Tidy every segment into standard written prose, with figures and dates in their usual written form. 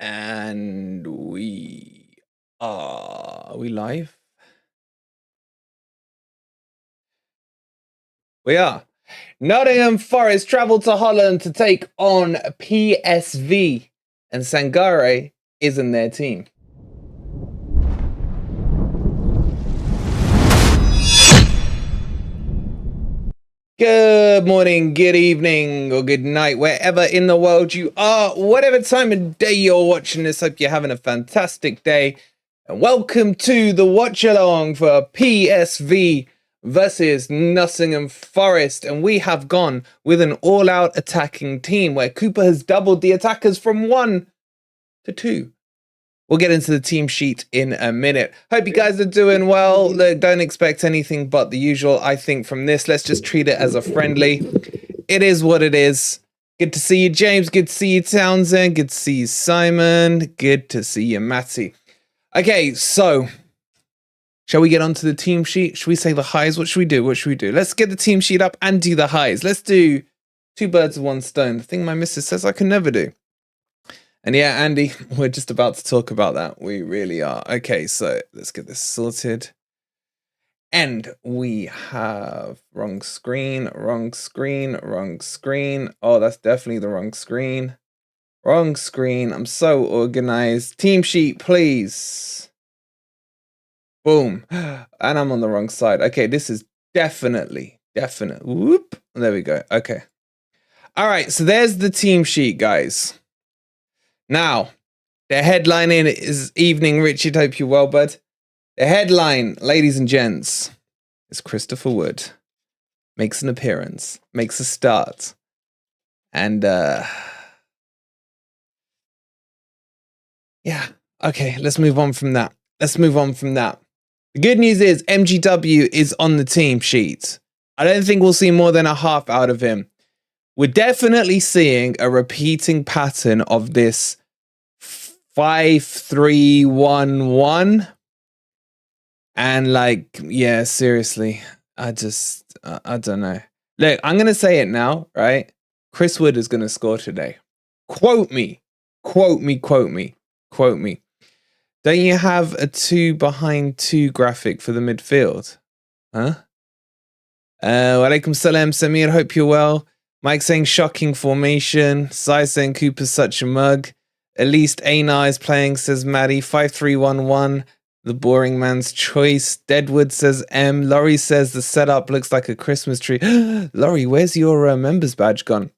And we are we live? We are. Nottingham Forest travel to Holland to take on PSV, and Sangare isn't their team. Good morning, good evening, or good night, wherever in the world you are, whatever time of day you're watching this. Hope you're having a fantastic day. And welcome to the watch along for PSV versus Nottingham Forest. And we have gone with an all-out attacking team where Cooper has doubled the attackers from 1 to 2. We'll get into the team sheet in a minute. Hope you guys are doing well. Look, don't expect anything but the usual, I think, from this. Let's just treat it as a friendly. It is what it is. Good to see you, James. Good to see you, Townsend. Good to see you, Simon. Good to see you, Matty. Okay, so shall we get onto the team sheet? Should we say the highs? What should we do? What should we do? Let's get the team sheet up and do the highs. Let's do 2 birds with 1 stone. The thing my missus says I can never do. And yeah, Andy, we're just about to talk about that. We really are. Okay, so let's get this sorted. And we have wrong screen, wrong screen, wrong screen. Oh, that's definitely the wrong screen. Wrong screen. I'm so organized. Team sheet, please. Boom. And I'm on the wrong side. Okay, this is definitely. Whoop. There we go. Okay. All right, so there's the team sheet, guys. Now, the headline in it is Evening, Richard. Hope you're well, bud. The headline, ladies and gents, is Christopher Wood makes an appearance, makes a start. And, yeah, okay, let's move on from that. The good news is MGW is on the team sheet. I don't think we'll see more than a half out of him. We're definitely seeing a repeating pattern of this 5-3-1-1. And like, yeah, seriously, I don't know. Look, I'm going to say it now, right? Chris Wood is going to score today. Quote me. Don't you have a 2 behind 2 graphic for the midfield? Huh? Walaikum salam, Samir. Hope you're well. Mike saying shocking formation. Sai saying Cooper's such a mug. At least Einar is playing, says Maddie. 5-3-1-1. The boring man's choice. Deadwood says M. Laurie says the setup looks like a Christmas tree. Laurie, where's your members badge gone?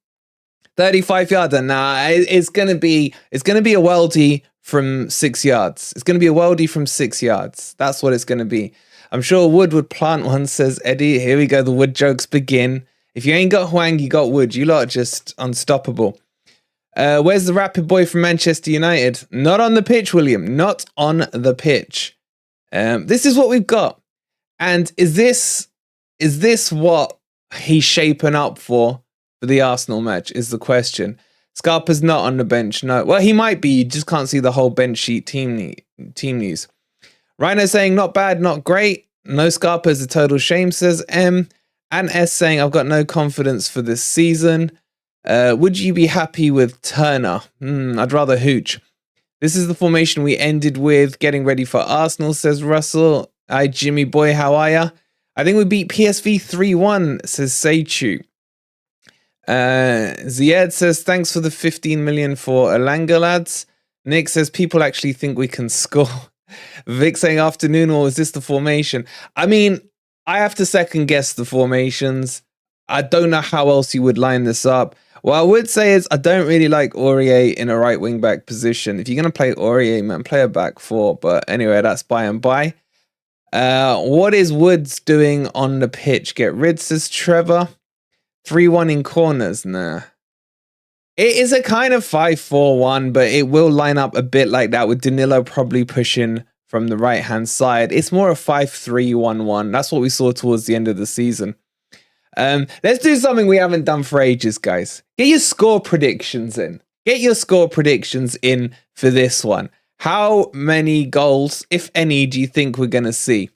35 yarder. Nah, it's gonna be a worldie from 6 yards. It's gonna be a worldie from 6 yards. That's what it's gonna be. I'm sure Wood would plant one, says Eddie. Here we go. The Wood jokes begin. If you ain't got Hwang, you got Wood. You lot are just unstoppable. Where's the rapid boy from Manchester United? Not on the pitch, William. Not on the pitch. This is what we've got. And is this what he's shaping up for the Arsenal match, is the question. Scarpa's not on the bench. No. Well, he might be. You just can't see the whole bench sheet team news. Rhino saying not bad, not great. No Scarpa is a total shame, says M. And S saying, I've got no confidence for this season. Would you be happy with Turner? I'd rather Hooch. This is the formation we ended with. Getting ready for Arsenal, says Russell. Hi, Jimmy boy, how are ya? I think we beat PSV 3-1, says Seichu. Ziad says, thanks for the 15 million for Alanga, lads. Nick says, people actually think we can score. Vic saying, afternoon, or is this the formation? I mean, I have to second guess the formations. I don't know how else you would line this up. What I would say is I don't really like Aurier in a right wing back position. If you're going to play Aurier, man, play a back 4. But anyway, that's by and by. What is Woods doing on the pitch? Get rid, says Trevor. 3-1 in corners. Nah. It is a kind of 5-4-1, but it will line up a bit like that with Danilo probably pushing from the right-hand side. It's more a 5-3-1-1. That's what we saw towards the end of the season. Let's do something we haven't done for ages, guys. Get your score predictions in. For this one. How many goals, if any, do you think we're going to see?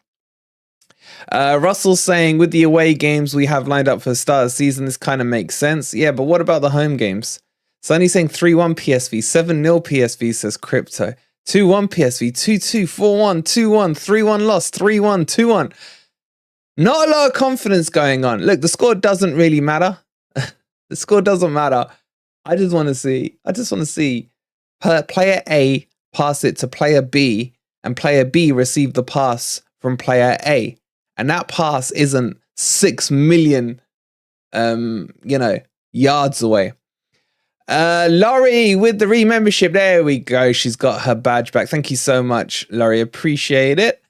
Russell's saying, with the away games we have lined up for the start of the season, this kind of makes sense. Yeah, but what about the home games? Sonny saying 3-1 PSV, 7-0 PSV, says Crypto. 2-1 PSV, 2-2, 4-1, 2-1, 3-1 loss, 3-1, 2-1. Not a lot of confidence going on. Look, the score doesn't really matter. The score doesn't matter. I just want to see player A pass it to player B and player B receive the pass from player A. And that pass isn't 6 million, yards away. Laurie with the re-membership. There we go. She's got her badge back. Thank you so much, Laurie. Appreciate it.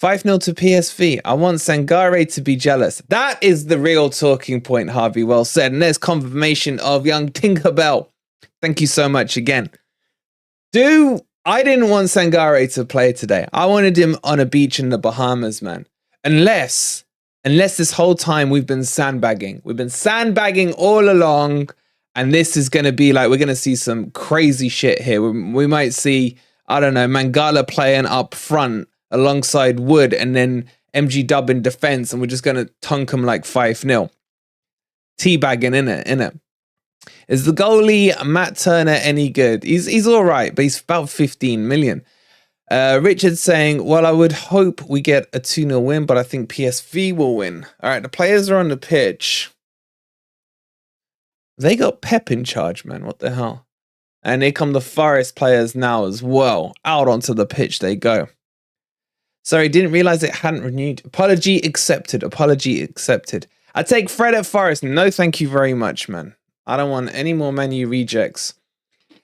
5-0 to PSV. I want Sangare to be jealous. That is the real talking point, Harvey. Well said. And there's confirmation of young Tinkerbell. Thank you so much again. I didn't want Sangare to play today. I wanted him on a beach in the Bahamas, man. Unless this whole time we've been sandbagging. We've been sandbagging all along. And this is going to be like, we're going to see some crazy shit here. We might see, I don't know, Mangala playing up front alongside Wood and then MG Dub in defense. And we're just going to tunk him like 5-0. Teabagging, innit? Is the goalie Matt Turner any good? He's all right, but he's about 15 million. Richard saying, well, I would hope we get a 2-0 win, but I think PSV will win. All right, the players are on the pitch. They got Pep in charge, man. What the hell? And here come the Forest players now as well. Out onto the pitch they go. Sorry, didn't realize it hadn't renewed. Apology accepted. I take Fred at Forest. No, thank you very much, man. I don't want any more Man U rejects.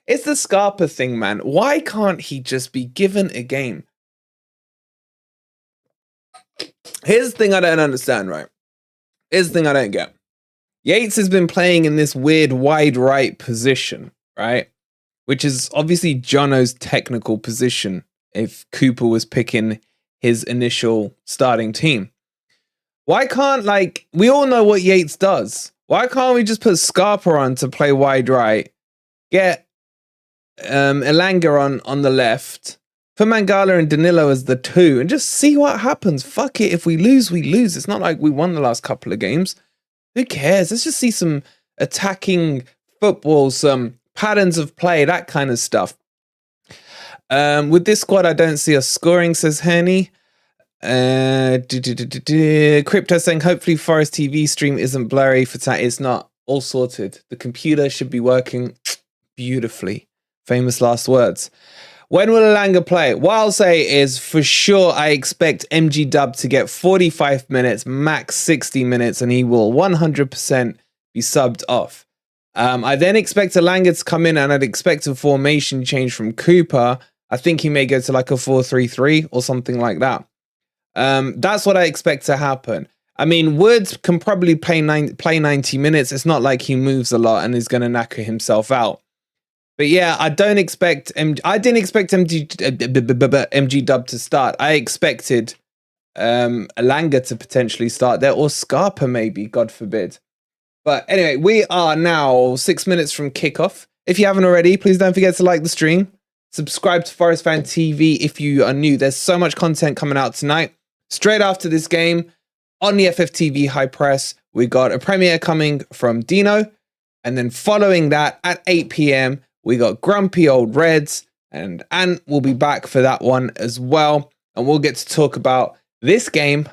It's the Scarpa thing, man. Why can't he just be given a game? Here's the thing I don't understand, right? Here's the thing I don't get. Yates has been playing in this weird wide right position, right? Which is obviously Jono's technical position if Cooper was picking his initial starting team. Why can't, we all know what Yates does. Why can't we just put Scarpa on to play wide right, get Elanga on the left, put Mangala and Danilo as the 2, and just see what happens? Fuck it. If we lose, we lose. It's not like we won the last couple of games. Who cares? Let's just see some attacking football, some patterns of play, that kind of stuff. With this squad, I don't see us scoring, says Henny. Crypto saying, hopefully Forest TV stream isn't blurry for that. It's not. All sorted. The computer should be working beautifully. Famous last words. When will Elanga play? What I'll say is, for sure, I expect MG Dub to get 45 minutes, max 60 minutes, and he will 100% be subbed off. I then expect Elanga to come in, and I'd expect a formation change from Cooper. I think he may go to like a 4-3-3 or something like that. That's what I expect to happen. I mean, Woods can probably play 90 minutes. It's not like he moves a lot and is going to knacker himself out. But yeah, I didn't expect MG Dub to start. I expected Elanga to potentially start there, or Scarpa maybe, God forbid. But anyway, we are now 6 minutes from kickoff. If you haven't already, please don't forget to like the stream. Subscribe to Forest Fan TV if you are new. There's so much content coming out tonight. Straight after this game, on the FFTV High Press, we got a premiere coming from Dino. And then following that, at 8 p.m, we got Grumpy Old Reds, and Ant will be back for that one as well. And we'll get to talk about this game.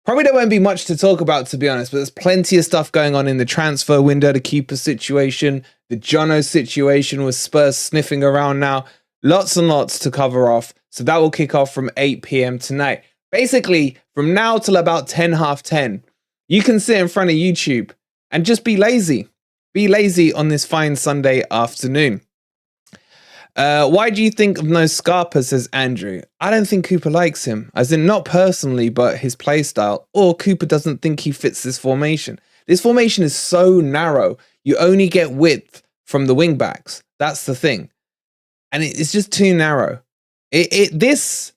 Probably there won't be much to talk about, to be honest, but there's plenty of stuff going on in the transfer window, the keeper situation, the Jono situation with Spurs sniffing around now. Lots and lots to cover off. So that will kick off from 8 p.m. tonight. Basically, from now till about 10:30, you can sit in front of YouTube and just be lazy. Be lazy on this fine Sunday afternoon. Why do you think of no Scarpa, says Andrew? I don't think Cooper likes him. As in, not personally, but his play style. Or Cooper doesn't think he fits this formation. This formation is so narrow. You only get width from the wing backs. That's the thing. And it's just too narrow. This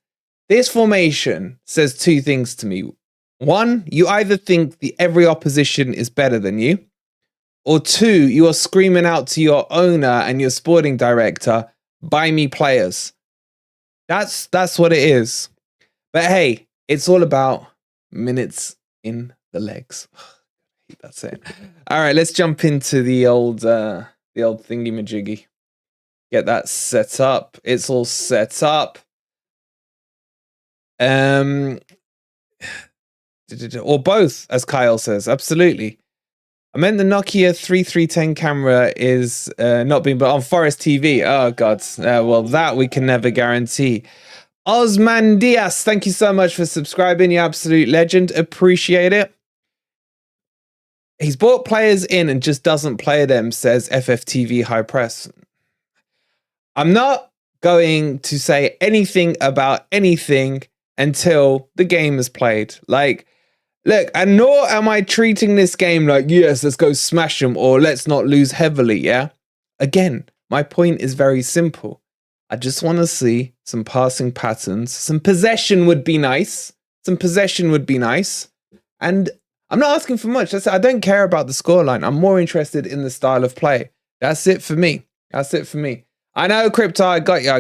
formation says two things to me. One, you either think every opposition is better than you, or two, you are screaming out to your owner and your sporting director, buy me players. That's what it is. But hey, it's all about minutes in the legs. That's it. All right, let's jump into the old the old thingy-majiggy. Get that set up. It's all set up. Or both, as Kyle says. Absolutely. I meant the Nokia 3310 camera is not being, but on Forest TV. Oh, God. Well, that we can never guarantee. Osman Diaz, thank you so much for subscribing. You absolute legend. Appreciate it. He's brought players in and just doesn't play them, says FFTV High Press. I'm not going to say anything about anything until the game is played. Like, look, and nor am I treating this game like, yes, let's go smash them or let's not lose heavily, yeah? Again, my point is very simple. I just want to see some passing patterns. Some possession would be nice. Some possession would be nice. And I'm not asking for much. I don't care about the scoreline. I'm more interested in the style of play. That's it for me. That's it for me. I know, Crypto, I got you,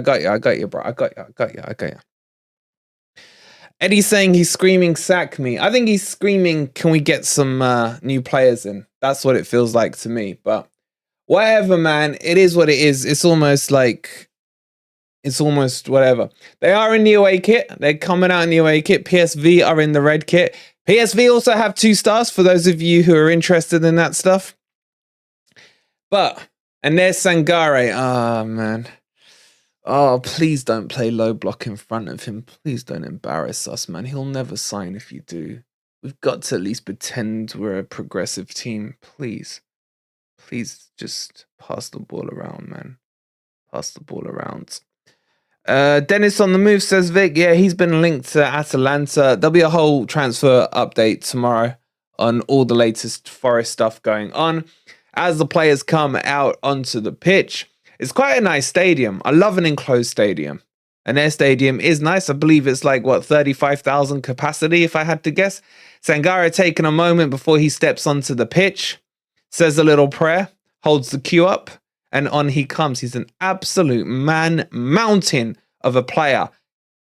bro. I got you. Eddie's saying he's screaming, sack me. I think he's screaming, can we get some new players in? That's what it feels like to me. But whatever, man. It is what it is. It's almost whatever. They are in the away kit. They're coming out in the away kit. PSV are in the red kit. PSV also have 2 stars for those of you who are interested in that stuff. And there's Sangare. Oh, man. Oh, please don't play low block in front of him. Please don't embarrass us, man. He'll never sign if you do. We've got to at least pretend we're a progressive team. Please. Please just pass the ball around, man. Pass the ball around. Dennis on the move, says Vic. Yeah, he's been linked to Atalanta. There'll be a whole transfer update tomorrow on all the latest Forest stuff going on as the players come out onto the pitch. It's quite a nice stadium. I love an enclosed stadium. And their stadium is nice. I believe it's like, 35,000 capacity, if I had to guess. Sangare taking a moment before he steps onto the pitch, says a little prayer, holds the cue up, and on he comes. He's an absolute mountain of a player.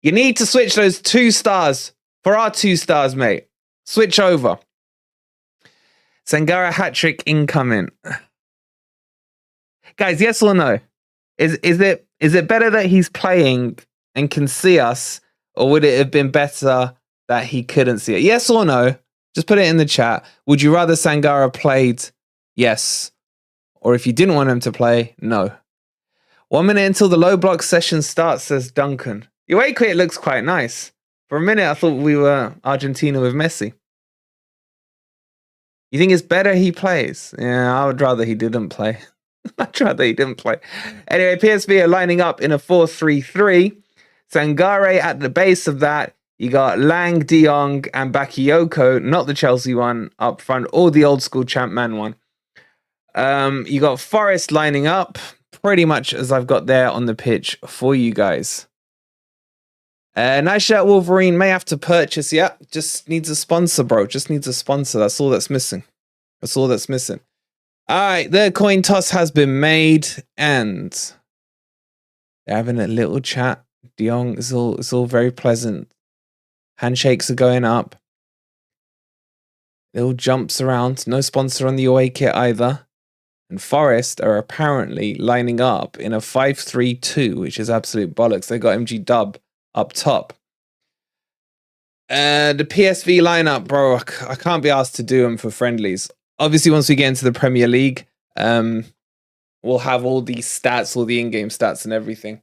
You need to switch those 2 stars for our 2 stars, mate. Switch over. Sangare hat-trick incoming. Guys, yes or no? Is it better that he's playing and can see us, or would it have been better that he couldn't see it? Yes or no? Just put it in the chat. Would you rather Sangare played? Yes. Or if you didn't want him to play, no. 1 minute until the low block session starts, says Duncan. Your away kit looks quite nice. For a minute, I thought we were Argentina with Messi. You think it's better he plays? Yeah, I would rather he didn't play. I'd rather he didn't play. Anyway, PSV are lining up in a 4-3-3. Sangare at the base of that. You got Lang, De Jong, and Bakayoko, not the Chelsea one, up front, or the old school champ man one. You got Forest lining up, pretty much as I've got there on the pitch for you guys. Nice shirt, Wolverine. May have to purchase. Yeah, just needs a sponsor, bro. Just needs a sponsor. That's all that's missing. That's all that's missing. All right, the coin toss has been made, and they're having a little chat. De Jong, it's all very pleasant. Handshakes are going up. Little jumps around. No sponsor on the away kit either. And Forest are apparently lining up in a 5-3-2, which is absolute bollocks. They got MG Dub up top. The PSV lineup, bro, I can't be asked to do them for friendlies. Obviously, once we get into the Premier League, we'll have all these stats, all the in-game stats and everything.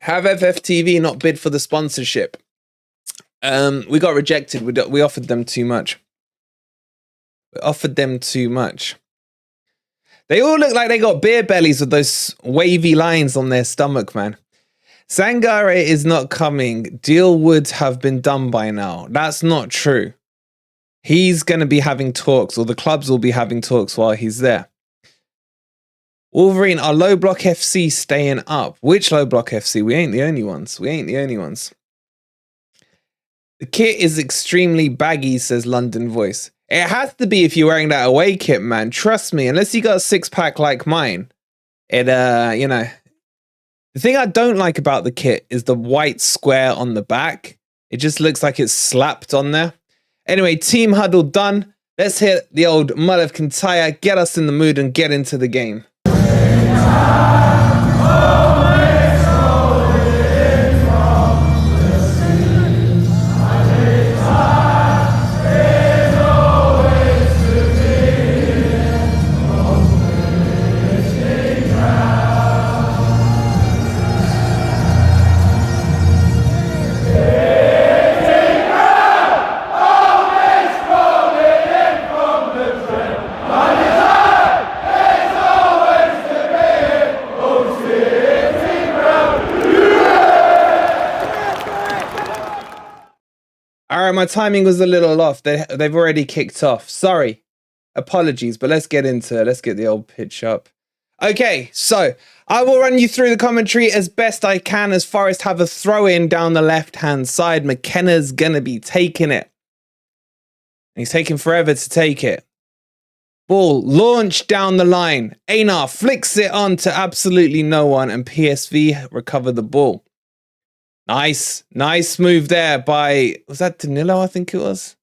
Have FFTV not bid for the sponsorship? We got rejected. We offered them too much. We offered them too much. They all look like they got beer bellies with those wavy lines on their stomach, man. Sangare is not coming. Deal would have been done by now. That's not true. He's going to be having talks, or the clubs will be having talks while he's there. Wolverine, are low block FC staying up? Which low block FC? We ain't the only ones. We ain't the only ones. The kit is extremely baggy, says London Voice. It has to be if you're wearing that away kit, man. Trust me, unless you got a 6-pack like mine. It, you know. The thing I don't like about the kit is the white square on the back. It just looks like it's slapped on there. Anyway, team huddle done. Let's hit the old Mulev Kintaya, get us in the mood and get into the game. All right, my timing was a little off. They've already kicked off. Sorry. Apologies, but let's get into it. Let's get the old pitch up. Okay, so I will run you through the commentary as best I can as Forest have a throw-in down the left-hand side. McKenna's going to be taking it. He's taking forever to take it. Ball launched down the line. Einar flicks it on to absolutely no one, and PSV recover the ball. Nice move there by, was that Danilo, I think it was?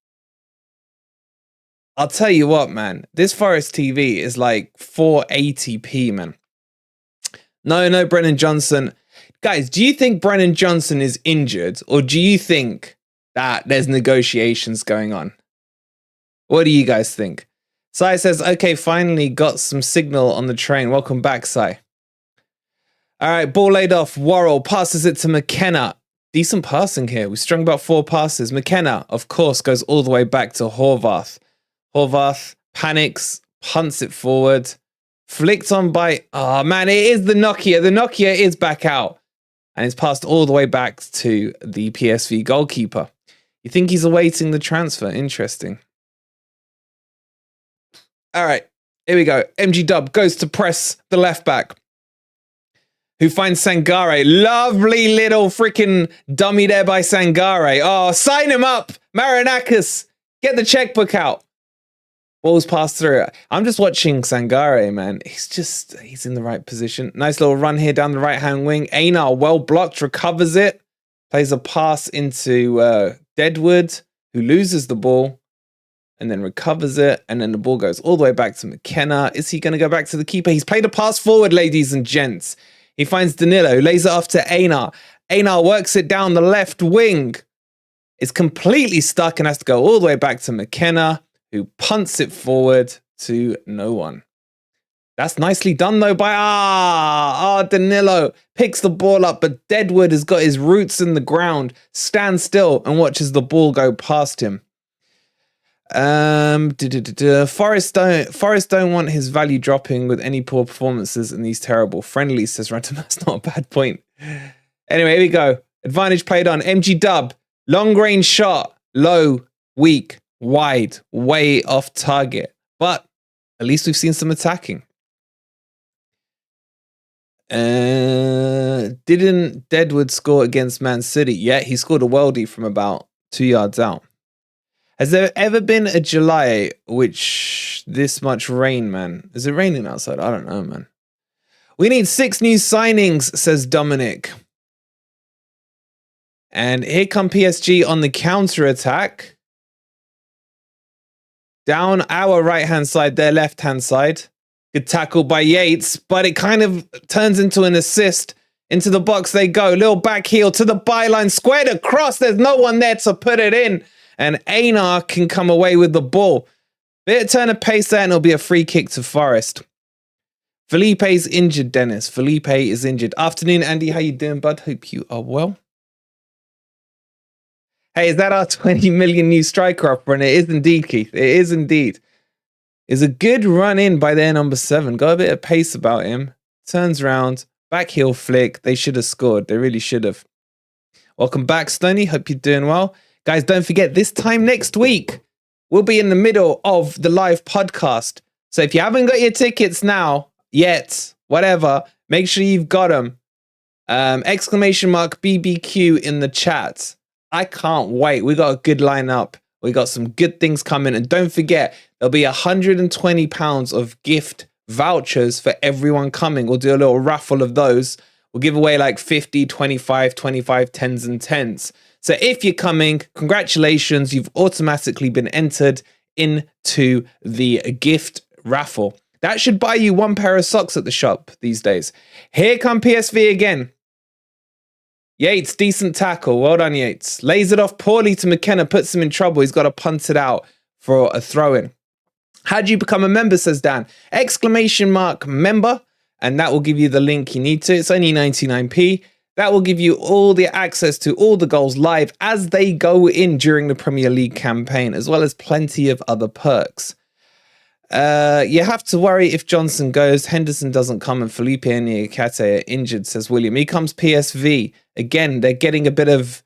I'll tell you what, man. This Forest TV is like 480p, man. No, Brennan Johnson. Guys, do you think Brennan Johnson is injured, or do you think that there's negotiations going on? What do you guys think? Sai says, okay, finally got some signal on the train. Welcome back, Sai. All right, ball laid off. Worrell passes it to McKenna. Decent passing here. We strung about 4 passes. McKenna, of course, goes all the way back to Horvath. Horvath panics, punts it forward. Flicked on by... Oh, man, it is the Nokia. The Nokia is back out. And it's passed all the way back to the PSV goalkeeper. You think he's awaiting the transfer? Interesting. All right, here we go. MG Dub goes to press the left back, who finds Sangare. Lovely little freaking dummy there by Sangare. Oh, sign him up. Marinakis, get the checkbook out. Ball's passed through. I'm just watching Sangare, man. He's in the right position. Nice little run here down the right-hand wing. Einar, well blocked, recovers it. Plays a pass into Deadwood, who loses the ball. And then recovers it. And then the ball goes all the way back to McKenna. Is he going to go back to the keeper? He's played a pass forward, ladies and gents. He finds Danilo, who lays it off to Einar. Einar works it down the left wing. It's completely stuck and has to go all the way back to McKenna, who punts it forward to no one. That's nicely done, though, by... Danilo picks the ball up, but Deadwood has got his roots in the ground, stands still and watches the ball go past him. Forest don't want his value dropping with any poor performances in these terrible friendlies, says Rantum. That's not a bad point. Anyway, here we go. Advantage played on. MG Dub. Long range shot. Low, weak, wide, way off target. But at least we've seen some attacking. Didn't Deadwood score against Man City? Yeah, he scored a worldie from about 2 yards out. Has there ever been a July which this much rain, man? Is it raining outside? I don't know, man. We need 6 new signings, says Dominic. And here come PSG on the counter-attack. Down our right-hand side, their left-hand side. Good tackle by Yates, but it kind of turns into an assist. Into the box they go. Little back heel to the byline. Squared across. There's no one there to put it in. And Einar can come away with the ball. Bit of turn of pace there, and it'll be a free kick to Forest. Felipe's injured, Dennis. Felipe is injured. Afternoon, Andy. How you doing, bud? Hope you are well. Hey, is that our 20 million new striker offer? And it is indeed, Keith. It is indeed. It's a good run in by their number 7. Got a bit of pace about him. Turns round. Back heel flick. They should have scored. They really should have. Welcome back, Stoney. Hope you're doing well. Guys, don't forget, this time next week, we'll be in the middle of the live podcast. So if you haven't got your tickets now, yet, whatever, make sure you've got them. Exclamation mark BBQ in the chat. I can't wait. We got a good lineup. We got some good things coming. And don't forget, there'll be £120 of gift vouchers for everyone coming. We'll do a little raffle of those. We'll give away like 50, 25, 25, 10s and 10s. So if you're coming, congratulations, you've automatically been entered into the gift raffle. That should buy you 1 pair of socks at the shop these days. Here come PSV again. Yates, decent tackle. Well done, Yates. Lays it off poorly to McKenna, puts him in trouble. He's got to punt it out for a throw-in. How do you become a member, says Dan? Exclamation mark member, and that will give you the link you need to. It's only 99p. That will give you all the access to all the goals live as they go in during the Premier League campaign, as well as plenty of other perks. You have to worry if Johnson goes, Henderson doesn't come, and Felipe and Niakate are injured, says William. Here comes PSV. Again, they're getting a bit of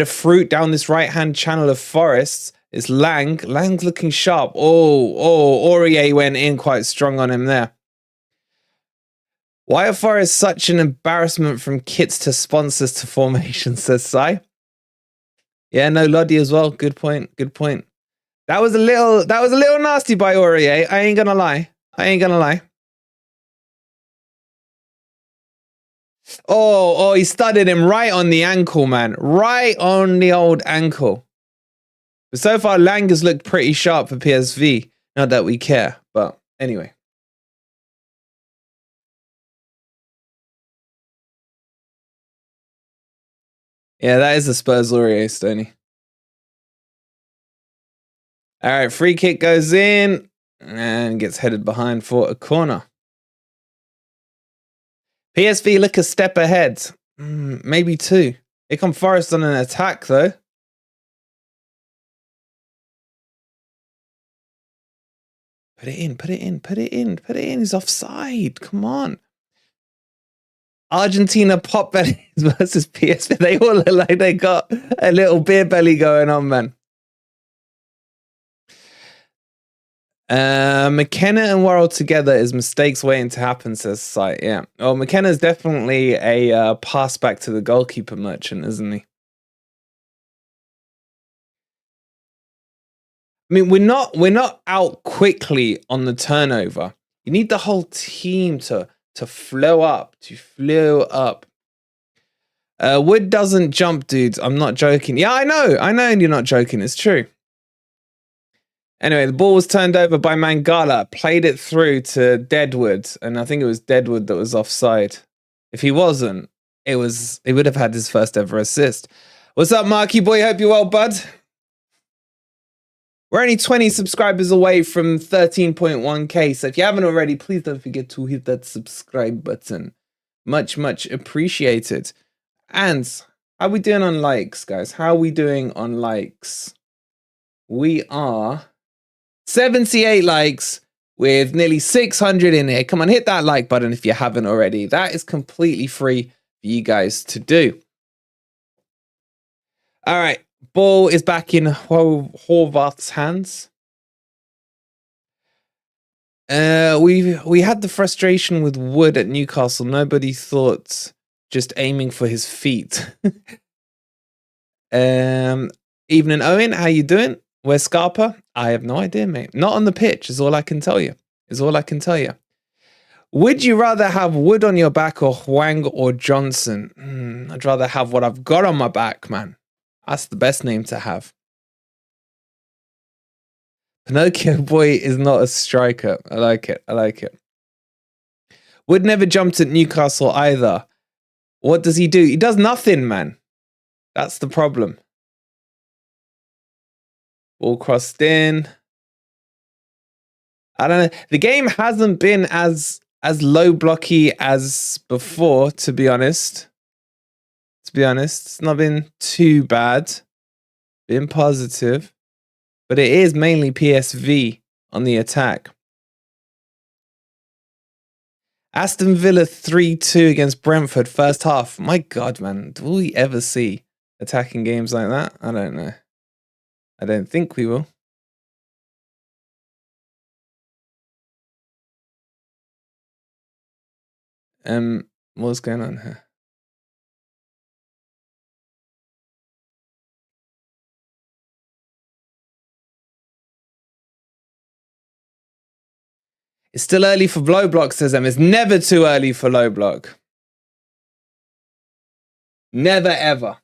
fruit down this right-hand channel of Forest. It's Lang. Lang's looking sharp. Oh, Aurier went in quite strong on him there. Why are Forest such an embarrassment from kits to sponsors to formation, says Sai. Yeah, no, Lodi as well. Good point. That was a little nasty by Aurier. I ain't gonna lie. Oh, he studded him right on the ankle, man. Right on the old ankle. But so far, Lang has looked pretty sharp for PSV. Not that we care, but anyway. Yeah, that is a Spurs Aurier, Stoney. All right, free kick goes in and gets headed behind for a corner. PSV look a step ahead. Maybe 2. Here come Forest on an attack, though. Put it in. He's offside. Come on. Argentina pop bellies versus PSV. They all look like they got a little beer belly going on, man. McKenna and Worrell together is mistakes waiting to happen, says Sight. Yeah. Well, McKenna's definitely a pass back to the goalkeeper merchant, isn't he? I mean, we're not out quickly on the turnover. You need the whole team to flow up. Wood doesn't jump, dudes. I'm not joking. Yeah, I know you're not joking. It's true. Anyway, the ball was turned over by Mangala, played it through to Deadwood, and I think it was Deadwood that was offside. If he wasn't, he would have had his first ever assist. What's up, Marky boy? Hope you're well, bud. We're only 20 subscribers away from 13.1k, so if you haven't already, please don't forget to hit that subscribe button. Much appreciated. And how are we doing on likes, guys? How are we doing on likes? We are 78 likes with nearly 600 in here. Come on, hit that like button if you haven't already. That is completely free for you guys to do. All right, ball is back in Horvath's hands. We had the frustration with Wood at Newcastle. Nobody thought just aiming for his feet. Evening, Owen. How you doing? Where's Scarpa? I have no idea, mate. Not on the pitch is all I can tell you. Would you rather have Wood on your back or Hwang or Johnson? I'd rather have what I've got on my back, man. That's the best name to have. Pinocchio boy is not a striker. I like it. Wood never jumped at Newcastle either. What does he do? He does nothing, man. That's the problem. Ball crossed in. I don't know. The game hasn't been as low blocky as before, to be honest. It's not been too bad. Been positive. But it is mainly PSV on the attack. Aston Villa 3-2 against Brentford first half. My God, man. Will we ever see attacking games like that? I don't know. I don't think we will. What's going on here? It's still early for low block, says Em. It's never too early for low block. Never, ever.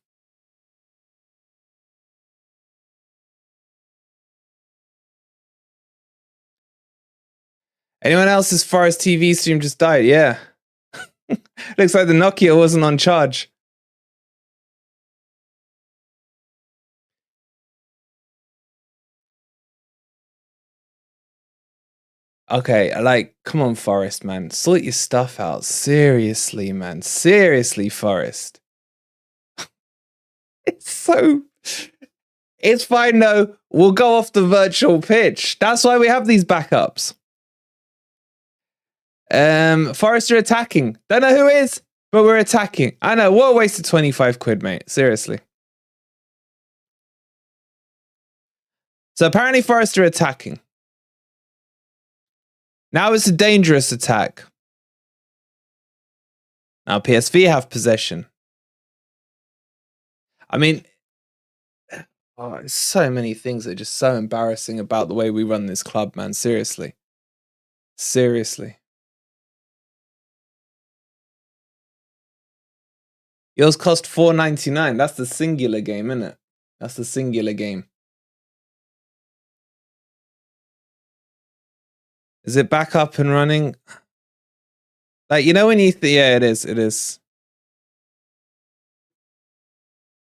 Anyone else's Forest TV stream just died? Yeah. Looks like the Nokia wasn't on charge. Okay, like, come on, Forest, man. Sort your stuff out. Seriously, man. Seriously, Forest. It's fine, though. We'll go off the virtual pitch. That's why we have these backups. Forest are attacking. Don't know who is, but we're attacking. I know. What a waste of 25 quid, mate. Seriously. So apparently Forest are attacking. Now it's a dangerous attack. Now PSV have possession. I mean, there's so many things that are just so embarrassing about the way we run this club, man. Seriously. Seriously. Yours cost $4.99. That's the singular game, isn't it? That's the singular game. Is it back up and running? Like, you know when you... yeah, it is. It is.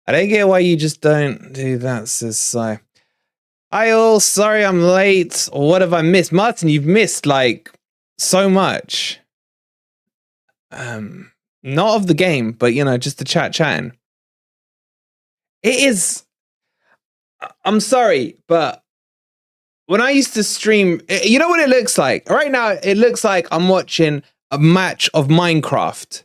I don't get why you just don't do that, says Sai. Hi all, sorry I'm late. What have I missed? Martin, you've missed, like, so much. Not of the game, but, you know, just the chatting. It is... I'm sorry, but... when I used to stream, you know what it looks like? Right now, it looks like I'm watching a match of Minecraft.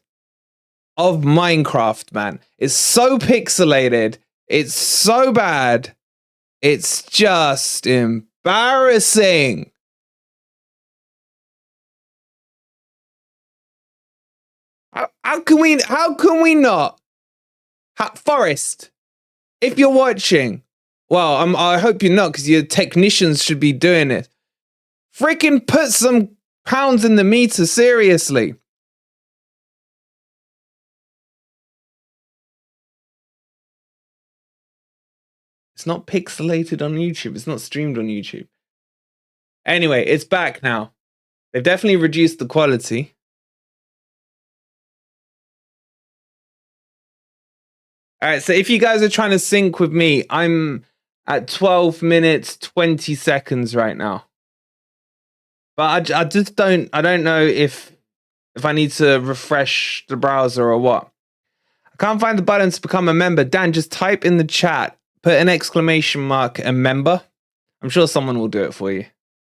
Man. It's so pixelated. It's so bad. It's just embarrassing. How can we not? Forest, if you're watching, well, I hope you're not, because your technicians should be doing it. Freaking put some pounds in the meter, seriously. It's not pixelated on YouTube. It's not streamed on YouTube. Anyway, it's back now. They've definitely reduced the quality. All right, so if you guys are trying to sync with me, I'm at 12 minutes, 20 seconds right now. But I just don't know if I need to refresh the browser or what. I can't find the button to become a member. Dan, just type in the chat, put an exclamation mark and member. I'm sure someone will do it for you.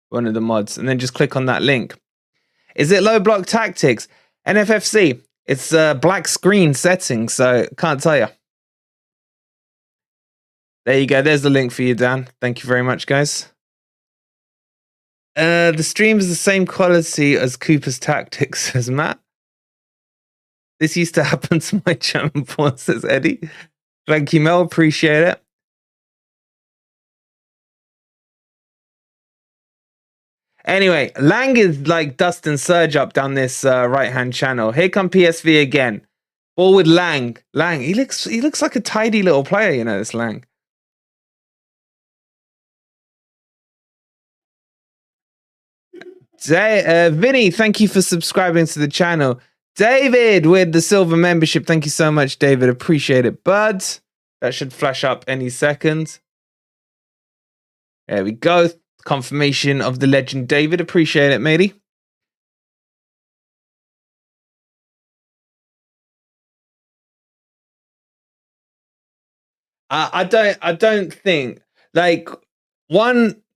One of the mods. And then just click on that link. Is it low block tactics? NFFC. It's a black screen setting, so can't tell you. There you go. There's the link for you, Dan. Thank you very much, guys. The stream is the same quality as Cooper's Tactics, says Matt. This used to happen to my German porn, says Eddie. Thank you, Mel. Appreciate it. Anyway, Lang is like dust and surge up down this right-hand channel. Here come PSV again. Ball with Lang. Lang, he looks like a tidy little player, you know, this Lang. Vinny, thank you for subscribing to the channel. David with the silver membership. Thank you so much, David. Appreciate it, bud. That should flash up any second. There we go. Confirmation of the legend, David. Appreciate it, matey. I don't think, like,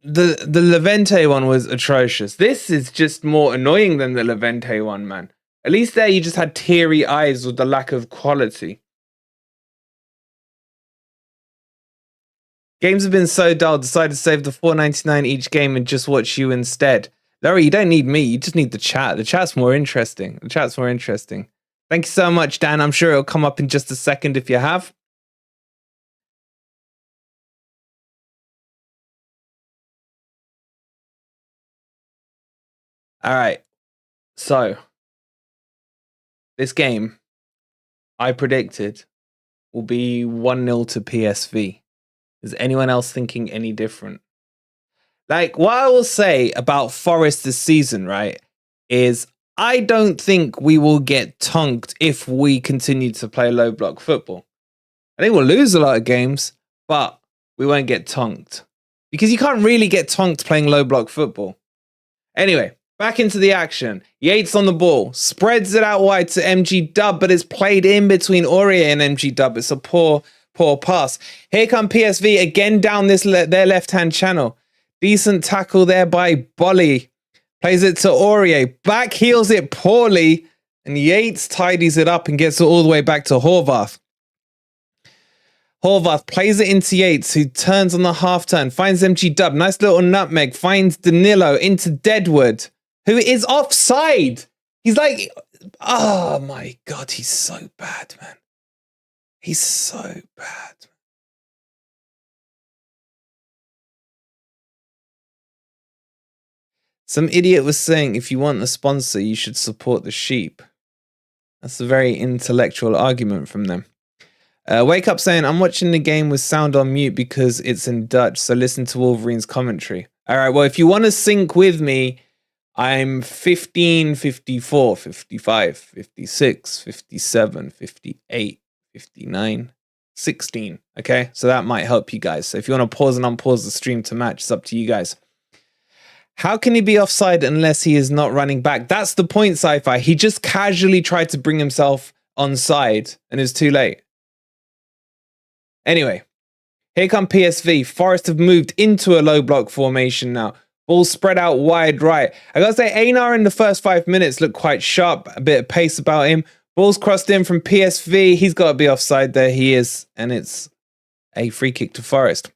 the Levante one was atrocious. This is just more annoying than the Levante one, man. At least there you just had teary eyes with the lack of quality. Games have been so dull, decided to save the $4.99 each game and just watch you instead. Larry, you don't need me, you just need the chat. The chat's more interesting. Thank you so much, Dan. I'm sure it'll come up in just a second if you have. All right. So, this game, I predicted, will be 1-0 to PSV. Is anyone else thinking any different? Like, what I will say about Forest this season, right, is I don't think we will get tonked if we continue to play low block football. I think we'll lose a lot of games, but we won't get tonked. Because you can't really get tonked playing low block football. Anyway, back into the action. Yates on the ball, spreads it out wide to MG Dub, but it's played in between Aurier and MG Dub. It's a poor pass. Here come PSV again down their left-hand channel. Decent tackle there by Bolly. Plays it to Aurier. Back heels it poorly, and Yates tidies it up and gets it all the way back to Horvath. Horvath plays it into Yates, who turns on the half turn, finds MG Dub, nice little nutmeg, finds Danilo into Deadwood, who is offside. He's like, oh my God, he's so bad, man. He's so bad. Some idiot was saying, if you want a sponsor, you should support the sheep. That's a very intellectual argument from them. Wake Up saying, I'm watching the game with sound on mute because it's in Dutch, so listen to Wolverine's commentary. All right, well, if you want to sync with me, I'm 15, 54, 55, 56, 57, 58, 59, 16. Okay, so that might help you guys. So if you want to pause and unpause the stream to match, it's up to you guys. How can he be offside unless he is not running back? That's the point, Sci-Fi. He just casually tried to bring himself onside and it's too late. Anyway, here come PSV. Forest have moved into a low block formation now. Ball spread out wide right. I gotta say, Einar in the first 5 minutes looked quite sharp. A bit of pace about him. Ball's crossed in from PSV. He's got to be offside there. He is. And it's a free kick to Forest.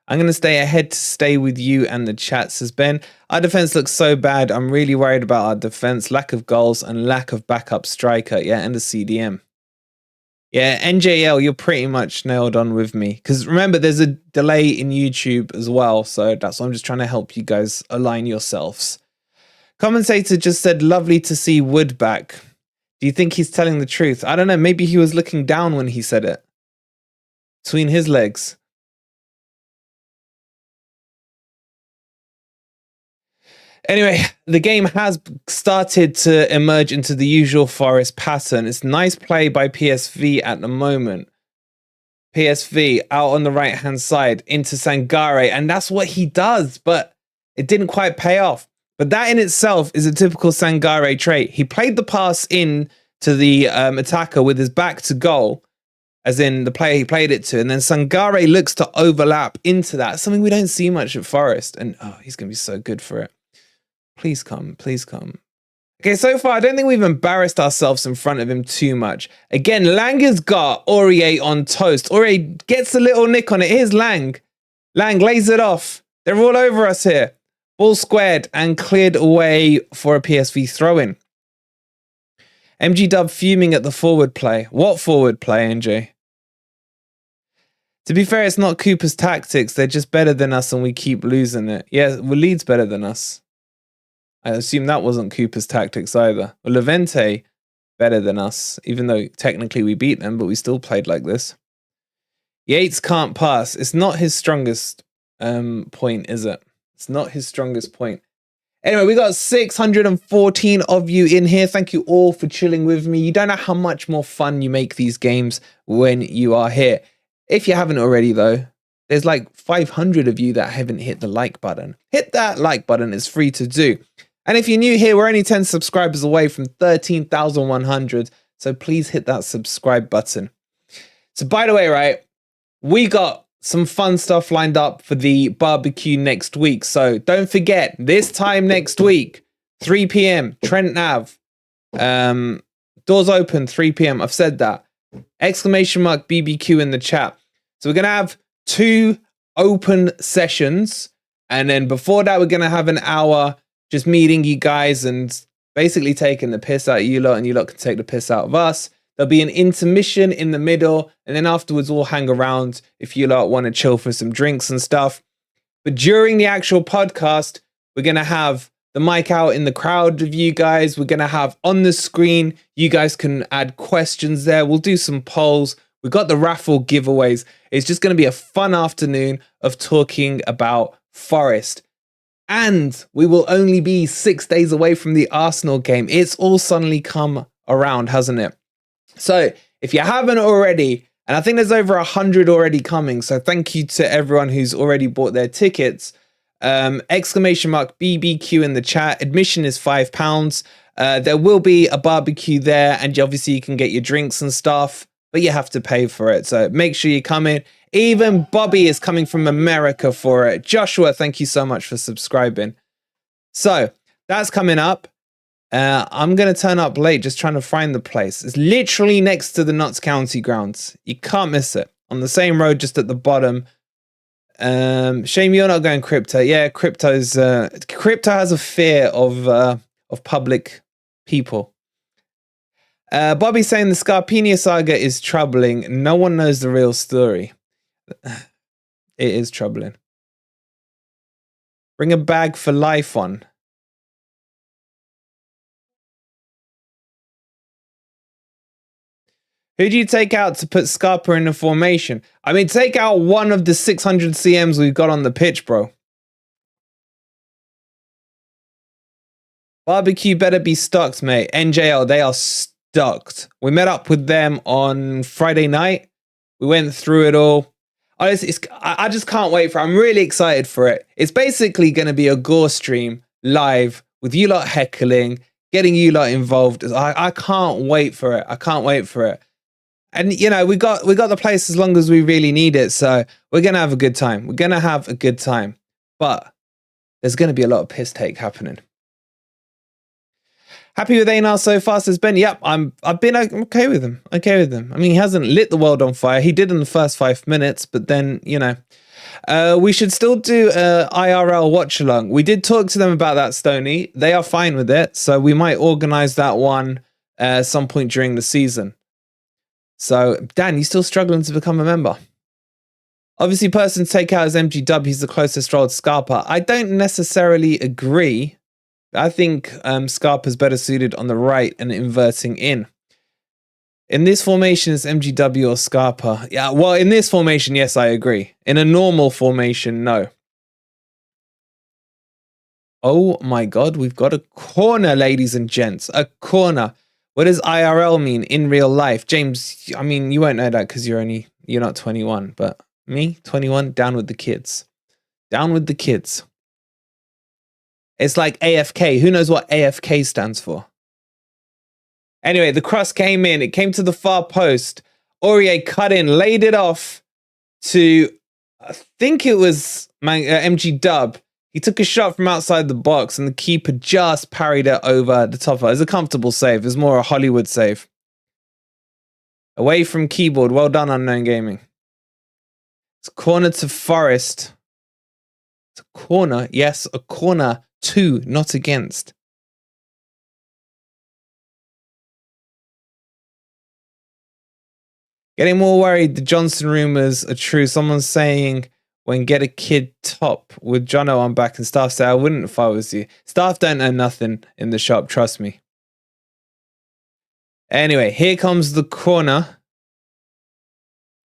I'm going to stay ahead to stay with you and the chat, says Ben. Our defense looks so bad. I'm really worried about our defense. Lack of goals and lack of backup striker. Yeah, and the CDM. Yeah, NJL, you're pretty much nailed on with me. Because remember, there's a delay in YouTube as well. So that's why I'm just trying to help you guys align yourselves. Commentator just said, lovely to see Wood back. Do you think he's telling the truth? I don't know. Maybe he was looking down when he said it. Between his legs. Anyway, the game has started to emerge into the usual Forest pattern. It's nice play by PSV at the moment. PSV out on the right-hand side into Sangare, and that's what he does, but it didn't quite pay off. But that in itself is a typical Sangare trait. He played the pass in to the attacker with his back to goal, as in the player he played it to, and then Sangare looks to overlap into that, something we don't see much at Forest, and oh, he's going to be so good for it. Please come, please come. Okay, so far, I don't think we've embarrassed ourselves in front of him too much. Again, Lang has got Aurier on toast. Aurier gets a little nick on it. Here's Lang. Lang lays it off. They're all over us here. Ball squared and cleared away for a PSV throw-in. MG Dub fuming at the forward play. What forward play, NJ? To be fair, it's not Cooper's tactics. They're just better than us and we keep losing it. Yeah, well, Leeds better than us. I assume that wasn't Cooper's tactics either. Well, Levante better than us, even though technically we beat them, but we still played like this. Yates can't pass. It's not his strongest point, is it? It's not his strongest point. Anyway, we got 614 of you in here. Thank you all for chilling with me. You don't know how much more fun you make these games when you are here. If you haven't already, though, there's like 500 of you that haven't hit the like button. Hit that like button. It's free to do. And if you're new here, we're only 10 subscribers away from 13,100. So please hit that subscribe button. So by the way, right, we got some fun stuff lined up for the barbecue next week. So don't forget, this time next week, 3 p.m, Trent Nav. Doors open, 3 p.m. I've said that. Exclamation mark BBQ in the chat. So we're going to have 2 open sessions. And then before that, we're going to have an hour just meeting you guys and basically taking the piss out of you lot, and you lot can take the piss out of us. There'll be an intermission in the middle, and then afterwards we'll hang around if you lot want to chill for some drinks and stuff. But during the actual podcast, we're going to have the mic out in the crowd of you guys. We're going to have on the screen, you guys can add questions there. We'll do some polls. We've got the raffle giveaways. It's just going to be a fun afternoon of talking about Forest. And we will only be 6 days away from the Arsenal game. It's all suddenly come around, hasn't it? So if you haven't already, and I think there's over 100 already coming, so thank you to everyone who's already bought their tickets. Exclamation mark BBQ in the chat. Admission is £5. There will be a barbecue there, and obviously you can get your drinks and stuff, but you have to pay for it. So make sure you come in. Even Bobby is coming from America for it. Joshua, thank you so much for subscribing. So that's coming up. I'm going to turn up late just trying to find the place. It's literally next to the Notts County grounds. You can't miss it. On the same road, just at the bottom. Shame you're not going crypto. Yeah, crypto has a fear of public people. Bobby saying the Scarpenia saga is troubling. No one knows the real story. It is troubling. Bring a bag for life on. Who do you take out to put Scarpa in the formation? I mean, take out one of the 600 CMs we've got on the pitch, bro. Barbecue better be stocked, mate. NJL, they are stocked. We met up with them on Friday night. We went through it all. Honestly, I just can't wait for it. I'm really excited for it. It's basically going to be a gore stream live with you lot heckling, getting you lot involved. I can't wait for it. I can't wait for it. And, you know, we got the place as long as we really need it. So we're going to have a good time. We're going to have a good time. But there's going to be a lot of piss take happening. Happy with Einar so far, says Ben. Yep, I've been okay with him. Okay with him. I mean, he hasn't lit the world on fire. He did in the first 5 minutes, but then, you know. We should still do IRL watch along. We did talk to them about that, Stoney. They are fine with it. So we might organize that one some point during the season. So, Dan, you still struggling to become a member? Obviously, person to take out is MG Dub. He's the closest role to Scarpa. I don't necessarily agree. I think Scarpa's better suited on the right and inverting in. In this formation, it's MGW or Scarpa. Yeah, well, in this formation, yes, I agree. In a normal formation, no. Oh my God, we've got a corner, ladies and gents. A corner. What does IRL mean in real life? James, I mean, you won't know that because you're not 21, but me, 21, down with the kids. Down with the kids. It's like AFK. Who knows what AFK stands for? Anyway, the cross came in. It came to the far post. Aurier cut in, laid it off to, I think it was MG Dub. He took a shot from outside the box and the keeper just parried it over the top. It was a comfortable save. It was more a Hollywood save. Away from keyboard. Well done, Unknown Gaming. It's corner to Forest. It's a corner. Yes, a corner to, not against. Getting more worried the Johnson rumours are true. Someone's saying when get a kid top with Jono on back and staff say I wouldn't if I was you. Staff don't know nothing in the shop, trust me. Anyway, here comes the corner.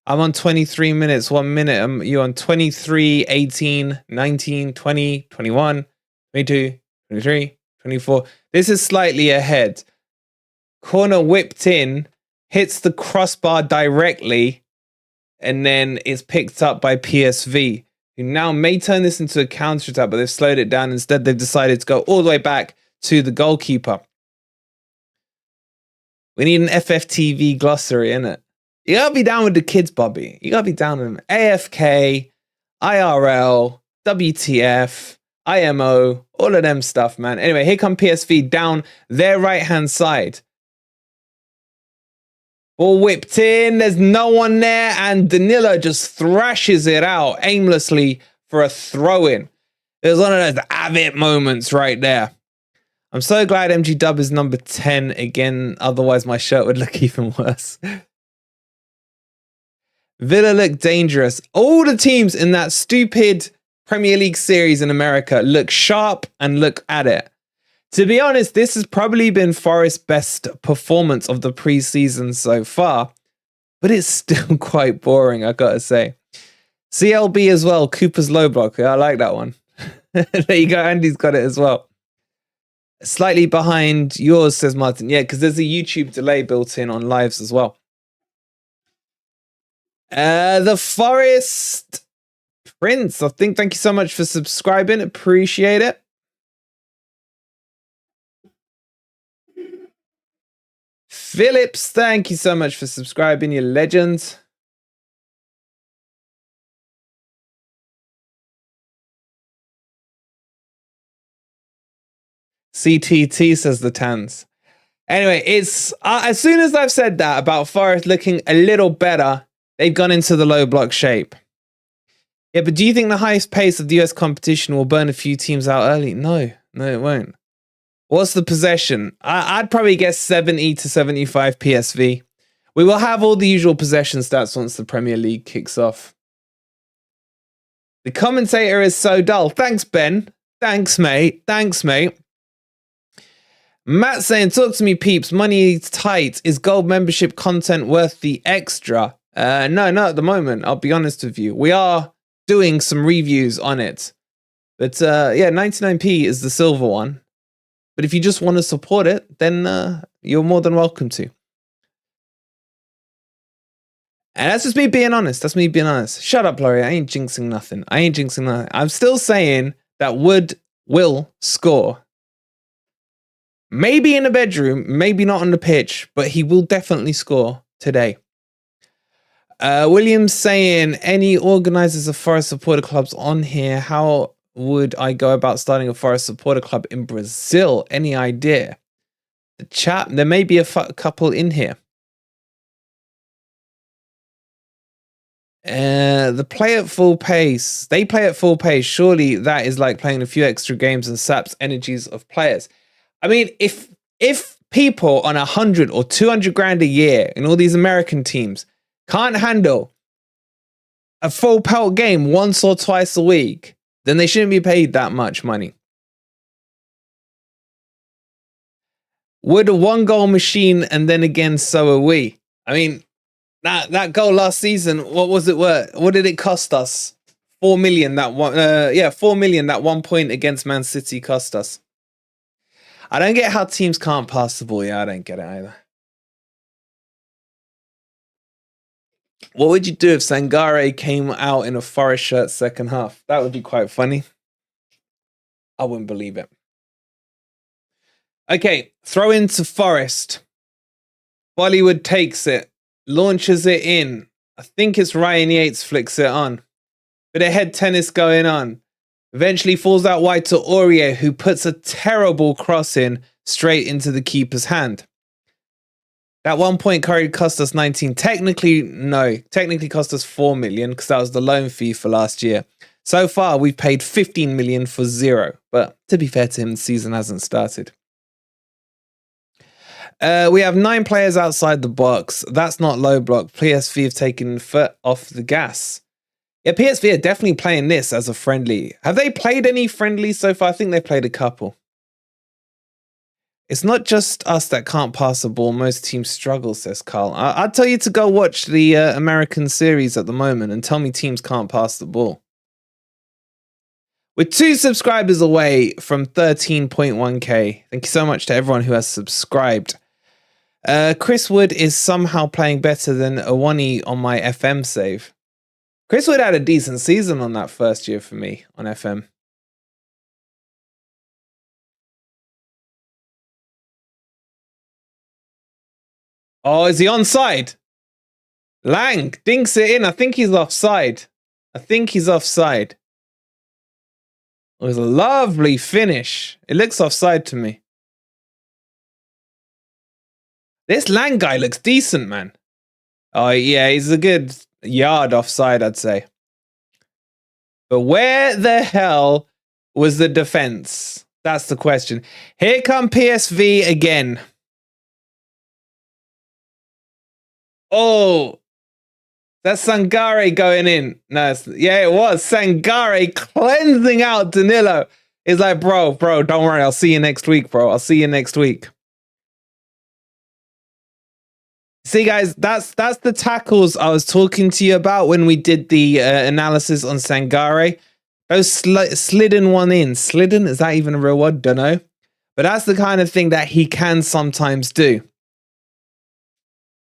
I'm on 23 minutes, 1 minute. You on 23, 18, 19, 20, 21, 22, 23, 24. This is slightly ahead. Corner whipped in, hits the crossbar directly, and then is picked up by PSV, who now may turn this into a counter-attack, but they've slowed it down. Instead, they've decided to go all the way back to the goalkeeper. We need an FFTV glossary, innit? You gotta be down with the kids, Bobby. You gotta be down with them. AFK, IRL, WTF, IMO, all of them stuff, man. Anyway, here come PSV down their right-hand side. Ball whipped in, there's no one there, and Danilo just thrashes it out aimlessly for a throw-in. It was one of those have it moments right there. I'm so glad MG Dub is number 10 again, otherwise my shirt would look even worse. Villa look dangerous. All the teams in that stupid Premier League series in America look sharp and look at it. To be honest, this has probably been Forest's best performance of the preseason so far. but it's still quite boring, I gotta say. CLB as well, Cooper's low block. I like that one. There you go, Andy's got it as well. Slightly behind yours, says Martin. Yeah, because there's a YouTube delay built in on lives as well. The Forest Prince, I think. Thank you so much for subscribing. Appreciate it. Phillips, thank you so much for subscribing. You legend. CTT, says the Tans. Anyway, it's as soon as I've said that about Forest looking a little better, they've gone into the low block shape. Yeah, but do you think the highest pace of the US competition will burn a few teams out early? No, it won't. What's the possession? I'd probably guess 70 to 75 PSV. We will have all the usual possession stats once the Premier League kicks off. The commentator is so dull. Thanks, Ben. Thanks, mate. Matt saying, talk to me, peeps. Money is tight. Is gold membership content worth the extra? No, not at the moment. I'll be honest with you. We are doing some reviews on it. But yeah, 99p is the silver one. But if you just want to support it, then you're more than welcome to. And that's just me being honest. Shut up, Laurie. I ain't jinxing nothing. I'm still saying that Wood will score. Maybe in the bedroom, maybe not on the pitch, but he will definitely score today. William's saying, any organisers of Forest supporter clubs on here, how would I go about starting a Forest supporter club in Brazil? Any idea? The chat, there may be a couple in here. They play at full pace. Surely that is like playing a few extra games and saps energies of players. I mean, if people on 100 or 200 grand a year in all these American teams can't handle a full pelt game once or twice a week, then they shouldn't be paid that much money. Would a one goal machine, and then again, so are we. I mean, that goal last season, what was it worth? What did it cost us? 4 million. That one, 4 million. That 1 point against Man City cost us. I don't get how teams can't pass the ball. Yeah, I don't get it either. What would you do if Sangare came out in a Forest shirt second half? That would be quite funny. I wouldn't believe it. Okay, throw into Forest. Bollywood takes it, launches it in. I think it's Ryan Yates flicks it on. Bit of head tennis going on. Eventually falls out wide to Aurier, who puts a terrible cross in straight into the keeper's hand. That 1 point curry cost us 19. Technically cost us 4 million because that was the loan fee for last year. So far, we've paid 15 million for 0. But to be fair to him, the season hasn't started. We have 9 players outside the box. That's not low block. PSV have taken foot off the gas. Yeah, PSV are definitely playing this as a friendly. Have they played any friendlies so far? I think they've played a couple. It's not just us that can't pass the ball. Most teams struggle, says Carl. I'd tell you to go watch the American series at the moment and tell me teams can't pass the ball. We're 2 subscribers away from 13.1k. Thank you so much to everyone who has subscribed. Chris Wood is somehow playing better than Awoniyi on my FM save. Chris Wood had a decent season on that first year for me on FM. Oh, is he onside? Lang dinks it in. I think he's offside. It was a lovely finish. It looks offside to me. This Lang guy looks decent, man. Oh, yeah, he's a good yard offside, I'd say. But where the hell was the defense? That's the question. Here come PSV again. Oh, that's Sangare going in. No, yeah, it was. Sangare cleansing out Danilo. It's like, bro, don't worry. I'll see you next week, bro. See, guys, that's the tackles I was talking to you about when we did the analysis on Sangare. Those slidden one in. Slidden? Is that even a real word? Don't know. But that's the kind of thing that he can sometimes do.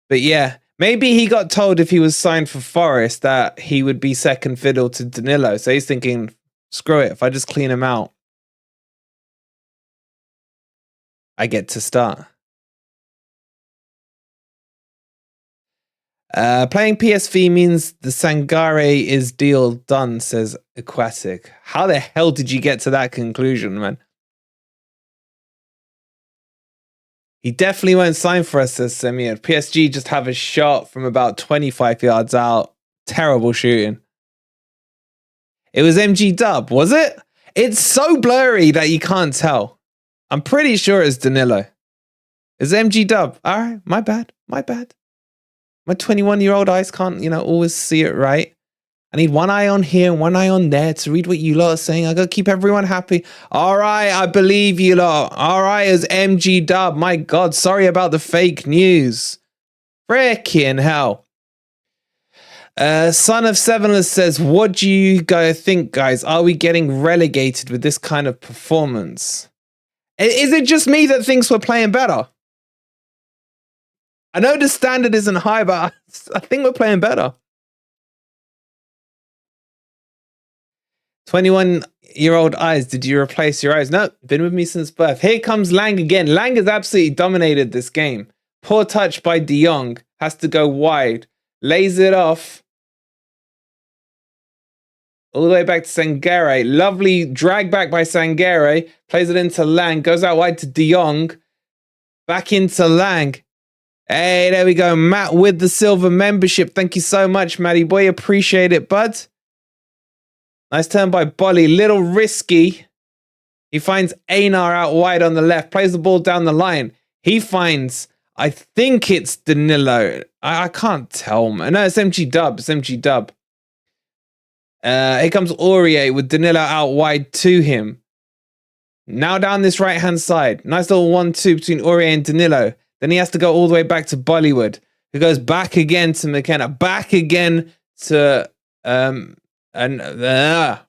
But yeah, maybe he got told if he was signed for Forest that he would be second fiddle to Danilo. So he's thinking, screw it. If I just clean him out, I get to start. Playing PSV means the Sangare is deal done, says Aquatic. How the hell did you get to that conclusion, man? He definitely won't sign for us, says Semyon. PSG just have a shot from about 25 yards out. Terrible shooting. It was MG Dub, was it? It's so blurry that you can't tell. I'm pretty sure it's Danilo. It's MG Dub. All right, my bad. My 21-year-old eyes can't, always see it right. I need one eye on here and one eye on there to read what you lot are saying. I got to keep everyone happy. All right, I believe you lot. All right, it's MG Dub. My God, sorry about the fake news. Frickin' hell. Son of Sevenless says, what do you guys think, guys? Are we getting relegated with this kind of performance? Is it just me that thinks we're playing better? I know the standard isn't high, but I think we're playing better. 21-year-old eyes, did you replace your eyes? No, been with me since birth. Here comes Lang again. Lang has absolutely dominated this game. Poor touch by De Jong. Has to go wide. Lays it off. All the way back to Sangare. Lovely drag back by Sangare. Plays it into Lang. Goes out wide to De Jong. Back into Lang. Hey, there we go. Matt with the silver membership. Thank you so much, Matty boy. Appreciate it, bud. Nice turn by Bolly. Little risky. He finds Einar out wide on the left. Plays the ball down the line. He finds, I think it's Danilo. I can't tell, man. No, it's MG Dub. It's MG Dub. Here comes Aurier with Danilo out wide to him. Now down this right-hand side. Nice little 1-2 between Aurier and Danilo. Then he has to go all the way back to Bollywood, who goes back again to McKenna, back again to there.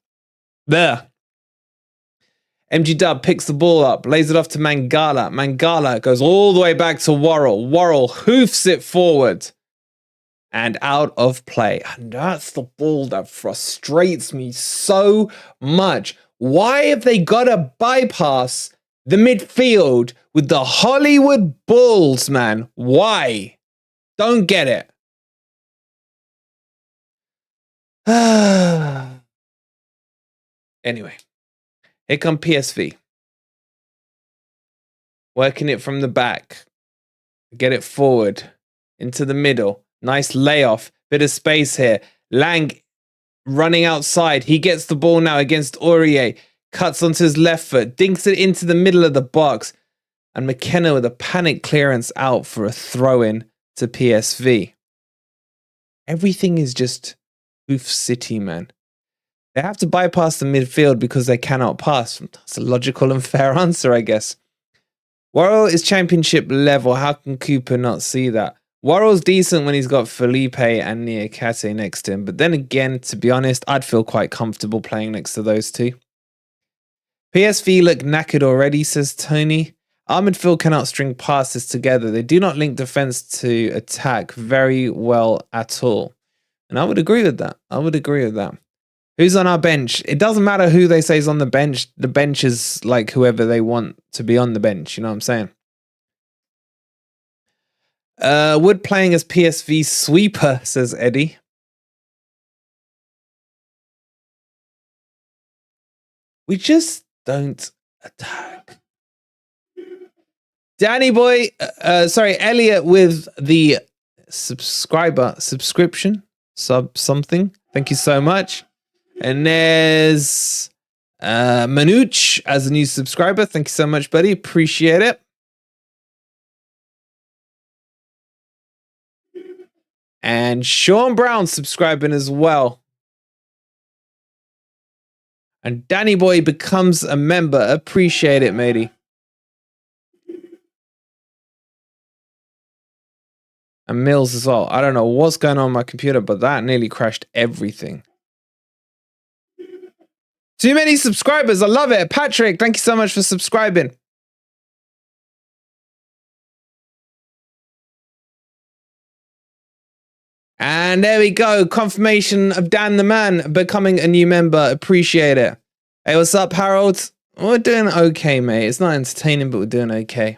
MG Dub picks the ball up, lays it off to Mangala. Mangala goes all the way back to Worrell. Worrell hoofs it forward and out of play. And that's the ball that frustrates me so much. Why have they got to bypass the midfield with the Hollywood Bulls, man? Why? Don't get it. Anyway, here come PSV. Working it from the back. Get it forward. Into the middle. Nice layoff. Bit of space here. Lang running outside. He gets the ball now against Aurier. Cuts onto his left foot. Dinks it into the middle of the box. And McKenna with a panic clearance out for a throw-in to PSV. Everything is just Hoof City, man. They have to bypass the midfield because they cannot pass. That's a logical and fair answer, I guess. Worrell is championship level. How can Cooper not see that? Worrell's decent when he's got Felipe and Niakate next to him. But then again, to be honest, I'd feel quite comfortable playing next to those two. PSV look knackered already, says Tony. Our midfield cannot string passes together. They do not link defense to attack very well at all. And I would agree with that. I would agree with that. Who's on our bench? It doesn't matter who they say is on the bench. The bench is like whoever they want to be on the bench. You know what I'm saying? Wood playing as PSV sweeper, says Eddie. We just don't attack. Danny boy, Elliot with the subscription, something. Thank you so much. And there's Manuch as a new subscriber. Thank you so much, buddy. Appreciate it. And Sean Brown subscribing as well. And Danny boy becomes a member. Appreciate it, matey. And Mills as well. I don't know what's going on my computer, but that nearly crashed everything. Too many subscribers. I love it. Patrick, thank you so much for subscribing. And there we go. Confirmation of Dan the Man becoming a new member. Appreciate it. Hey, what's up, Harold? We're doing okay, mate. It's not entertaining, but we're doing okay.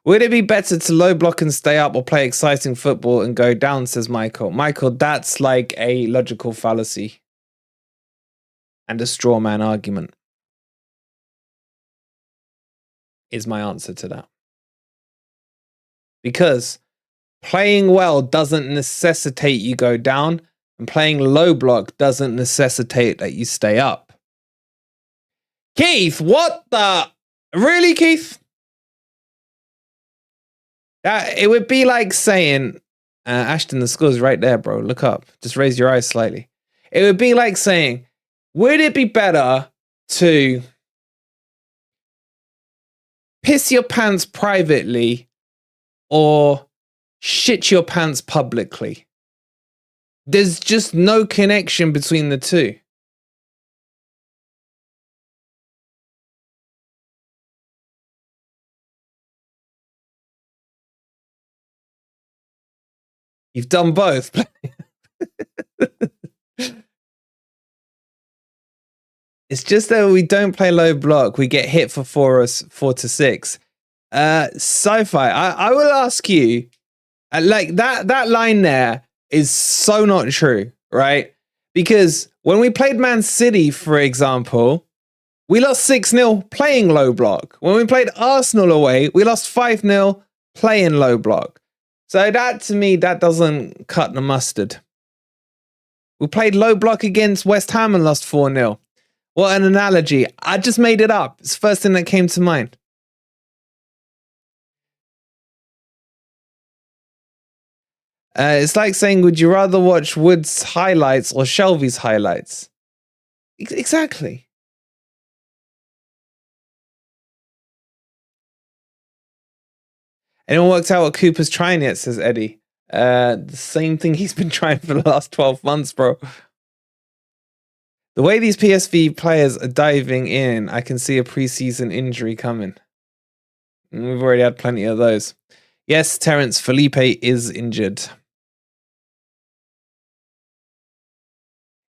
Would it be better to low block and stay up or play exciting football and go down, says Michael. Michael, that's like a logical fallacy and a straw man argument is my answer to that. Because playing well doesn't necessitate you go down, and playing low block doesn't necessitate that you stay up. Keith, what the? Really, Keith? It would be like saying, Ashton, the score's right there, bro. Look up. Just raise your eyes slightly. It would be like saying, would it be better to piss your pants privately or shit your pants publicly? There's just no connection between the two. You've done both. It's just that we don't play low block. We get hit for 4 to 6. Sci-fi, I will ask you, like that line there is so not true, right? Because when we played Man City, for example, we lost 6-0 playing low block. When we played Arsenal away, we lost 5-0 playing low block. So that, to me, that doesn't cut the mustard. We played low block against West Ham and lost 4-0. What an analogy. I just made it up. It's the first thing that came to mind. It's like saying, would you rather watch Wood's highlights or Shelby's highlights? Exactly. Anyone worked out what Cooper's trying yet, says Eddie. The same thing he's been trying for the last 12 months, bro. The way these PSV players are diving in, I can see a preseason injury coming. We've already had plenty of those. Yes, Terence, Felipe is injured.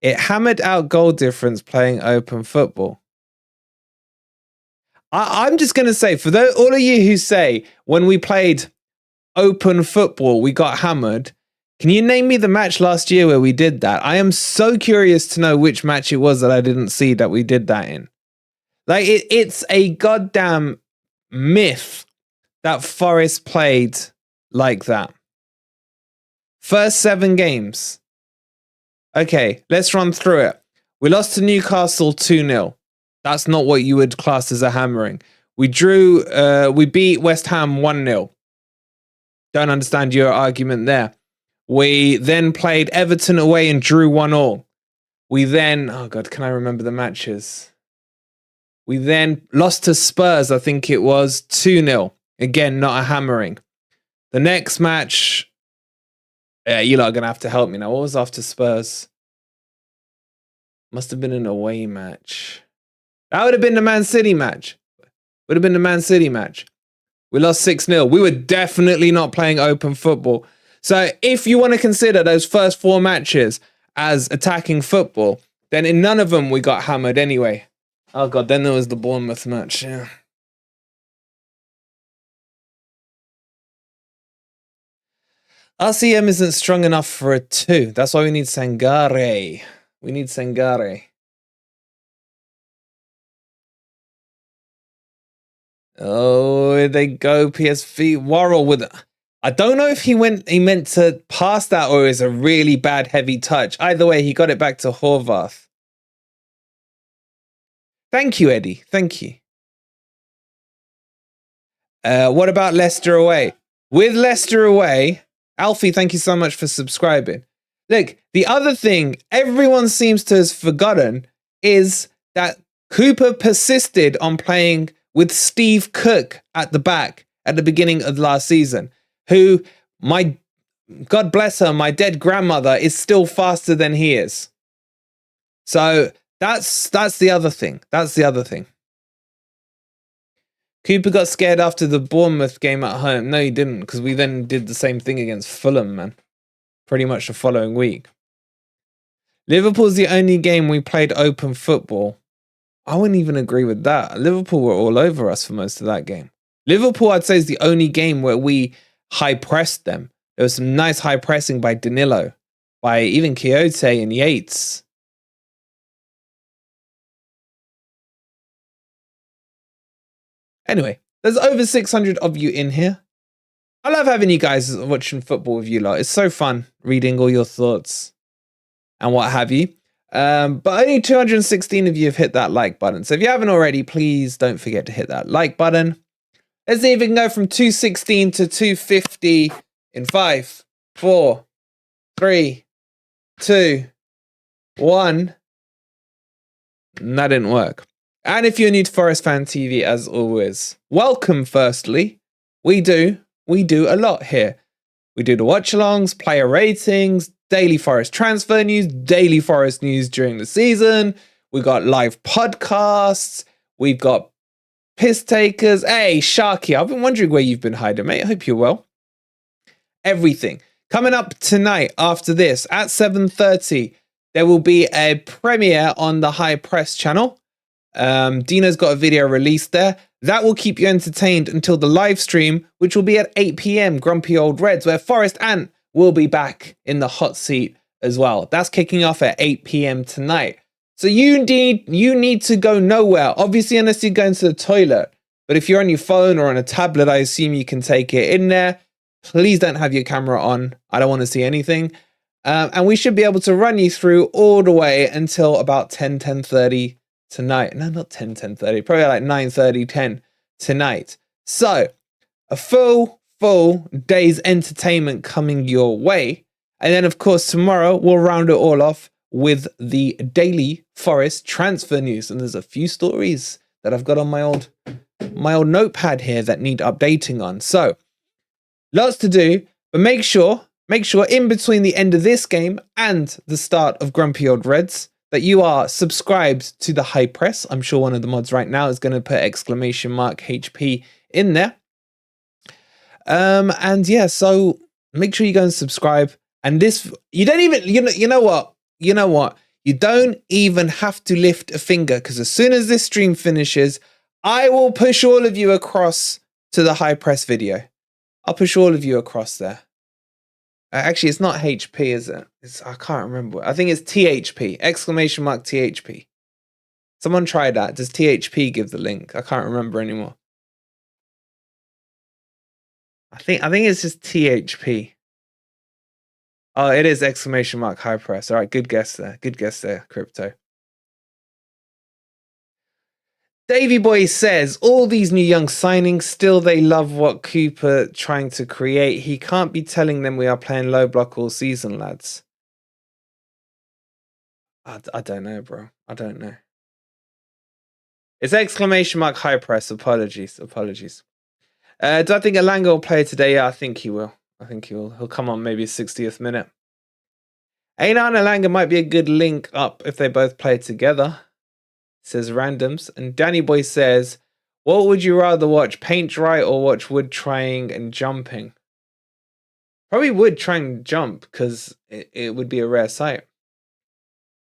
It hammered out goal difference playing open football. I'm just going to say, for all of you who say, when we played open football, we got hammered, can you name me the match last year where we did that? I am so curious to know which match it was that I didn't see that we did that in. Like, it's a goddamn myth that Forest played like that. First 7 games. Okay, let's run through it. We lost to Newcastle 2-0. That's not what you would class as a hammering. We beat West Ham 1-0. Don't understand your argument there. We then played Everton away and drew 1-1. We then, oh God, can I remember the matches? We then lost to Spurs, I think it was 2-0. Again, not a hammering. The next match, you lot are going to have to help me now. What was after Spurs? Must have been an away match. That would have been the Man City match. Would have been the Man City match. We lost 6-0. We were definitely not playing open football. So if you want to consider those first 4 matches as attacking football, then in none of them we got hammered anyway. Oh God, then there was the Bournemouth match. Yeah. RCM isn't strong enough for a 2. That's why we need Sangare. We need Sangare. Oh, they go PSV. Worrell with... I don't know if he meant to pass that or it was a really bad heavy touch. Either way, he got it back to Horvath. Thank you, Eddie. Thank you. What about Leicester away? With Leicester away, Alfie, thank you so much for subscribing. Look, the other thing everyone seems to have forgotten is that Cooper persisted on playing with Steve Cook at the back at the beginning of last season, who my, God bless her, my dead grandmother is still faster than he is. So that's the other thing. That's the other thing. Cooper got scared after the Bournemouth game at home. No, he didn't, because we then did the same thing against Fulham, man. Pretty much the following week. Liverpool's the only game we played open football. I wouldn't even agree with that. Liverpool were all over us for most of that game. Liverpool, I'd say, is the only game where we high pressed them. There was some nice high pressing by Danilo, by even Quixote and Yates. Anyway, there's over 600 of you in here. I love having you guys watching football with you lot. It's so fun reading all your thoughts and what have you. But only 216 of you have hit that like button. So if you haven't already, please don't forget to hit that like button. Let's see if we can go from 216 to 250 in 5, 4, 3, 2, 1. And that didn't work. And if you're new to Forest Fan TV, as always, welcome firstly. We do a lot here. We do the watch-alongs, player ratings, daily Forest transfer news, daily Forest news during the season. We've got live podcasts. We've got piss takers. Hey, Sharky, I've been wondering where you've been hiding, mate. I hope you're well. Everything. Coming up tonight after this at 7:30, there will be a premiere on the High Press channel. Dino's got a video released there. That will keep you entertained until the live stream, which will be at 8 p.m. Grumpy Old Reds, where Forest Ant will be back in the hot seat as well. That's kicking off at 8 p.m. tonight. So you need to go nowhere, obviously, unless you're going to the toilet. But if you're on your phone or on a tablet, I assume you can take it in there. Please don't have your camera on. I don't want to see anything. And we should be able to run you through all the way until about 10:30 tonight. No, not 10:30. Probably like 9:30, 10 tonight. So a full day's entertainment coming your way. And then, of course, tomorrow we'll round it all off with the daily Forest transfer news. And there's a few stories that I've got on my old notepad here that need updating on. So lots to do, but make sure in between the end of this game and the start of Grumpy Old Reds that you are subscribed to the High Press. I'm sure one of the mods right now is going to put !HP in there. And yeah, so make sure you go and subscribe. And this, you don't even, you know what? You don't even have to lift a finger, because as soon as this stream finishes, I will push all of you across to the High Press video. I'll push all of you across there. Actually, it's not HP, is it? I can't remember. I think it's THP, !THP. Someone try that. Does THP give the link? I can't remember anymore. I think it's just THP. Oh, it is !High Press. All right, good guess there. Good guess there, Crypto. Davey Boy says, all these new young signings, still they love what Cooper trying to create. He can't be telling them we are playing low block all season, lads. I don't know, bro. I don't know. It's !High Press. Apologies. Do I think Elanga will play today? Yeah, I think he will. He'll come on maybe 60th minute. Einar and Elanga might be a good link up if they both play together, says Randoms. And Danny Boy says, what would you rather watch, paint dry or watch wood trying and jumping? Probably wood trying and jump, because it would be a rare sight.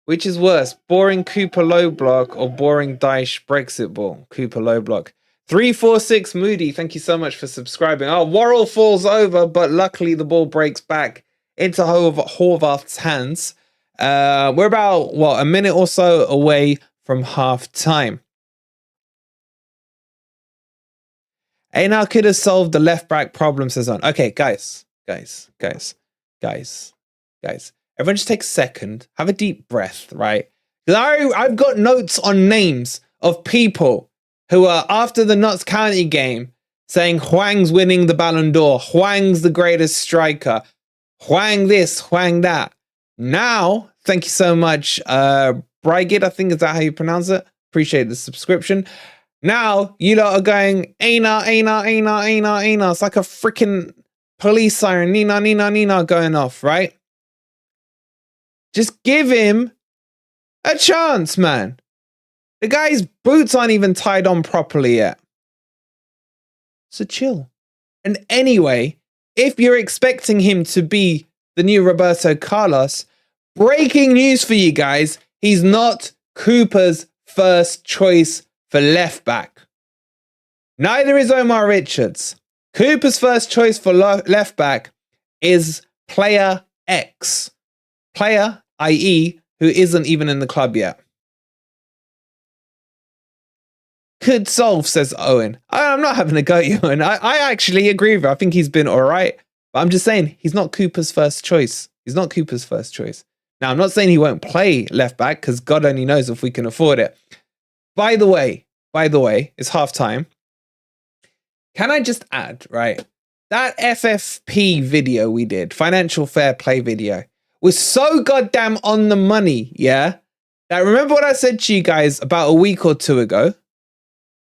Which is worse, boring Cooper low block or boring Daesh Brexit ball? Cooper low block. 346 Moody, thank you so much for subscribing. Oh, Worrell falls over, but luckily the ball breaks back into Horvath's hands. We're about, a minute or so away from half time. Einar could have solved the left back problem, says on. Okay, guys. Everyone just take a second, have a deep breath, right? Because I've got notes on names of people who are after the Notts County game saying Hwang's winning the Ballon d'Or, Hwang's the greatest striker, Hwang this, Hwang that. Now, thank you so much, Brigid, I think is that how you pronounce it? Appreciate the subscription. Now, you lot are going, Einar. It's like a freaking police siren, Nina, Nina, Nina going off, right? Just give him a chance, man. The guy's boots aren't even tied on properly yet. So chill. And anyway, if you're expecting him to be the new Roberto Carlos, breaking news for you guys, he's not Cooper's first choice for left back. Neither is Omar Richards. Cooper's first choice for left back is player X. Player, i.e., who isn't even in the club yet. Could solve, says Owen. I'm not having a go at you, Owen. I actually agree with you. I think he's been all right. But I'm just saying, he's not Cooper's first choice. He's not Cooper's first choice. Now, I'm not saying he won't play left back, because God only knows if we can afford it. By the way, it's half time. Can I just add, right? That FFP video we did, financial fair play video, was so goddamn on the money, yeah? Now, remember what I said to you guys about a week or two ago?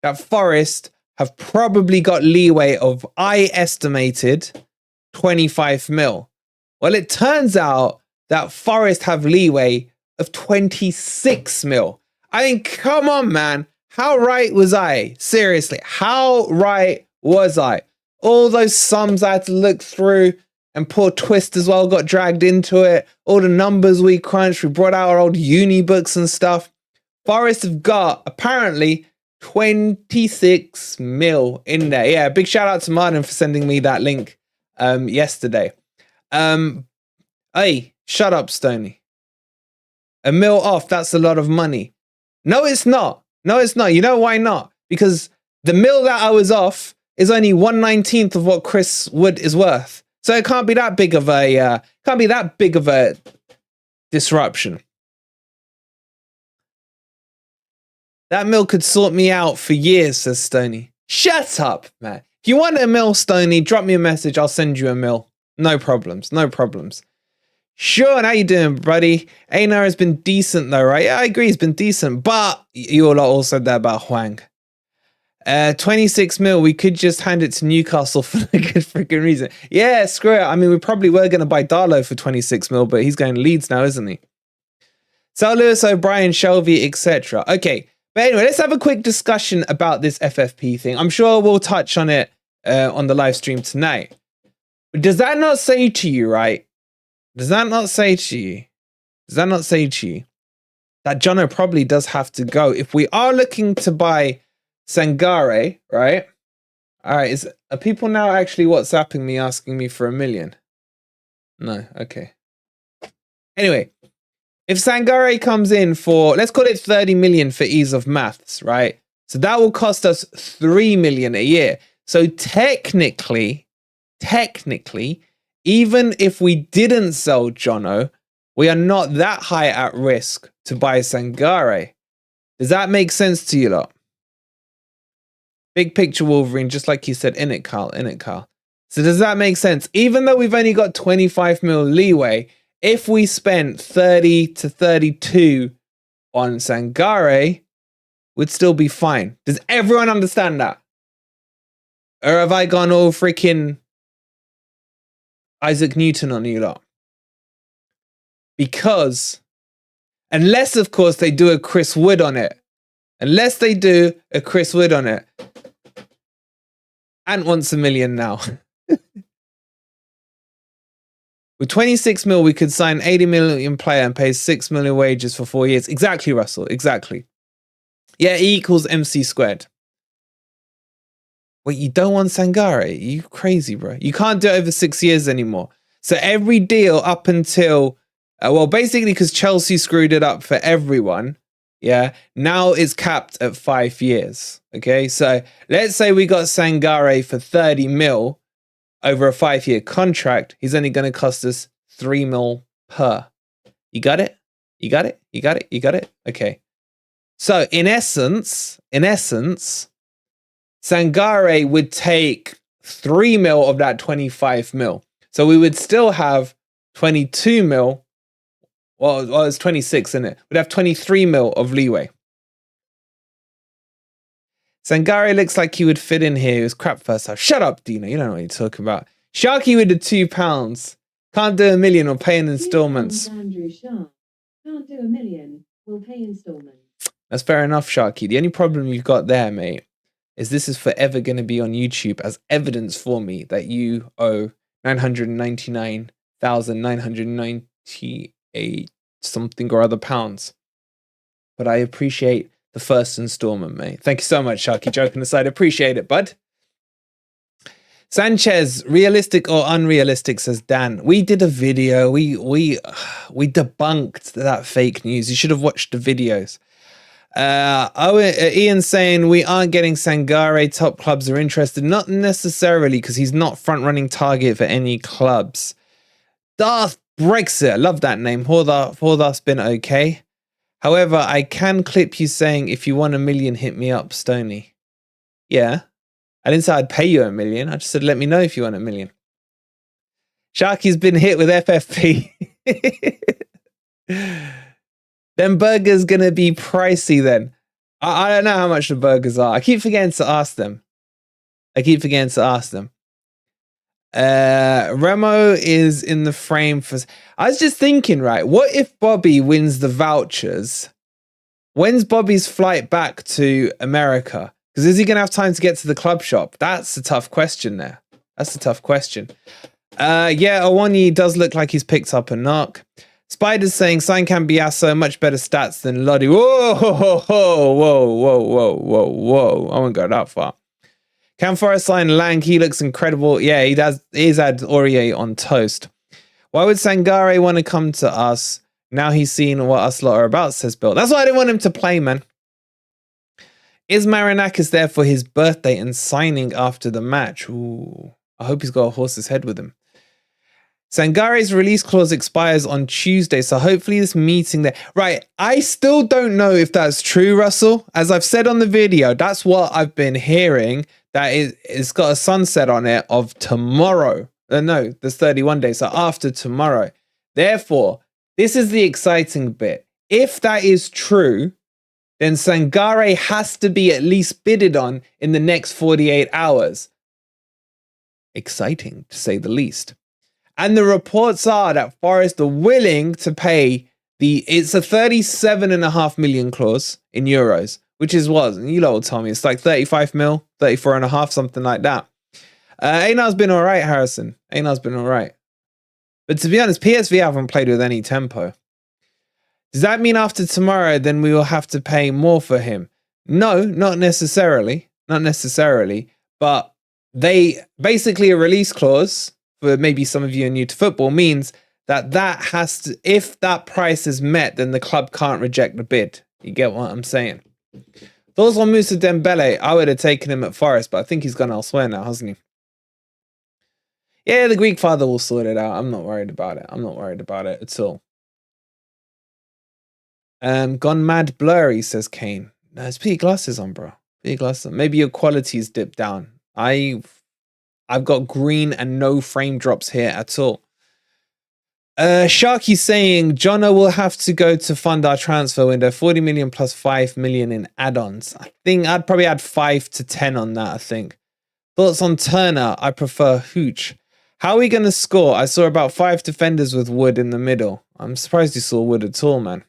That Forest have probably got leeway of, I estimated, 25 mil. Well, it turns out that Forest have leeway of 26 mil. I mean, come on, man. How right was I? Seriously, how right was I? All those sums I had to look through, and poor Twist as well got dragged into it. All the numbers we crunched, we brought out our old uni books and stuff. Forest have got, apparently, 26 mil in there. Yeah, big shout out to Martin for sending me that link yesterday. Hey, shut up, Stoney. A mil off, that's a lot of money. No, it's not. No, it's not. You know why not? Because the mil that I was off is only 1/19 of what Chris Wood is worth. So it can't be that big of a disruption. That mil could sort me out for years, says Stoney. Shut up, man. If you want a mil, Stoney, drop me a message. I'll send you a mil. No problems. No problems. Sean, how you doing, buddy? Einar has been decent, though, right? Yeah, I agree. He's been decent. But you all also said that about Hwang. 26 mil, we could just hand it to Newcastle for a good freaking reason. Yeah, screw it. I mean, we probably were going to buy Darlow for 26 mil, but he's going to Leeds now, isn't he? Sal Lewis, O'Brien, Shelby, etc. Okay. But anyway, let's have a quick discussion about this FFP thing. I'm sure we'll touch on it on the live stream tonight. But does that not say to you, right? Does that not say to you that Jono probably does have to go? If we are looking to buy Sangare, right? All right, are people now actually WhatsApping me asking me for $1 million? No, okay. Anyway, if Sangare comes in for, let's call it 30 million for ease of maths, right? So that will cost us 3 million a year. So technically, even if we didn't sell Jono, we are not that high at risk to buy Sangare. Does that make sense to you lot? Big picture Wolverine, just like you said, in it, Carl. So does that make sense? Even though we've only got 25 mil leeway, if we spent 30 to 32 on Sangare, we'd still be fine. Does everyone understand that? Or have I gone all freaking Isaac Newton on you lot? Because, unless, of course, they do a Chris Wood on it. Ant wants $1 million now. With 26 mil, we could sign 80 million player and pay 6 million wages for 4 years. Exactly, Russell. Exactly. Yeah, E equals MC squared. Wait, you don't want Sangare? You crazy, bro. You can't do it over 6 years anymore. So every deal up until, well, basically because Chelsea screwed it up for everyone. Yeah, now it's capped at 5 years. Okay, so let's say we got Sangare for 30 mil over a 5-year contract. He's only going to cost us 3 mil per. You got it? Okay. So in essence, Sangare would take 3 mil of that 25 mil. So we would still have 22 mil. Well, it's 26, isn't it? We'd have 23 mil of leeway. Sangare looks like he would fit in here. He was crap first half. Shut up, Dino. You don't know what you're talking about. Sharky with the £2. Can't do a million or pay in installments. Andrew Shark. Can't do a million. Will pay installments. That's fair enough, Sharky. The only problem you've got there, mate, is this is forever going to be on YouTube as evidence for me that you owe 999,998 something or other pounds. But I appreciate the first installment, mate. Thank you so much, Sharky. Joking aside, appreciate it, bud. Sanchez, realistic or unrealistic, says Dan. We did a video. We debunked that fake news. You should have watched the videos. Ian saying we aren't getting Sangare. Top clubs are interested. Not necessarily, because he's not front-running target for any clubs. Darth Brexit. I love that name. Hordath's been okay. However, I can clip you saying, if you want a million, hit me up, Stoney. Yeah. I didn't say I'd pay you a million. I just said, let me know if you want a million. Sharky's been hit with FFP. Them burgers going to be pricey then. I don't know how much the burgers are. I keep forgetting to ask them. Remo is in the frame for... I was just thinking, right, what if Bobby wins the vouchers? When's Bobby's flight back to America? Because is he going to have time to get to the club shop? That's a tough question there. Yeah, Awoniyi does look like he's picked up a knock. Spider's saying, sign Cambiasso, much better stats than Lodi. Whoa. I won't go that far. Can Forest sign Lang? He looks incredible. Yeah, he's had Aurier on toast. Why would Sangare want to come to us? Now he's seen what us lot are about, says Bill. That's why I didn't want him to play, man. Is Marinakis there for his birthday and signing after the match? Ooh, I hope he's got a horse's head with him. Sangare's release clause expires on Tuesday, so hopefully this meeting there... Right, I still don't know if that's true, Russell. As I've said on the video, that's what I've been hearing, that it's got a sunset on it of tomorrow. No, there's 31 days, so after tomorrow. Therefore, this is the exciting bit. If that is true, then Sangare has to be at least bidded on in the next 48 hours. Exciting, to say the least. And the reports are that Forest are willing to pay it's a 37.5 million clause in euros, which is what? You lot will tell me. It's like 35 mil, 34.5, something like that. Einar's been all right, Harrison. Einar's been all right. But to be honest, PSV haven't played with any tempo. Does that mean after tomorrow, then we will have to pay more for him? No, not necessarily. Not necessarily. But they basically a release clause, for maybe some of you are new to football, means that has to, if that price is met, then the club can't reject the bid. You get what I'm saying? Thoughts on Moussa Dembele? I would have taken him at Forest, but I think he's gone elsewhere now, hasn't he? Yeah, the Greek father will sort it out. I'm not worried about it. I'm not worried about it at all. Gone mad blurry, says Kane. No, it's P glasses on, bro. P glasses on. Maybe your quality's dipped down. I've got green and no frame drops here at all. Sharky saying, Jono will have to go to fund our transfer window. 40 million plus 5 million in add-ons. I think I'd probably add 5 to 10 on that, I think. Thoughts on Turner? I prefer Hooch. How are we going to score? I saw about 5 defenders with Wood in the middle. I'm surprised you saw Wood at all, man.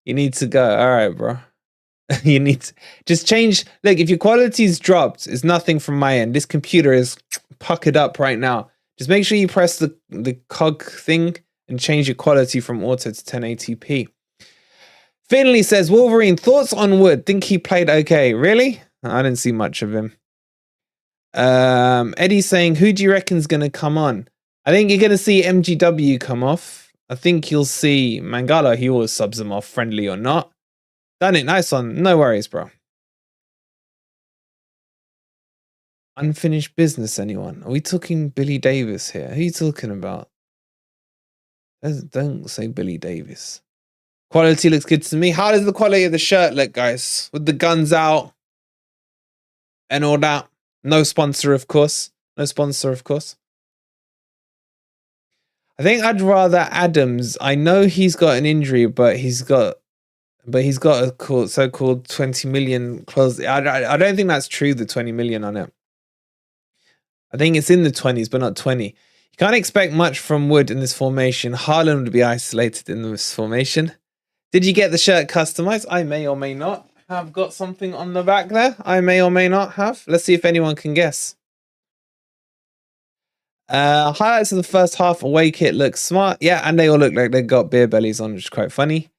You need to go. All right, bro. You need to just change. Look, if your quality's dropped, it's nothing from my end. This computer is puckered up right now. Just make sure you press the cog thing and change your quality from auto to 1080p. Finley says, Wolverine, thoughts on Wood? Think he played okay. Really? I didn't see much of him. Eddie's saying, who do you reckon's going to come on? I think you're going to see MGW come off. I think you'll see Mangala. He always subs him off, friendly or not. Done it. Nice one. No worries, bro. Unfinished business, anyone? Are we talking Billy Davis here? Who are you talking about? Don't say Billy Davis. Quality looks good to me. How does the quality of the shirt look, guys? With the guns out and all that. No sponsor, of course. No sponsor, of course. I think I'd rather Adams. I know he's got an injury, but he's got a so-called 20 million clause. I don't think that's true, the 20 million on it. I think it's in the 20s, but not 20. You can't expect much from Wood in this formation. Haaland would be isolated in this formation. Did you get the shirt customized? I may or may not have got something on the back there. I may or may not have. Let's see if anyone can guess. Highlights of the first half. Away kit looks smart. Yeah, and they all look like they got beer bellies on, which is quite funny.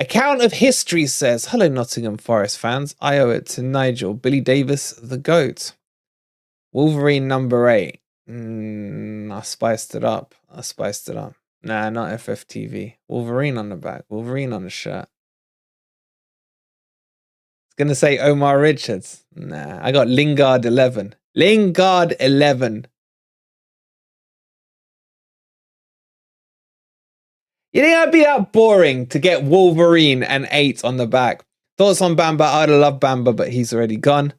Account of history says, hello Nottingham Forest fans. I owe it to Nigel. Billy Davis, the GOAT. Wolverine number 8. I spiced it up. Nah, not FFTV. Wolverine on the back. Wolverine on the shirt. It's going to say Omar Richards. Nah, I got Lingard 11. Lingard 11. You think I'd be that boring to get Wolverine and 8 on the back? Thoughts on Bamba? I'd love Bamba, but he's already gone.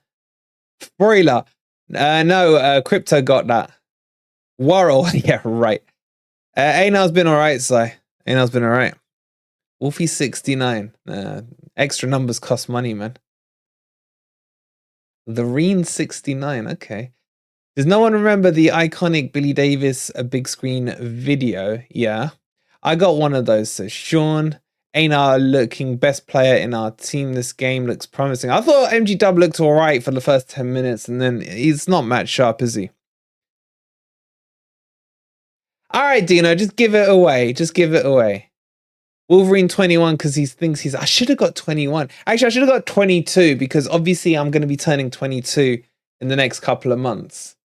Broiler. No, Crypto got that. Worrell. Yeah, right. Einar's been alright, Si. Einar's been alright. Wolfie 69. Extra numbers cost money, man. The Reen 69. Okay. Does no one remember the iconic Billy Davis big screen video? Yeah. I got one of those. So Sean, Einar looking best player in our team this game, looks promising. I thought MG Dub looked all right for the first 10 minutes, and then he's not match sharp, is he? All right, Dino, just give it away. Just give it away. Wolverine 21 because he thinks he's... I should have got 21. Actually, I should have got 22 because obviously I'm going to be turning 22 in the next couple of months.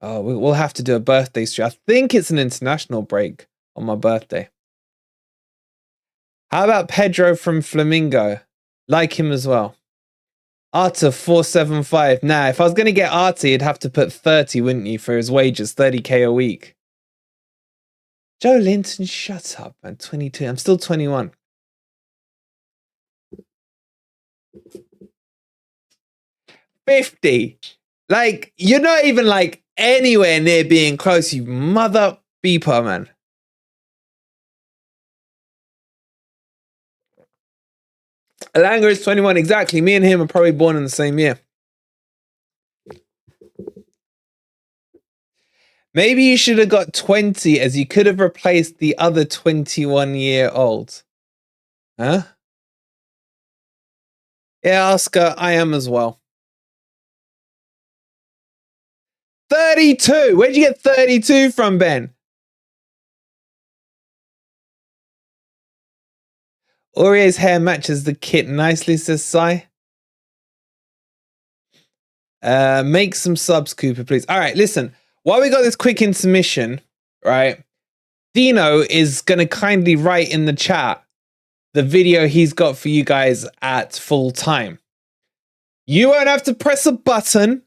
Oh, we'll have to do a birthday stream. I think it's an international break on my birthday. How about Pedro from Flamingo? Like him as well. Arta 475. Nah, if I was going to get Arta, you'd have to put 30, wouldn't you, for his wages? 30k a week. Joe Linton, shut up, man. 22. I'm still 21. $50. Like, you're not even like anywhere near being close, you mother beeper, man. Alanga is 21, exactly. Me and him are probably born in the same year. Maybe you should have got 20 as you could have replaced the other 21-year-old. Huh? Yeah, Oscar, I am as well. 32! Where'd you get 32 from, Ben? Aurier's hair matches the kit nicely, says Si. Make some subs, Cooper, please. All right, listen. While we got this quick intermission, right, Dino is going to kindly write in the chat the video he's got for you guys at full time. You won't have to press a button.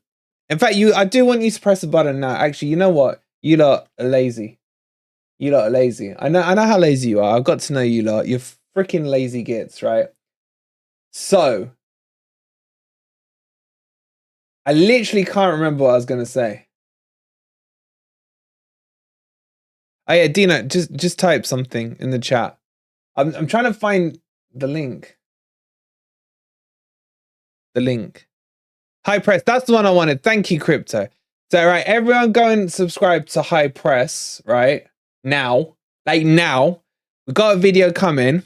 In fact, I do want you to press a button now. Actually, you know what? You lot are lazy. You lot are lazy. I know how lazy you are. I've got to know you lot. You're freaking lazy gits, right? So, I literally can't remember what I was going to say. Oh yeah, Dino, just type something in the chat. I'm trying to find the link. The link. High Press, that's the one I wanted. Thank you, Crypto. So, right, everyone go and subscribe to High Press, right? Now. Like now. We've got a video coming.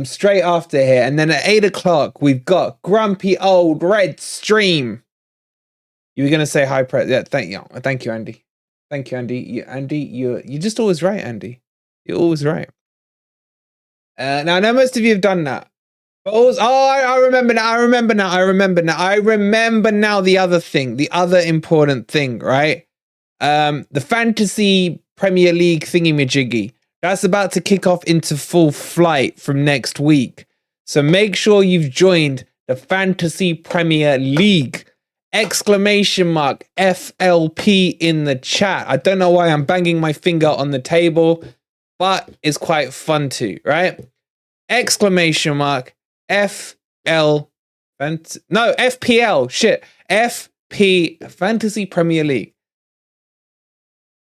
Straight after here. And then at 8 o'clock, we've got Grumpy Old Red Stream. You were going to say High Press. Yeah, thank you, Andy. Thank you, Andy. Andy, you're just always right, Andy. You're always right. Now, I know most of you have done that. But also, I remember now. I remember now the other thing, the other important thing, right? The Fantasy Premier League thingy-majiggy. That's about to kick off into full flight from next week. So make sure you've joined the Fantasy Premier League. Exclamation mark FLP in the chat. I don't know why I'm banging my finger on the table, but it's quite fun too, right? Exclamation mark FPL. Shit. FP Fantasy Premier League.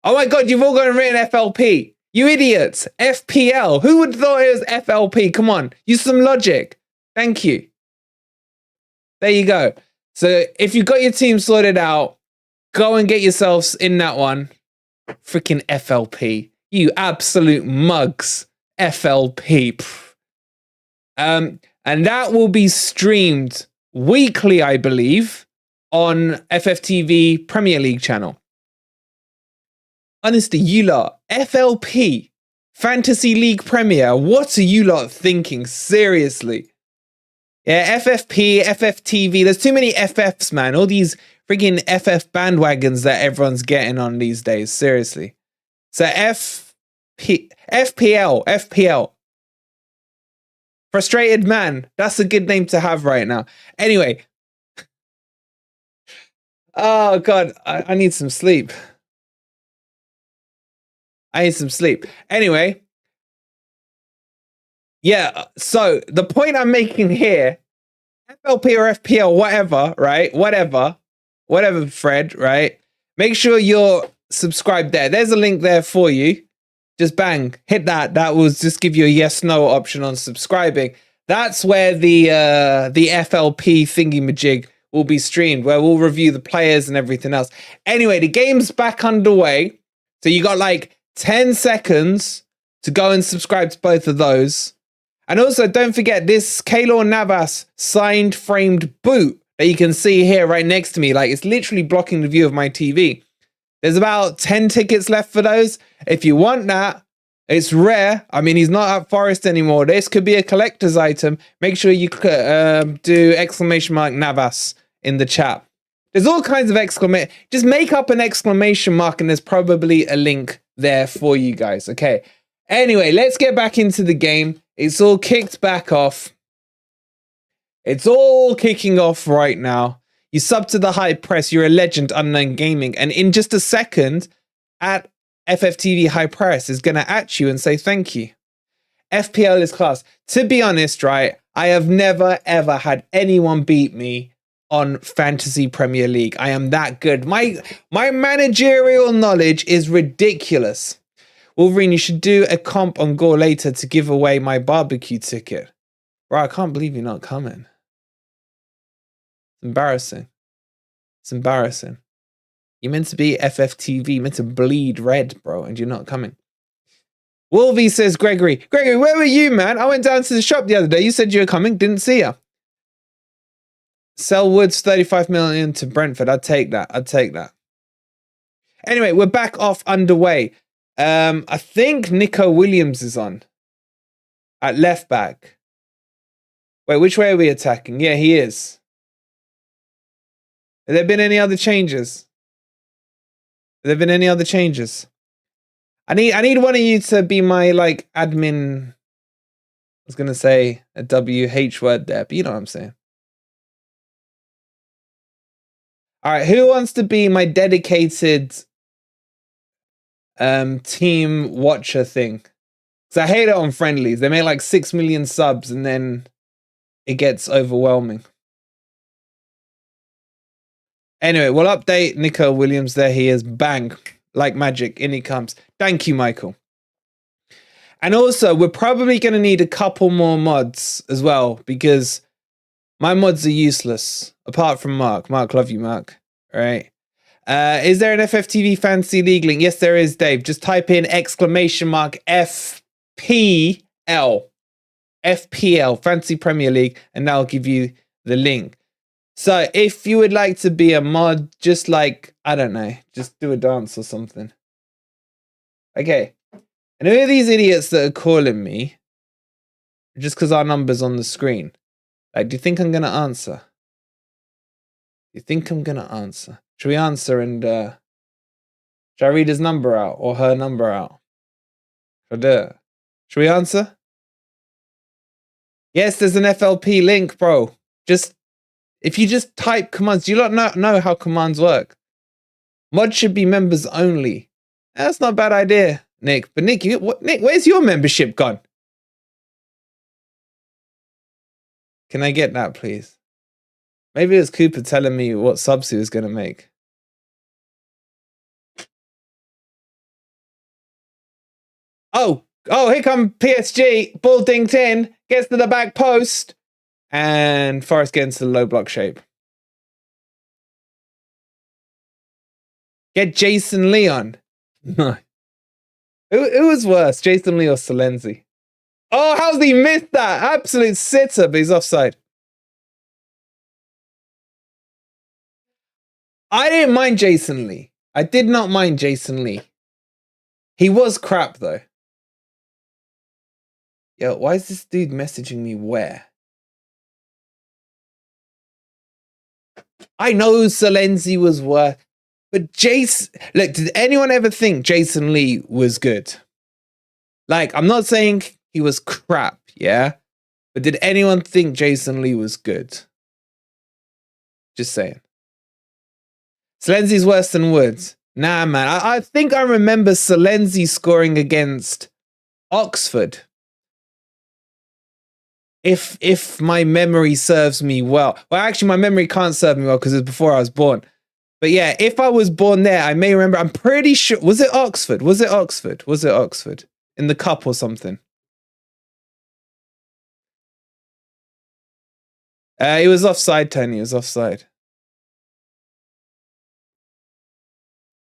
Oh my God, you've all got written FLP. You idiots. FPL. Who would have thought it was FLP? Come on. Use some logic. Thank you. There you go. So if you got your team sorted out, go and get yourselves in that one. Freaking FLP. You absolute mugs. FLP. And that will be streamed weekly, I believe, on FFTV Premier League channel. Honestly, you lot, FLP, Fantasy League Premier, what are you lot thinking? Seriously. Yeah, FFP, FFTV, there's too many FFs, man. All these freaking FF bandwagons that everyone's getting on these days, seriously. So FPL. Frustrated Man, that's a good name to have right now. Anyway. Oh, God, I need some sleep. Anyway. Yeah, so the point I'm making here, FLP or FPL, whatever, right? Whatever, Fred, right? Make sure you're subscribed there. There's a link there for you. Just bang, hit that. That will just give you a yes/no option on subscribing. That's where the FLP thingy-majig will be streamed, where we'll review the players and everything else. Anyway, the game's back underway. So you got like 10 seconds to go and subscribe to both of those. And also, don't forget this Keylor Navas signed framed boot that you can see here right next to me. Like, it's literally blocking the view of my TV. There's about 10 tickets left for those. If you want that, it's rare. I mean, he's not at Forest anymore. This could be a collector's item. Make sure you do !Navas in the chat. There's all kinds of exclamation. Just make up an exclamation mark and there's probably a link there for you guys. Okay. Anyway, let's get back into the game. It's all kicked back off. It's all kicking off right now. You sub to the high press. You're a legend, Unknown Gaming. And in just a second, at FFTV High Press is going to at you and say thank you. FPL is class. To be honest, right, I have never, ever had anyone beat me on Fantasy Premier League. I am that good. My managerial knowledge is ridiculous. Wolverine, you should do a comp on Gore later to give away my barbecue ticket. Bro, I can't believe you're not coming. It's embarrassing. It's embarrassing. You're meant to be FFTV, meant to bleed red, bro, and you're not coming. Wolvie says, Gregory, where were you, man? I went down to the shop the other day. You said you were coming. Didn't see you. Sell Woods 35 million to Brentford. I'd take that. Anyway, we're back off underway. I think Nico Williams is on at left back. Wait, which way are we attacking? Yeah, he is. Have there been any other changes? I need one of you to be my like admin. I was gonna say a WH word there, but you know what I'm saying. All right, who wants to be my dedicated team watcher thing? Because I hate it on friendlies. They make like 6 million subs and then it gets overwhelming. Anyway, we'll update Nico Williams. There he is. Bang. Like magic. In he comes. Thank you, Michael. And also, we're probably going to need a couple more mods as well, because my mods are useless. Apart from Mark. Mark, love you, Mark. All right. Is there an FFTV Fantasy League link? Yes, there is, Dave. Just type in !FPL. FPL, Fantasy Premier League, and that'll give you the link. So if you would like to be a mod, just like, I don't know, just do a dance or something. Okay. And who are these idiots that are calling me just because our number's on the screen? Like, do you think I'm going to answer? Should we answer and should I read his number out or her number out? Should I do it? Should we answer? Yes, there's an FLP link, bro. If you just type commands, do you not know how commands work? Mods should be members only. That's not a bad idea, Nick. But Nick, Nick, where's your membership gone? Can I get that, please? Maybe it was Cooper telling me what subs he was going to make. Oh, here come PSG. Ball dinked in. Gets to the back post. And Forrest gets into the low block shape. Get Jason Lee on. No. Who was worse, Jason Lee or Solenzi? Oh, how's he missed that? Absolute sitter, but he's offside. I didn't mind Jason Lee. I did not mind Jason Lee. He was crap, though. Yo, why is this dude messaging me where? I know Solenzi was worth, but Jason... Look, did anyone ever think Jason Lee was good? Like, I'm not saying he was crap, yeah? But did anyone think Jason Lee was good? Just saying. Solenzi's worse than Woods. Nah, man. I think I remember Solenzi scoring against Oxford. If my memory serves me well. Well, actually, my memory can't serve me well because it was before I was born. But yeah, if I was born there, I may remember. I'm pretty sure. Was it Oxford? Was it Oxford? Was it Oxford? In the cup or something? He was offside, Tony. He was offside.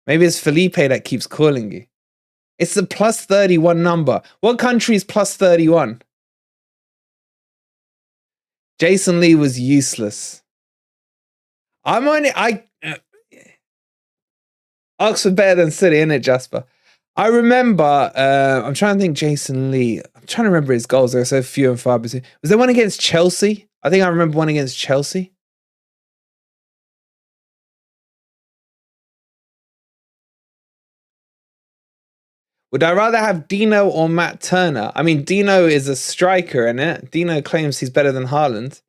Maybe it's Felipe that keeps calling you. It's the plus 31 number. What country is plus 31? Jason Lee was useless. Oxford better than City, innit, Jasper? I remember, I'm trying to think Jason Lee. I'm trying to remember his goals. They're so few and far between. Was there one against Chelsea? I think I remember one against Chelsea. Would I rather have Dino or Matt Turner? I mean, Dino is a striker, innit? Dino claims he's better than Haaland.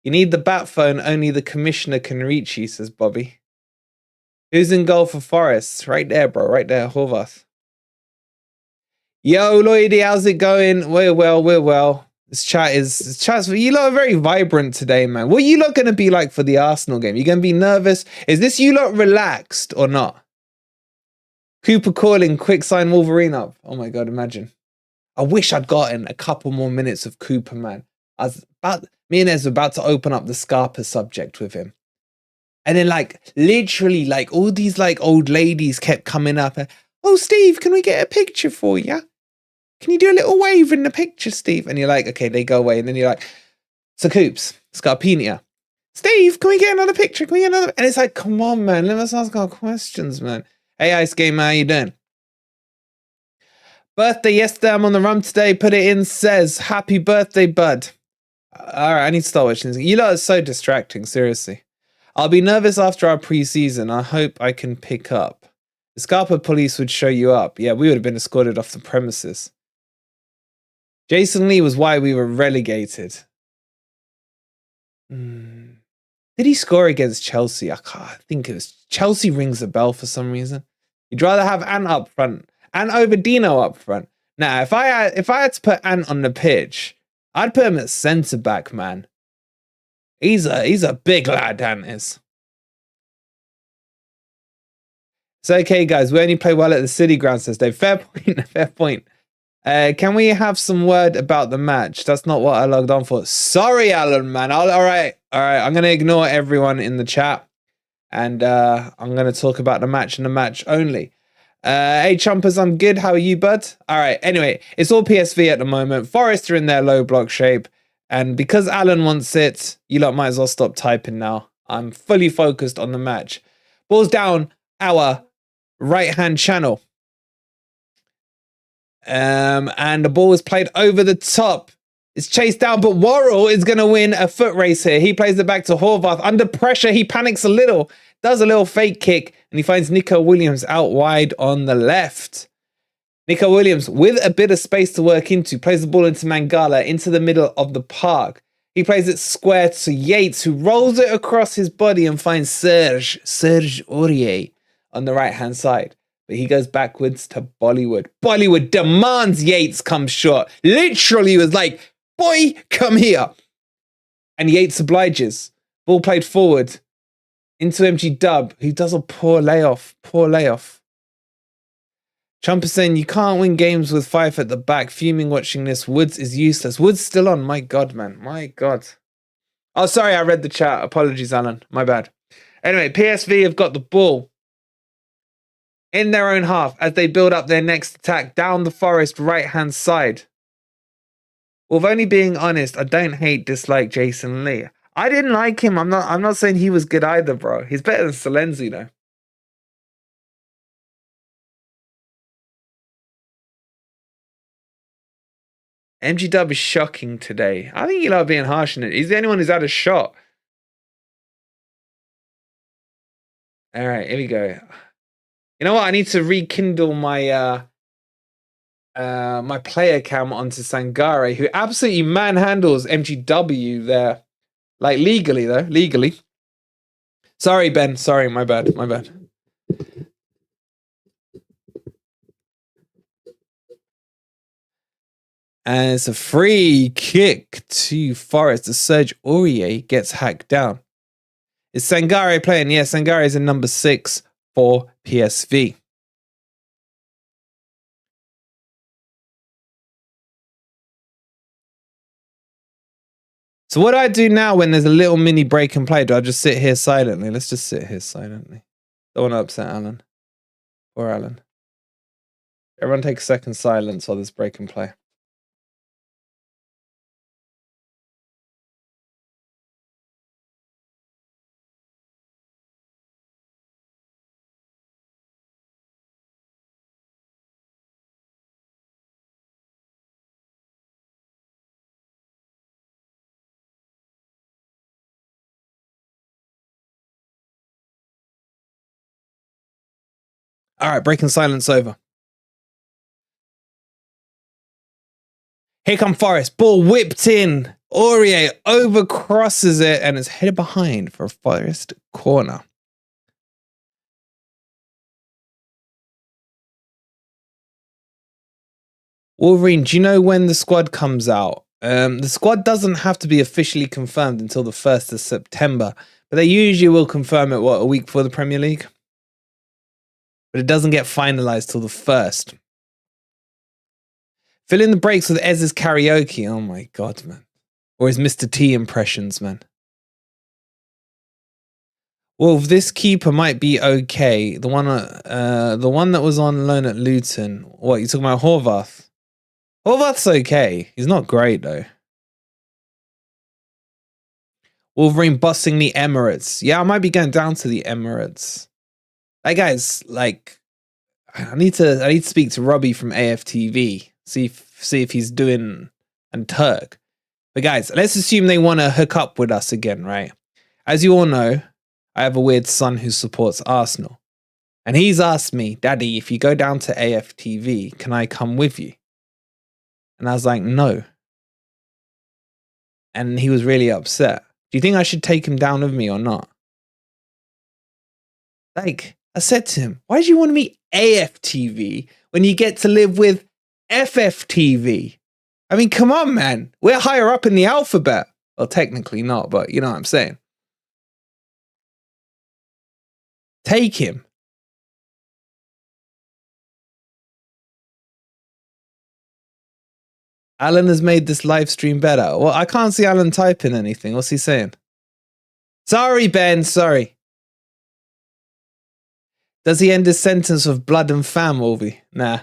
You need the bat phone, only the commissioner can reach you, says Bobby. Who's in goal for Forest? Right there, bro. Right there, Horvath. Yo, Lloydie, how's it going? We're well. This chat's you lot are very vibrant today, man. What are you lot gonna be like for the Arsenal game? You gonna be nervous? Is this you lot relaxed or not? Cooper calling, quick sign Wolverine up. Oh my god, imagine. I wish I'd gotten a couple more minutes of Cooper, man. Me and Ez were about to open up the Scarpa subject with him. And then literally all these old ladies kept coming up. Oh, Steve, can we get a picture for you? Can you do a little wave in the picture, Steve? And you're like, okay, they go away. And then you're like, so Coops, Scarpinia. Steve, can we get another picture? Can we get another? And it's like, come on, man. Let us ask our questions, man. Hey, Ice Gamer, how you doing? Birthday yesterday, I'm on the run today. Put it in, says, happy birthday, bud. All right, I need to start watching this. You lot are so distracting, seriously. I'll be nervous after our pre-season. I hope I can pick up. The Scarpa police would show you up. Yeah, we would have been escorted off the premises. Jason Lee was why we were relegated. Did he score against Chelsea? I think it was Chelsea rings a bell for some reason. You'd rather have Ant up front. Ant over Dino up front. Now, if I had to put Ant on the pitch, I'd put him at centre back, man. He's a big lad, Ant is. It's okay, guys. We only play well at the City ground, says Dave. Fair point. Fair point. Can we have some word about the match? That's not what I logged on for. Sorry, Alan, man. All right. I'm going to ignore everyone in the chat. And I'm going to talk about the match and the match only. Hey, Chumpers, I'm good. How are you, bud? All right. Anyway, it's all PSV at the moment. Forest are in their low block shape. And because Alan wants it, you lot might as well stop typing now. I'm fully focused on the match. Ball's down our right-hand channel. And the ball is played over the top. It's chased down, but Worrell is going to win a foot race here. He plays it back to Horvath. Under pressure, he panics a little, does a little fake kick, and he finds Nico Williams out wide on the left. Nico Williams, with a bit of space to work into, plays the ball into Mangala, into the middle of the park. He plays it square to Yates, who rolls it across his body and finds Serge Aurier on the right-hand side. But he goes backwards to Bollywood. Bollywood demands Yates come short. Literally was like, boy, come here. And Yates obliges. Ball played forward into MG Dub, who does a poor layoff. Trump is saying, you can't win games with Fife at the back. Fuming watching this. Woods is useless. Woods still on. My God, man. My God. Oh, sorry, I read the chat. Apologies, Alan. My bad. Anyway, PSV have got the ball. in their own half as they build up their next attack down the Forest right-hand side. With only being honest, I don't dislike Jason Lee. I didn't like him. I'm not saying he was good either, bro. He's better than Salenzi, though. MGW is shocking today. I think you like being harsh on it. He's the only one who's had a shot. All right, here we go. You know what? I need to rekindle my my player cam onto Sangare, who absolutely manhandles MGW there. Like legally, though. Legally. Sorry, Ben. Sorry, my bad. My bad. And it's a free kick to Forest. As Serge Aurier gets hacked down. Is Sangare playing? Yeah, Sangare is in number 6 for PSV. So what do I do now when there's a little mini break and play? Do I just sit here silently? Let's just sit here silently. Don't want to upset Alan. Poor Alan. Everyone take a second silence while this break and play. All right, breaking silence over. Here come Forest. Ball whipped in. Aurier overcrosses it and is headed behind for a Forest corner. Wolverine, do you know when the squad comes out? The squad doesn't have to be officially confirmed until the 1st of September, but they usually will confirm it, a week before the Premier League? But it doesn't get finalized till the 1st. Fill in the breaks with Ez's karaoke. Oh my God, man. Or his Mr. T impressions, man. Well, this keeper might be okay. The one that was on loan at Luton. What, you talking about Horvath? Horvath's okay. He's not great, though. Wolverine busting the Emirates. Yeah, I might be going down to the Emirates. That guy's like... I need to speak to Robbie from AFTV. See if he's doing... And Turk. But guys, let's assume they want to hook up with us again, right? As you all know, I have a weird son who supports Arsenal. And he's asked me, Daddy, if you go down to AFTV, can I come with you? And I was like, no. And he was really upset. Do you think I should take him down with me or not? Like, I said to him, why do you want to meet AFTV when you get to live with FFTV? I mean, come on, man. We're higher up in the alphabet. Well, technically not, but you know what I'm saying. Take him. Alan has made this live stream better. Well, I can't see Alan typing anything. What's he saying? Sorry, Ben. Sorry. Does he end his sentence with blood and fam, Wolvie? Nah.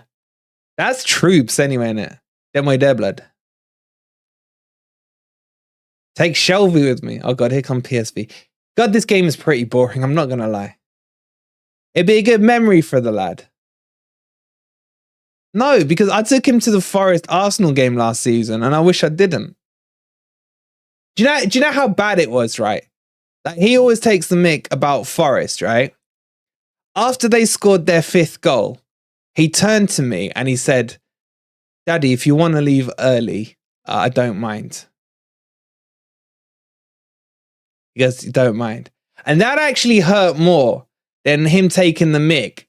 That's troops anyway, innit? Them way their blood. Take Shelby with me. Oh God, here come PSV. God, this game is pretty boring. I'm not going to lie. It'd be a good memory for the lad. No, because I took him to the Forest Arsenal game last season and I wish I didn't. Do you know how bad it was, right? Like, he always takes the mick about Forest, right? After they scored their 5th goal, he turned to me and he said, Daddy, if you want to leave early, I don't mind. He goes, don't mind. And that actually hurt more than him taking the mick.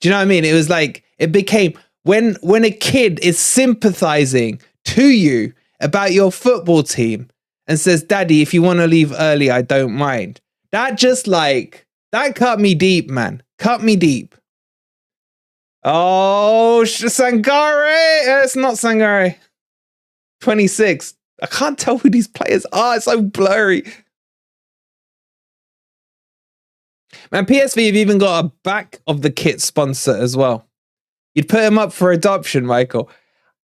Do you know what I mean? It was like, it became, when a kid is sympathizing to you about your football team and says, Daddy, if you want to leave early, I don't mind. That just like, that cut me deep, man. Cut me deep. Oh, Sangare. It's not Sangare. 26. I can't tell who these players are. It's so blurry. Man, PSV have even got a back of the kit sponsor as well. You'd put him up for adoption, Michael.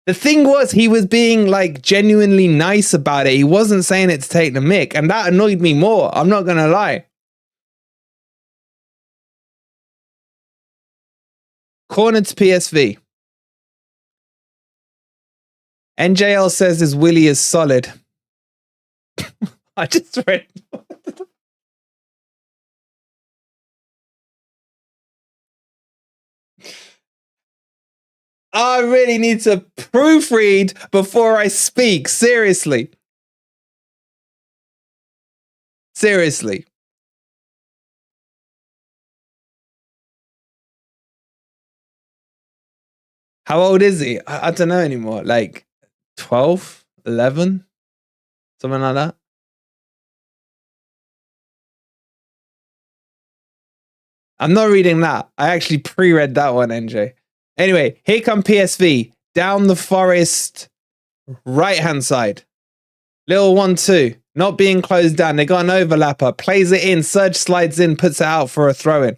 The thing was, he was being like genuinely nice about it. He wasn't saying it to take the mick, and that annoyed me more. I'm not gonna lie. Corner to PSV. NJL says his Willie is solid. I just read. I really need to proofread before I speak. Seriously. Seriously. How old is he? I don't know anymore. Like 12, 11, something like that. I'm not reading that. I actually pre-read that one, NJ. Anyway, here come PSV. Down the Forest, right-hand side. Little 1-2. Not being closed down. They got an overlapper. Plays it in. Serge slides in, puts it out for a throw-in.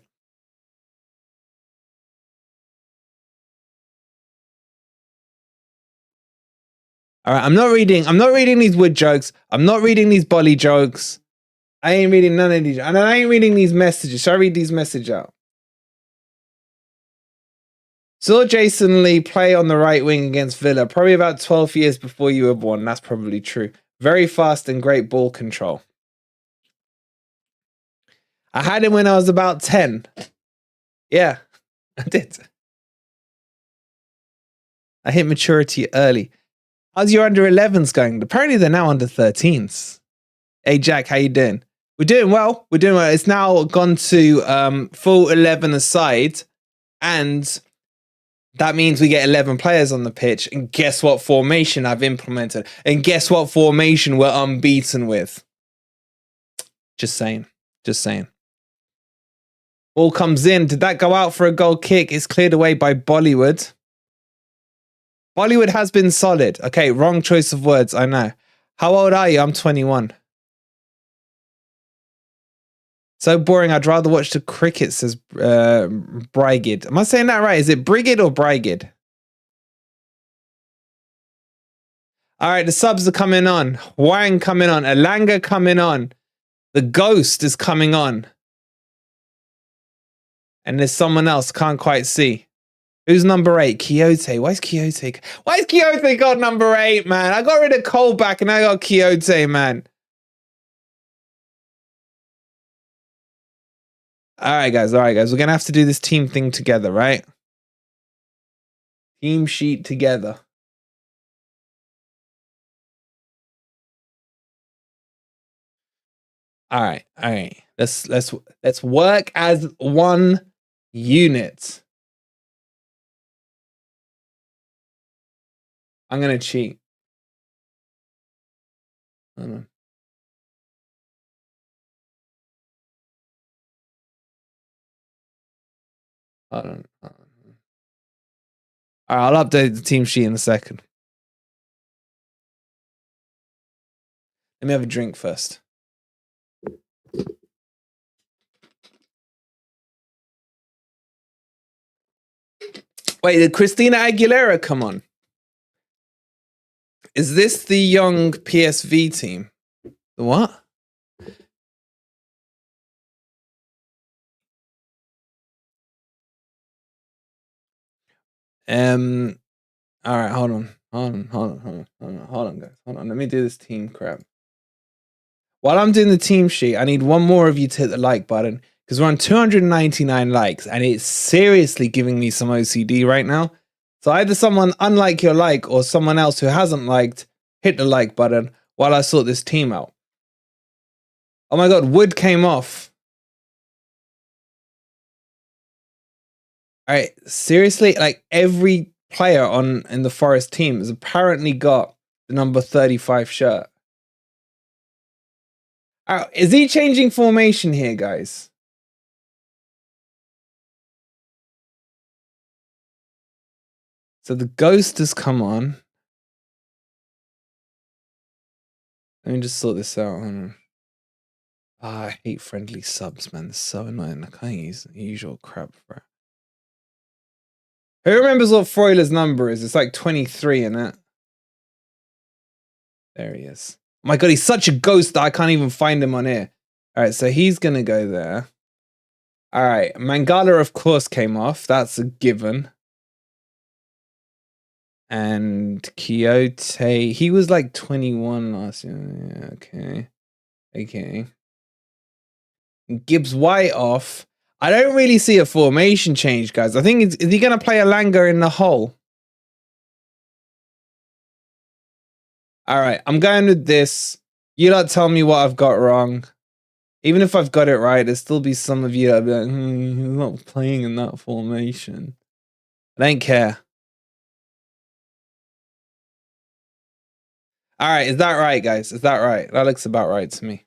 All right, I'm not reading these wood jokes. I'm not reading these bolly jokes. I ain't reading none of these. And I ain't reading these messages. Shall I read these messages out? Saw Jason Lee play on the right wing against Villa, probably about 12 years before you were born. That's probably true. Very fast and great ball control. I had him when I was about 10. Yeah, I did. I hit maturity early. How's your under 11s going? Apparently they're now under 13s. Hey Jack, how you doing? We're doing well. We're doing well. It's now gone to full 11 aside, and that means we get 11 players on the pitch. And guess what formation I've implemented? And guess what formation we're unbeaten with? Just saying. Just saying. Ball comes in. Did that go out for a goal kick? It's cleared away by Bollywood. Bollywood has been solid. Okay, wrong choice of words, I know. How old are you? I'm 21. So boring, I'd rather watch the cricket, says Brigid. Am I saying that right? Is it Brigid or Brigid? All right, the subs are coming on. Wang coming on. Alanga coming on. The Ghost is coming on. And there's someone else, can't quite see. Who's number 8? Quixote. Why is Quixote got number 8, man? I got rid of Cole back and I got Quixote, man. All right, guys. We're going to have to do this team thing together, right? Team sheet together. All right. Let's work as one unit. I'm going to cheat. Hold on. Hold on. All right, I'll update the team sheet in a second. Let me have a drink first. Wait, did Christina Aguilera come on? Is this the young PSV team? The what? All right, hold on, guys. Hold on. Let me do this team crap. While I'm doing the team sheet, I need one more of you to hit the like button because we're on 299 likes and it's seriously giving me some OCD right now. So either someone unlike your like or someone else who hasn't liked, hit the like button while I sort this team out. Oh my God, Wood came off. All right, seriously, like every player in the Forest team has apparently got the number 35 shirt. Is he changing formation here, guys? So the Ghost has come on. Let me just sort this out. I hate friendly subs, man. It's so annoying. I can't use the usual crap for it. Who remembers what Freuler's number is? It's like 23, isn't it? There he is. Oh my god, he's such a ghost that I can't even find him on here. All right, so he's going to go there. All right, Mangala, of course, came off. That's a given. And Quixote, he was like 21 last year. Yeah, okay. Okay. Gibbs-white off. I don't really see a formation change, guys. I think is he going to play Elanga in the hole? All right, I'm going with this. You lot tell me what I've got wrong. Even if I've got it right, there'll still be some of you that be like, he's not playing in that formation. I don't care. All right, is that right, guys? Is that right? That looks about right to me.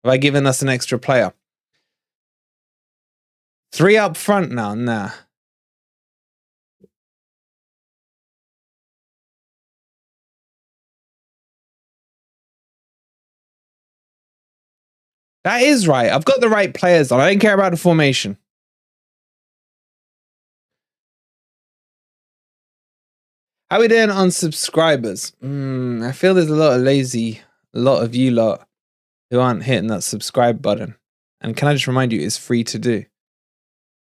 Have I given us an extra player? 3 up front now? Nah. That is right. I've got the right players on. I don't care about the formation. How are we doing on subscribers? I feel there's a lot of you lot who aren't hitting that subscribe button. And can I just remind you, it's free to do.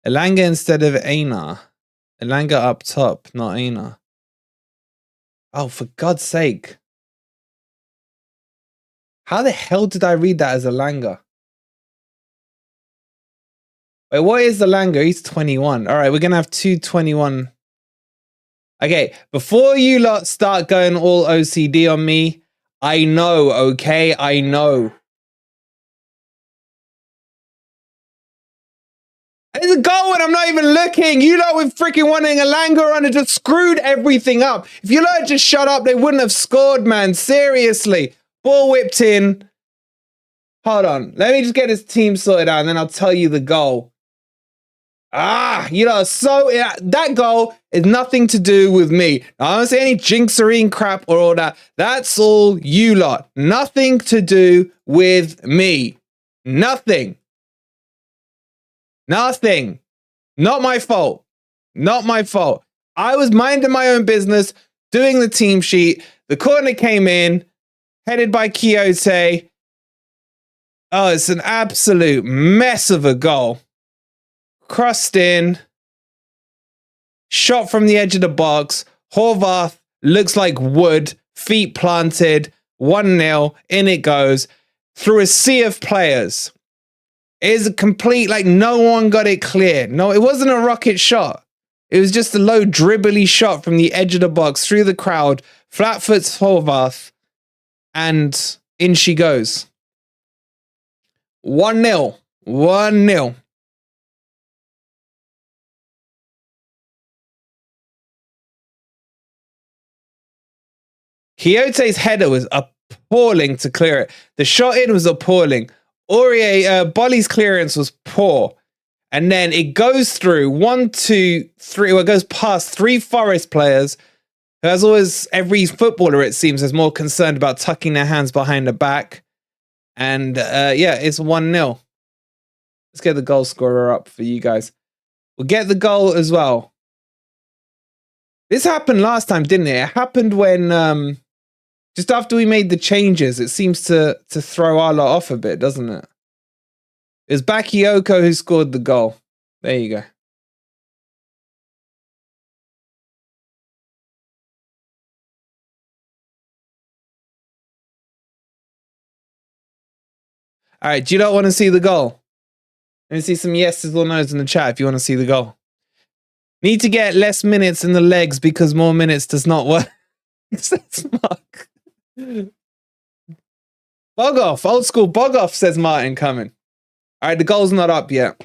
Elanga instead of Einar. Elanga up top, not Einar. Oh, for God's sake. How the hell did I read that as Elanga? Wait, what is Elanga? He's 21. All right, we're going to have 221. Okay, before you lot start going all OCD on me, I know, okay? I know. There's a goal and I'm not even looking. You lot with freaking wanting Elanga on it just screwed everything up. If you lot just shut up, they wouldn't have scored, man. Seriously. Ball whipped in. Hold on. Let me just get this team sorted out and then I'll tell you the goal. You know, so that goal is nothing to do with me. I don't say any jinxerine crap or all that. That's all you lot. Nothing to do with me. Nothing. Nothing. Not my fault. Not my fault. I was minding my own business, doing the team sheet. The corner came in, headed by Quixote. Oh, it's an absolute mess of a goal. Crossed in, shot from the edge of the box. Horvath looks like wood, feet planted, 1-0, in it goes, through a sea of players. It is a complete, like, no one got it clear. No, it wasn't a rocket shot. It was just a low dribbly shot from the edge of the box, through the crowd, flat foots Horvath, and in she goes. 1-0. 1-0. Quixote's header was appalling to clear it. The shot in was appalling. Bolly's clearance was poor. And then it goes through 1, 2, 3. Well, it goes past 3 Forest players. Who, as always, every footballer, it seems, is more concerned about tucking their hands behind the back. And yeah, it's 1-0. Let's get the goal scorer up for you guys. We'll get the goal as well. This happened last time, didn't it? It happened when just after we made the changes, it seems to throw our lot off a bit, doesn't it? It was Bakayoko who scored the goal. There you go. All right, do you not want to see the goal? Let me see some yeses or no's in the chat if you want to see the goal. Need to get less minutes in the legs because more minutes does not work. Says Mark. Bog off, old school bog off, says Martin coming. All right, the goal's not up yet.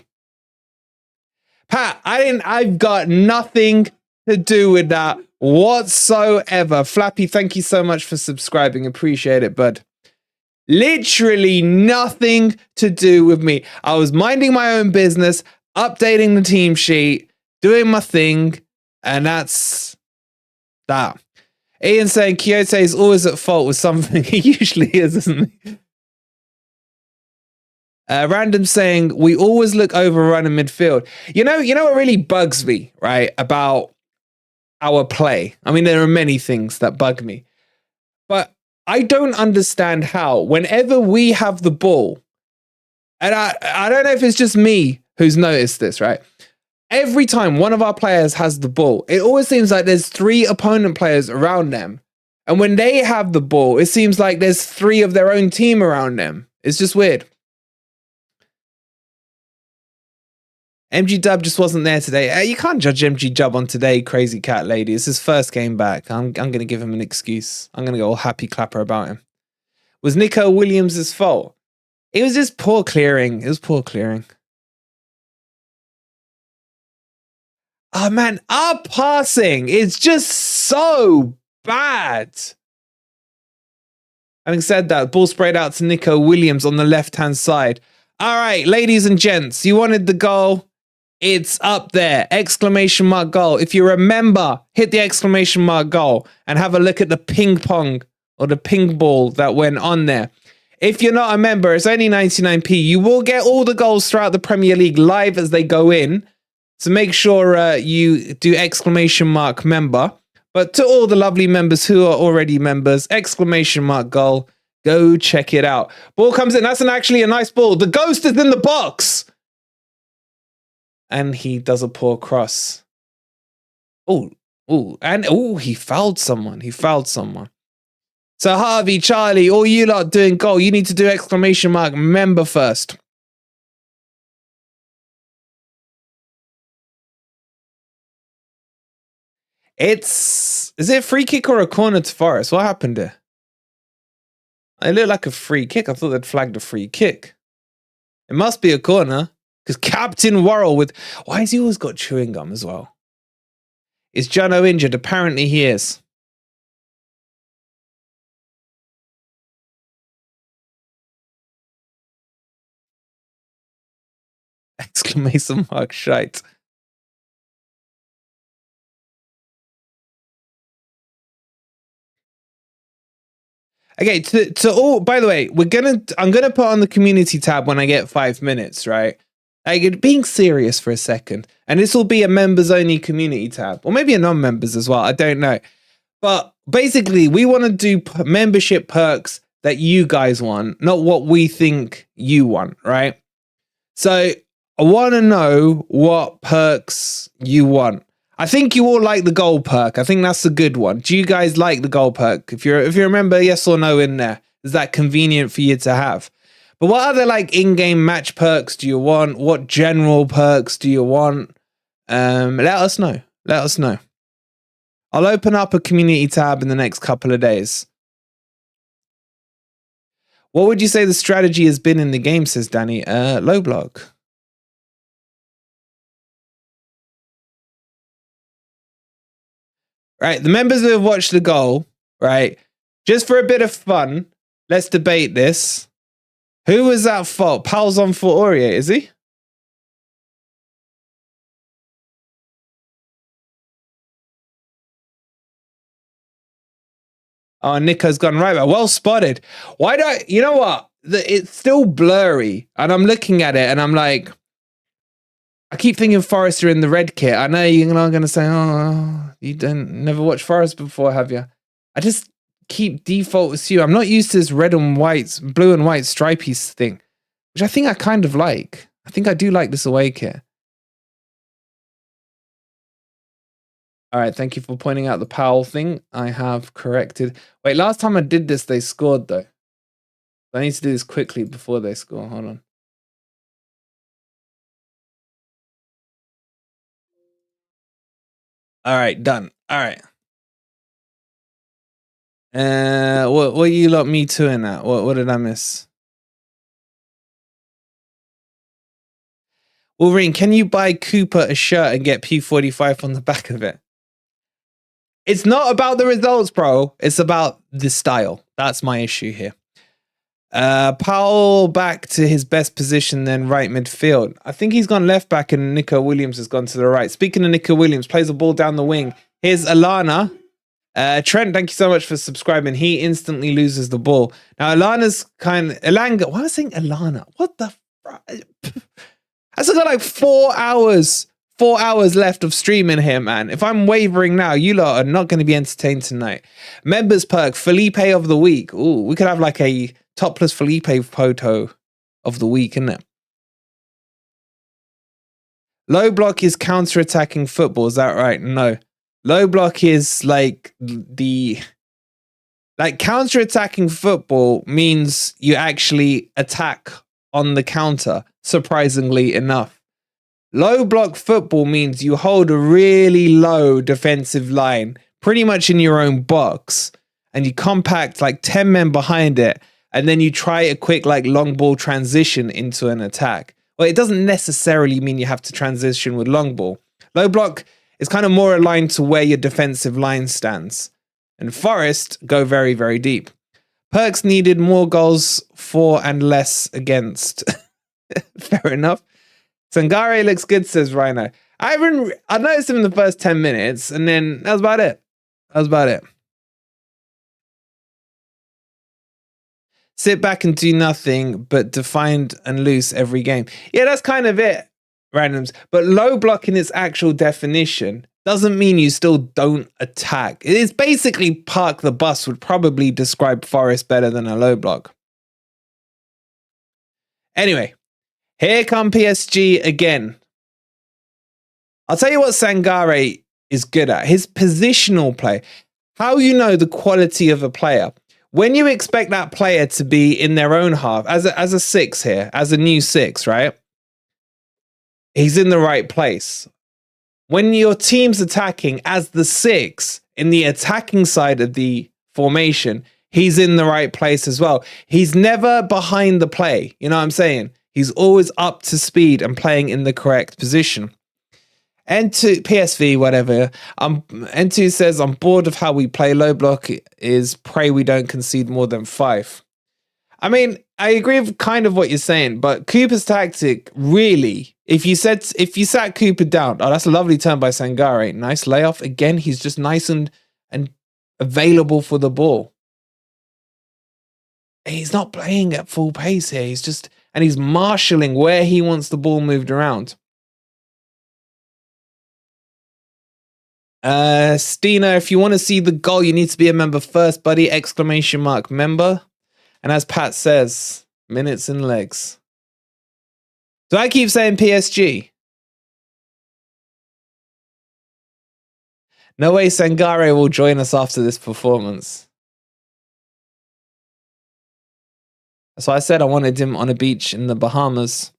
Pat, I've got nothing to do with that whatsoever. Flappy, thank you so much for subscribing. Appreciate it, bud. Literally nothing to do with me. I was minding my own business, updating the team sheet, doing my thing, and that's that. Ian saying Quixote is always at fault with something. He usually is, isn't he? Random saying, we always look overrun in midfield. You know what really bugs me, right, about our play? I mean, there are many things that bug me. But I don't understand how, whenever we have the ball, and I don't know if it's just me who's noticed this, right? Every time one of our players has the ball, it always seems like there's 3 opponent players around them. And when they have the ball, it seems like there's 3 of their own team around them. It's just weird. MG Dub just wasn't there today. You can't judge MG Dub on today, crazy cat lady. It's his first game back. I'm going to give him an excuse. I'm going to go all happy clapper about him. Was Nico Williams' fault? It was just poor clearing. It was poor clearing. Oh, man, our passing is just so bad. Having said that, ball sprayed out to Nico Williams on the left-hand side. All right, ladies and gents, you wanted the goal. It's up there. Exclamation mark goal. If you remember, hit the exclamation mark goal and have a look at the ping pong or the ping ball that went on there. If you're not a member, it's only 99p. You will get all the goals throughout the Premier League live as they go in. So make sure you do exclamation mark member. But to all the lovely members who are already members, exclamation mark goal. Go check it out. Ball comes in. That's actually a nice ball. The ghost is in the box. And he does a poor cross. He fouled someone. So Harvey, Charlie, all you lot doing goal, you need to do exclamation mark member first. Is it a free kick or a corner to Forest? What happened there? It looked like a free kick. I thought they'd flagged a free kick. It must be a corner. Because Captain Worrell why has he always got chewing gum as well? Is Jono injured? Apparently he is. Exclamation mark shite. Okay, to all, by the way, I'm gonna put on the community tab when I get 5 minutes, right? Like, being serious for a second, and this will be a members only community tab, or maybe a non-members as well. I don't know, but basically, we want to do membership perks that you guys want, not what we think you want, right? So I want to know what perks you want. I think you all like the gold perk. I think that's a good one. Do you guys like the gold perk? If you remember, yes or no in there, is that convenient for you to have? But what other like in-game match perks do you want? What general perks do you want? Let us know. Let us know. I'll open up a community tab in the next couple of days. What would you say the strategy has been in the game, says Danny? Low block. Right, the members who have watched the goal, right, just for a bit of fun, let's debate this. Who was at fault? Pal's on for Aurier, is he? Oh, Nico's gone right back. Well spotted. Why do you know what? It's still blurry, and I'm looking at it, and I'm like, I keep thinking Forest are in the red kit. I know you're not going to say, oh, you never watched Forest before, have you? I just keep default assume. I'm not used to this red and white, blue and white stripy thing, which I think I kind of like. I think I do like this away kit. All right, thank you for pointing out the Powell thing. I have corrected. Wait, last time I did this, they scored though. I need to do this quickly before they score. Hold on. All right, done. All right. What you lot me too in that? What did I miss? Wolverine, can you buy Cooper a shirt and get P45 on the back of it? It's not about the results, bro. It's about the style. That's my issue here. Powell back to his best position, then right midfield. I think he's gone left back and Nico Williams has gone to the right. Speaking of Nico Williams, plays the ball down the wing. Here's Alana. Trent, thank you so much for subscribing. He instantly loses the ball. Now, Alana's why am I saying Alana? What the I still got like 4 hours. 4 hours left of streaming here, man. If I'm wavering now, you lot are not going to be entertained tonight. Members perk, Felipe of the week. Ooh, we could have like a topless Felipe photo of the week, isn't it? Low block is counter-attacking football. Is that right? No. Low block is like counter-attacking football means you actually attack on the counter, surprisingly enough. Low block football means you hold a really low defensive line, pretty much in your own box, and you compact like 10 men behind it, and then you try a quick like long ball transition into an attack. Well, it doesn't necessarily mean you have to transition with long ball. Low block is kind of more aligned to where your defensive line stands. And Forest go very, very deep. Perks needed more goals for and less against. Fair enough. Sangare looks good, says Rhino. I noticed him in the first 10 minutes, and then that was about it. Sit back and do nothing but defined and loose every game. Yeah, that's kind of it, randoms. But low block in its actual definition doesn't mean you still don't attack. It is basically park the bus would probably describe Forest better than a low block. Anyway, here come PSG again. I'll tell you what Sangare is good at. His positional play. How you know the quality of a player. When you expect that player to be in their own half, as a six here, as a new six, right? He's in the right place. When your team's attacking as the six in the attacking side of the formation, he's in the right place as well. He's never behind the play. You know what I'm saying? He's always up to speed and playing in the correct position. N2 PSV, whatever. N2 says, I'm bored of how we play. Low block is pray we don't concede more than 5. I mean, I agree with kind of what you're saying, but Cooper's tactic, really, if you sat Cooper down, oh, that's a lovely turn by Sangare. Nice layoff. Again, he's just nice and available for the ball. He's not playing at full pace here. He's marshalling where he wants the ball moved around. Stina, if you want to see the goal, you need to be a member first, buddy. ! Member. And as Pat says, minutes and legs. Do I keep saying PSG? No way Sangare will join us after this performance. That's why I said I wanted him on a beach in the Bahamas.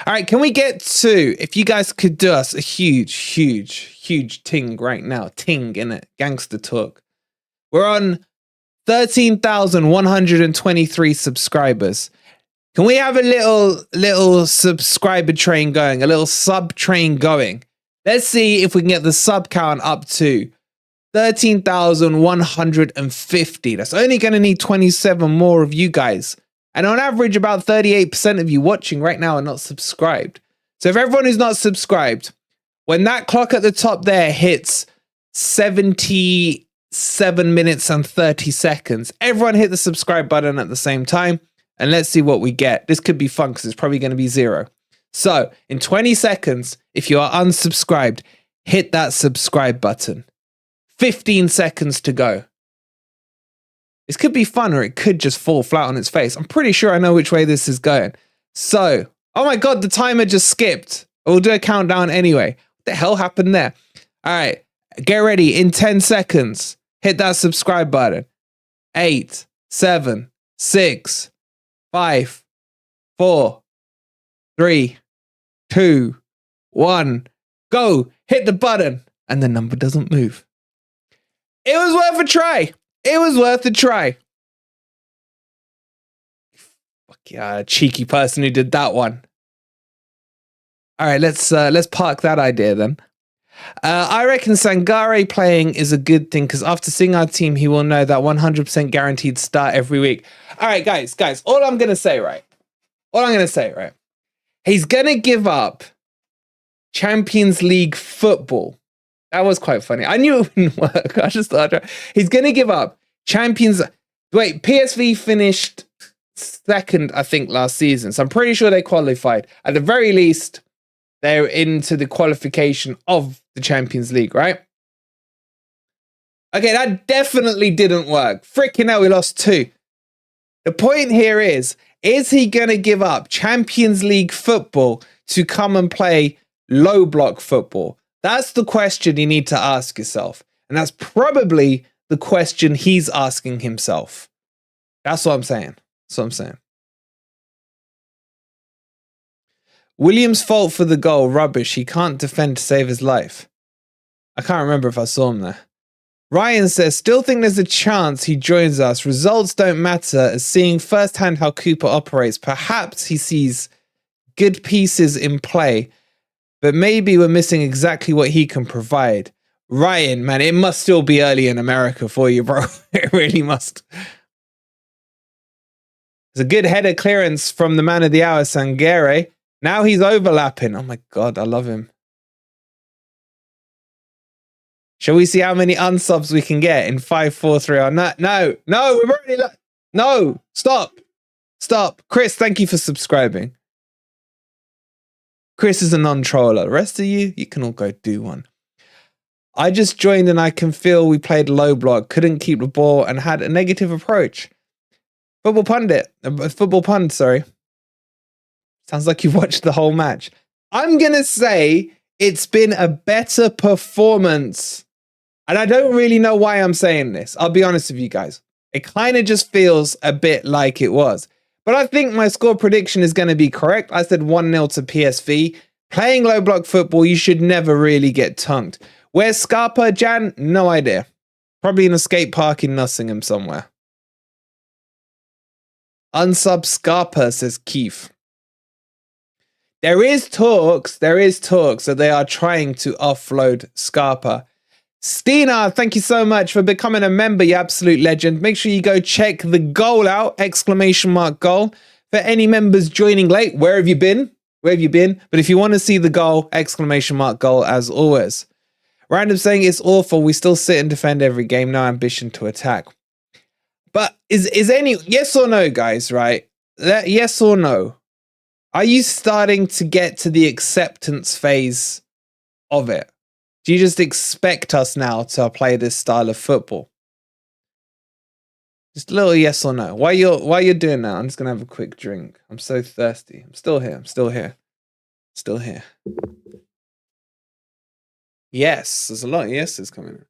All right, can we get to, if you guys could do us a huge ting right now. Ting, innit? Gangster talk. We're on 13,123 subscribers. Can we have a little subscriber train going, a little sub train going? Let's see if we can get the sub count up to 13,150. That's only going to need 27 more of you guys. And on average, about 38% of you watching right now are not subscribed. So if everyone who's not subscribed, when that clock at the top there hits 77 minutes and 30 seconds, everyone hit the subscribe button at the same time. And let's see what we get. This could be fun because it's probably going to be 0. So in 20 seconds, if you are unsubscribed, hit that subscribe button. 15 seconds to go. This could be fun or it could just fall flat on its face. I'm pretty sure I know which way this is going. So, oh my God, the timer just skipped. We'll do a countdown anyway. What the hell happened there? All right, get ready. In 10 seconds, hit that subscribe button. 8, 7, 6, 5, 4, 3, 2, 1. Go. Hit the button. And the number doesn't move. It was worth a try. It was worth a try. Fuck yeah, cheeky person who did that one. All right, let's park that idea then. I reckon Sangare playing is a good thing because after seeing our team, he will know that 100% guaranteed start every week. All right, guys, all I'm going to say, right? He's going to give up Champions League football. That was quite funny. I knew it wouldn't work. I just thought he's going to give up PSV finished second, I think, last season. So I'm pretty sure they qualified. At the very least, they're into the qualification of the Champions League, right? Okay, that definitely didn't work. Freaking hell, we lost 2. The point here is he going to give up Champions League football to come and play low block football? That's the question you need to ask yourself. And that's probably the question he's asking himself. That's what I'm saying. That's what I'm saying. Williams' fault for the goal, rubbish. He can't defend to save his life. I can't remember if I saw him there. Ryan says, still think there's a chance he joins us. Results don't matter, as seeing firsthand how Cooper operates. Perhaps he sees good pieces in play, but maybe we're missing exactly what he can provide. Ryan, man, it must still be early in America for you, bro. It really must. There's a good header clearance from the man of the hour, Sangare. Now he's overlapping. Oh my God, I love him. Shall we see how many unsubs we can get in 5, 4, 3? No, we've already... No, stop. Chris, thank you for subscribing. Chris is a non-troller. The rest of you, you can all go do one. I just joined and I can feel we played low block, couldn't keep the ball and had a negative approach. Football pund, sorry. Sounds like you've watched the whole match. I'm going to say it's been a better performance. And I don't really know why I'm saying this. I'll be honest with you guys. It kind of just feels a bit like it was. But I think my score prediction is going to be correct. I said 1-0 to PSV. Playing low block football, you should never really get tongued. Where's Scarpa, Jan? No idea. Probably in a skate park in Nottingham somewhere. Unsub Scarpa, says Keith. There is talks that they are trying to offload Scarpa. Stina, thank you so much for becoming a member, you absolute legend. Make sure you go check the goal out, ! Goal. For any members joining late, where have you been? But if you want to see the goal, ! Goal as always. Random saying it's awful. We still sit and defend every game. No ambition to attack. But is any, yes or no, guys, right? Yes or no? Are you starting to get to the acceptance phase of it? Do you just expect us now to play this style of football? Just a little yes or no. While you're doing that, I'm just gonna have a quick drink. I'm so thirsty. I'm still here. Yes, there's a lot of yeses coming in.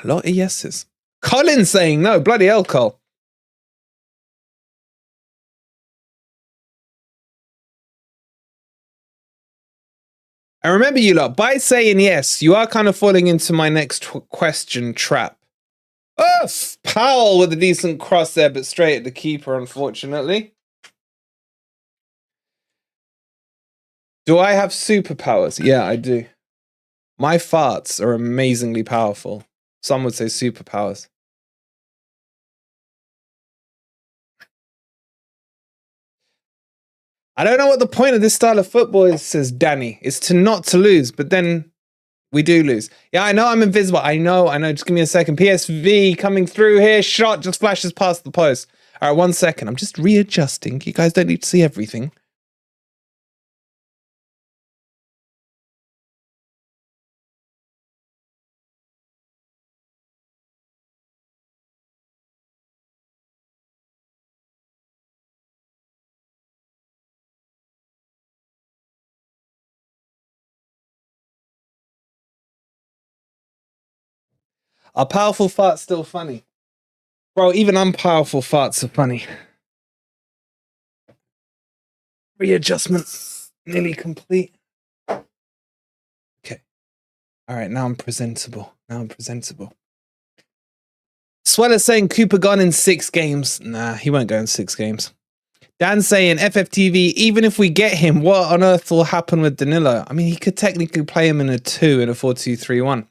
A lot of yeses. Colin saying no. Bloody hell, Cole. And remember, you lot, by saying yes, you are kind of falling into my next question trap. Oh, Powell with a decent cross there, but straight at the keeper, unfortunately. Do I have superpowers? Yeah, I do. My farts are amazingly powerful. Some would say superpowers. I don't know what the point of this style of football is, says Danny. It's to not to lose, but then we do lose. Yeah, I know I'm invisible. I know. Just give me a second. PSV coming through here. Shot just flashes past the post. All right, 1 second. I'm just readjusting. You guys don't need to see everything. Are powerful farts still funny? Bro, even unpowerful farts are funny. Readjustment nearly complete. Okay. All right, now I'm presentable. Sweller saying Cooper gone in 6 games. Nah, he won't go in 6 games. Dan saying FFTV, even if we get him, what on earth will happen with Danilo? I mean, he could technically play him in a 2 in a 4-2-3-1.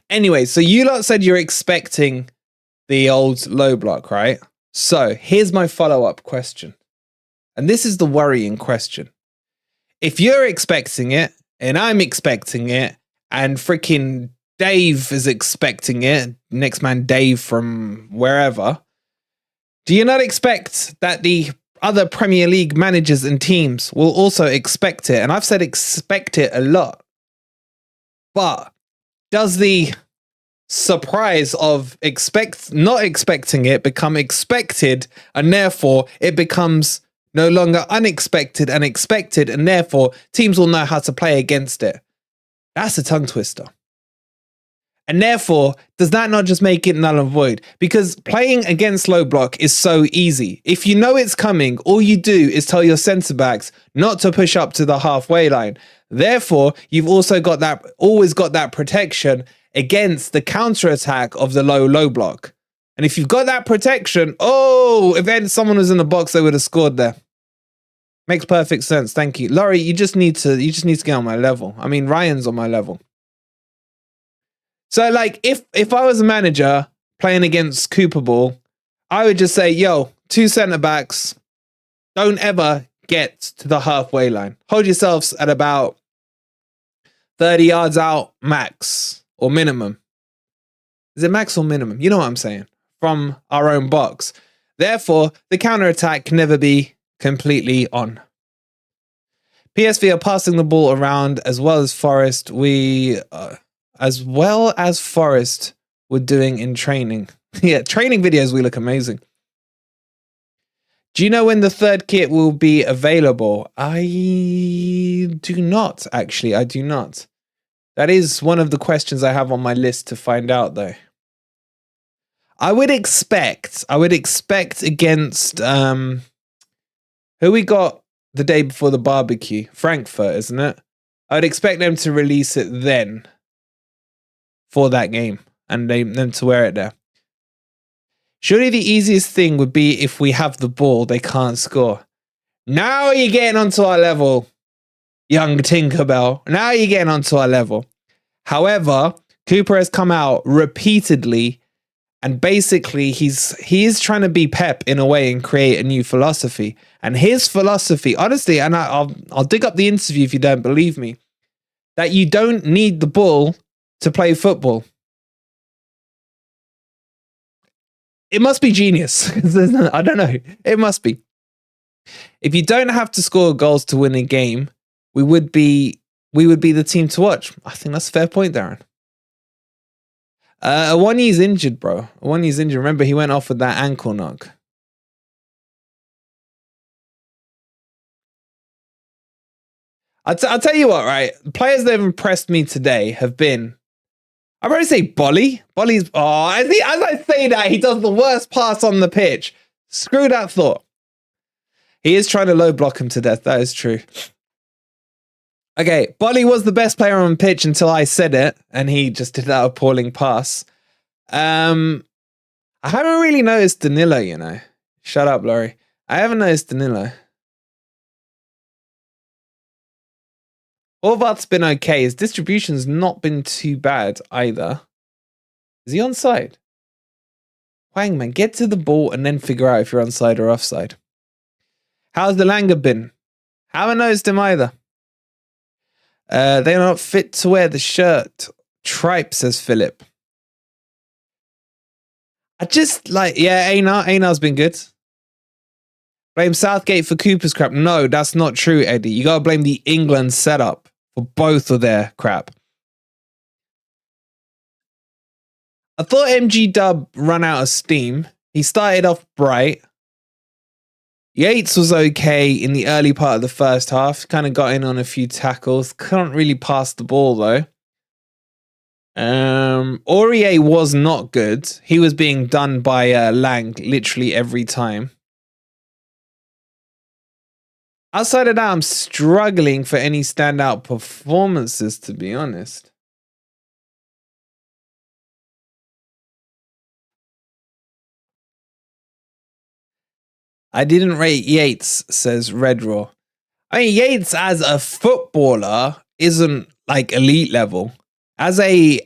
Anyway, so you lot said you're expecting the old low block, right? So here's my follow-up question. And this is the worrying question. If you're expecting it, and I'm expecting it, and freaking Dave is expecting it. Next man Dave from wherever. Do you not expect that the other Premier League managers and teams will also expect it? And I've said expect it a lot. But does the surprise of not expecting it become expected, and therefore it becomes no longer unexpected and expected, and therefore teams will know how to play against it? That's a tongue twister. And therefore, does that not just make it null and void? Because playing against low block is so easy. If you know it's coming, all you do is tell your centre backs not to push up to the halfway line. Therefore, you've also always got that protection against the counter attack of the low block. And if you've got that protection, if then someone was in the box, they would have scored there. Makes perfect sense. Thank you, Laurie. You just need to get on my level. I mean, Ryan's on my level. So, like, if I was a manager playing against Cooper Ball, I would just say, yo, 2 centre backs, don't ever get to the halfway line. Hold yourselves at about 30 yards out max or minimum. Is it max or minimum? You know what I'm saying? From our own box. Therefore, the counter-attack can never be completely on. PSV are passing the ball around as well as Forest. Forest were doing in training. Yeah, training videos, we look amazing. Do you know when the third kit will be available? I do not, actually. I do not. That is one of the questions I have on my list to find out, though. I would expect against who we got the day before the barbecue? Frankfurt, isn't it? I would expect them to release it then for that game and them to wear it there. Surely the easiest thing would be if we have the ball, they can't score. Now you're getting onto our level, young Tinkerbell. Now you're getting onto our level. However, Cooper has come out repeatedly and basically he is trying to be Pep in a way and create a new philosophy. And his philosophy, honestly, and I'll dig up the interview if you don't believe me, that you don't need the ball to play football. It must be genius. I don't know. It must be. If you don't have to score goals to win a game, we would be the team to watch. I think that's a fair point, Darren. Awoniyi's injured, bro. Awoniyi's injured. Remember, he went off with that ankle knock. I'll tell you what, right? The players that have impressed me today have been, I'd probably say Bolly. Bolly's, as I say that, he does the worst pass on the pitch. Screw that thought. He is trying to low block him to death. That is true. Okay, Bolly was the best player on pitch until I said it, and he just did that appalling pass. I haven't really noticed Danilo, you know. Shut up, Laurie. I haven't noticed Danilo. Horvath's been okay. His distribution's not been too bad either. Is he onside? Wang, man, get to the ball and then figure out if you're onside or offside. How's the Langer been? Haven't noticed him either. They're not fit to wear the shirt. Tripe, says Philip. I just like, yeah, Einar's been good. Blame Southgate for Cooper's crap. No, that's not true, Eddie. You gotta blame the England setup for both of their crap. I thought MG Dub ran out of steam. He started off bright. Yates was okay in the early part of the first half. Kind of got in on a few tackles. Couldn't really pass the ball though. Aurier was not good. He was being done by Lang literally every time. Outside of that, I'm struggling for any standout performances, to be honest. I didn't rate Yates, says Red Raw. I mean, Yates as a footballer isn't like elite level. As a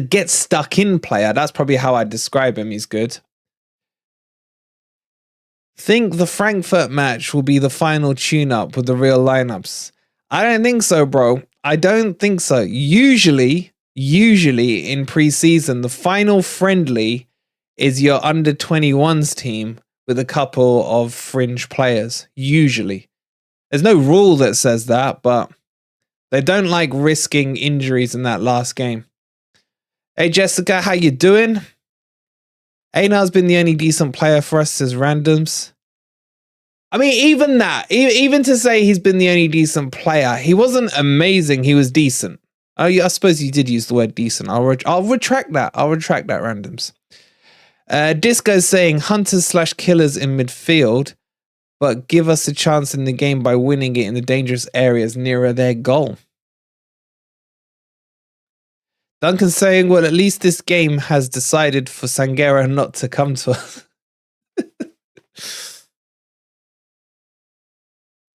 get stuck in player, that's probably how I'd describe him. He's good. Think the Frankfurt match will be the final tune-up with the real lineups? I don't think so, bro. I don't think so. Usually in pre-season, the final friendly is your under 21s team with a couple of fringe players. Usually. There's no rule that says that, but they don't like risking injuries in that last game. Hey Jessica, how you doing? Einar's been the only decent player for us, says Randoms. I mean, even that, even to say he's been the only decent player, he wasn't amazing. He was decent. Oh, yeah, I suppose you did use the word decent. I'll retract that. I'll retract that, Randoms. Disco's saying hunters/killers in midfield, but give us a chance in the game by winning it in the dangerous areas nearer their goal. Duncan's saying, well, at least this game has decided for Sangera not to come to us.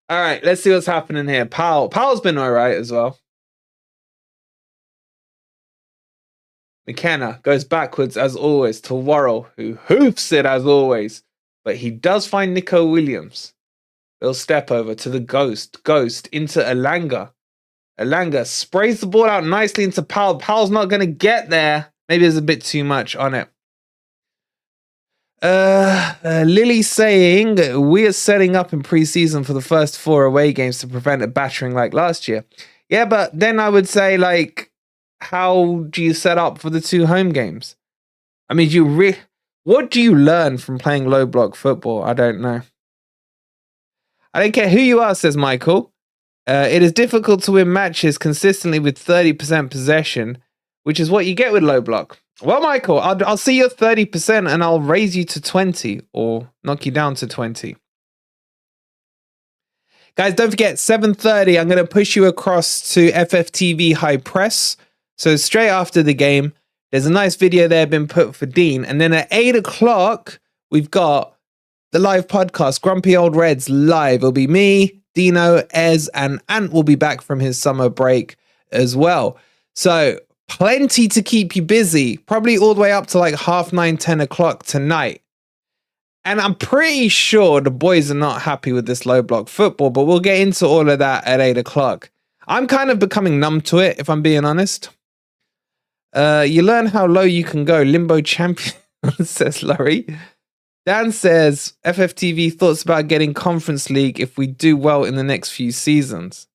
All right, let's see what's happening here. Powell's been all right as well. McKenna goes backwards as always to Worrell, who hoofs it as always. But he does find Nico Williams. They'll step over to the Ghost. Ghost into Elanga. Elanga sprays the ball out nicely into Powell. Powell's not going to get there. Maybe there's a bit too much on it. Lily saying, we are setting up in pre-season for the first 4 away games to prevent a battering like last year. Yeah, but then I would say, like, how do you set up for the 2 home games? I mean, what do you learn from playing low block football? I don't know. I don't care who you are, says Michael. It is difficult to win matches consistently with 30% possession, which is what you get with low block. Well, Michael, I'll see your 30% and I'll raise you to 20 or knock you down to 20. Guys, don't forget, 7:30, I'm going to push you across to FFTV High Press. So straight after the game, there's a nice video there been put for Dean. And then at 8 o'clock, we've got the live podcast, Grumpy Old Reds live. It'll be me, Dino, Ez, and Ant will be back from his summer break as well. So plenty to keep you busy, probably all the way up to like 9:30, 10 o'clock tonight. And I'm pretty sure the boys are not happy with this low block football, but we'll get into all of that at 8 o'clock. I'm kind of becoming numb to it, if I'm being honest. You learn how low you can go. Limbo champion, says Laurie. Dan says, FFTV thoughts about getting Conference League if we do well in the next few seasons.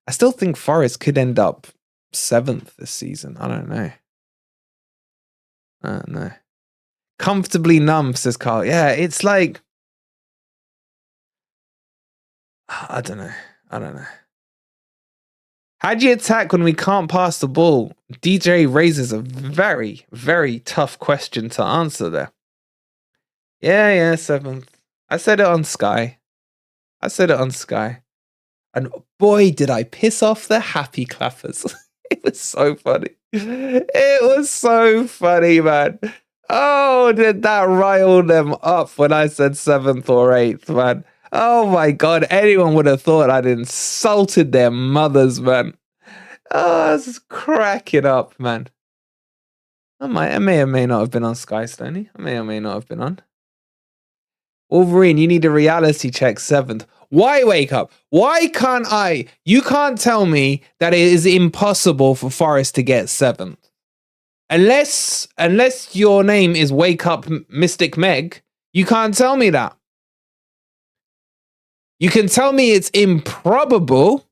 I still think Forest could end up 7th this season. I don't know. Comfortably numb, says Carl. Yeah, it's like, I don't know. How do you attack when we can't pass the ball? DJ raises a very, very tough question to answer there. Yeah, 7th. I said it on Sky. And boy, did I piss off the happy clappers. It was so funny. Man. Oh, did that rile them up when I said 7th or 8th, man. Oh my God, anyone would have thought I'd insulted their mothers, man. Oh, I was just cracking up, man. I may or may not have been on Sky, Stoney. I may or may not have been on. Wolverine, you need a reality check, 7th. Why wake up? Why can't I? You can't tell me that it is impossible for Forest to get 7th. Unless your name is Wake Up Mystic Meg, you can't tell me that. You can tell me it's improbable,